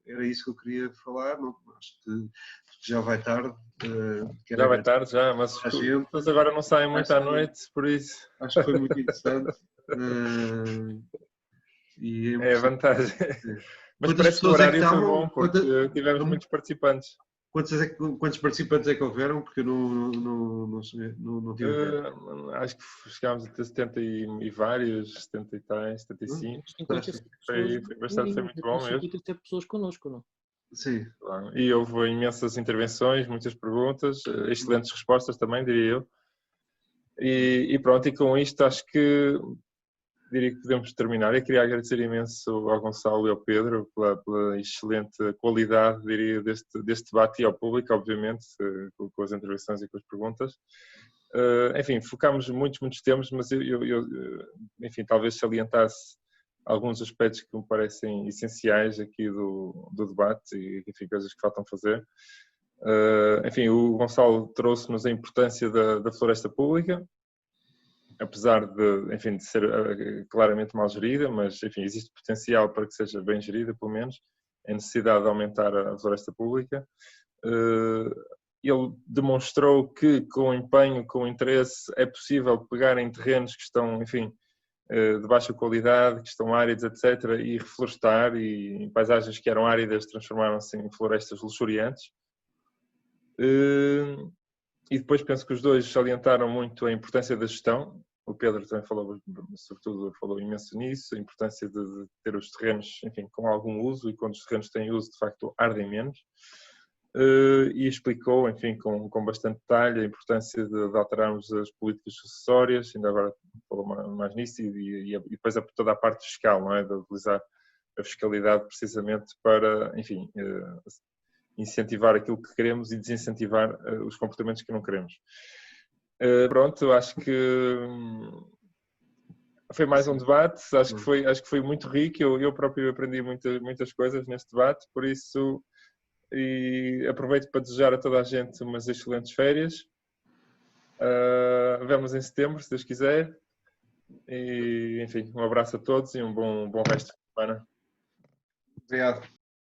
era isso que eu queria falar. Não, acho que já vai tarde. Já vai tarde, já, mas as agora não saem muito à noite, por isso. Acho que foi muito interessante. E é a vantagem. Mas parece que o horário foi bom, porque tivemos muitos participantes. Quantos participantes é que houveram? Porque eu não tive. Acho que chegámos a ter 70 e vários, 70 e tais, 75. Foi muito bom mesmo. 57 pessoas connosco, não? Sim. E houve imensas intervenções, muitas perguntas, excelentes respostas também, diria eu. E pronto, e com isto acho que diria que podemos terminar. Eu queria agradecer imenso ao Gonçalo e ao Pedro pela excelente qualidade, diria, deste debate e ao público, obviamente, com as intervenções e com as perguntas. Enfim, focámos muitos temas, mas enfim, talvez salientasse alguns aspectos que me parecem essenciais aqui do debate e, enfim, coisas que faltam fazer. Enfim, o Gonçalo trouxe-nos a importância da floresta pública, apesar enfim, de ser claramente mal gerida, mas, enfim, existe potencial para que seja bem gerida, pelo menos, a necessidade de aumentar a floresta pública. Ele demonstrou que, com empenho, com interesse, é possível pegar em terrenos que estão, enfim, de baixa qualidade, que estão áridos, etc., e reflorestar, e em paisagens que eram áridas transformaram-se em florestas luxuriantes. E depois penso que os dois salientaram muito a importância da gestão. O Pedro também falou, sobretudo, falou imenso nisso, a importância de ter os terrenos, enfim, com algum uso, e quando os terrenos têm uso, de facto, ardem menos. E explicou, enfim, com bastante detalhe a importância de alterarmos as políticas sucessórias, ainda agora falou mais nisso, e depois toda a parte fiscal, não é? De utilizar a fiscalidade precisamente para, enfim, incentivar aquilo que queremos e desincentivar os comportamentos que não queremos. Pronto, acho que foi mais um debate, acho que foi muito rico, eu próprio aprendi muitas coisas neste debate, por isso, e aproveito para desejar a toda a gente umas excelentes férias. Vemos em setembro, se Deus quiser, e, enfim, um abraço a todos e um bom resto de semana. Obrigado.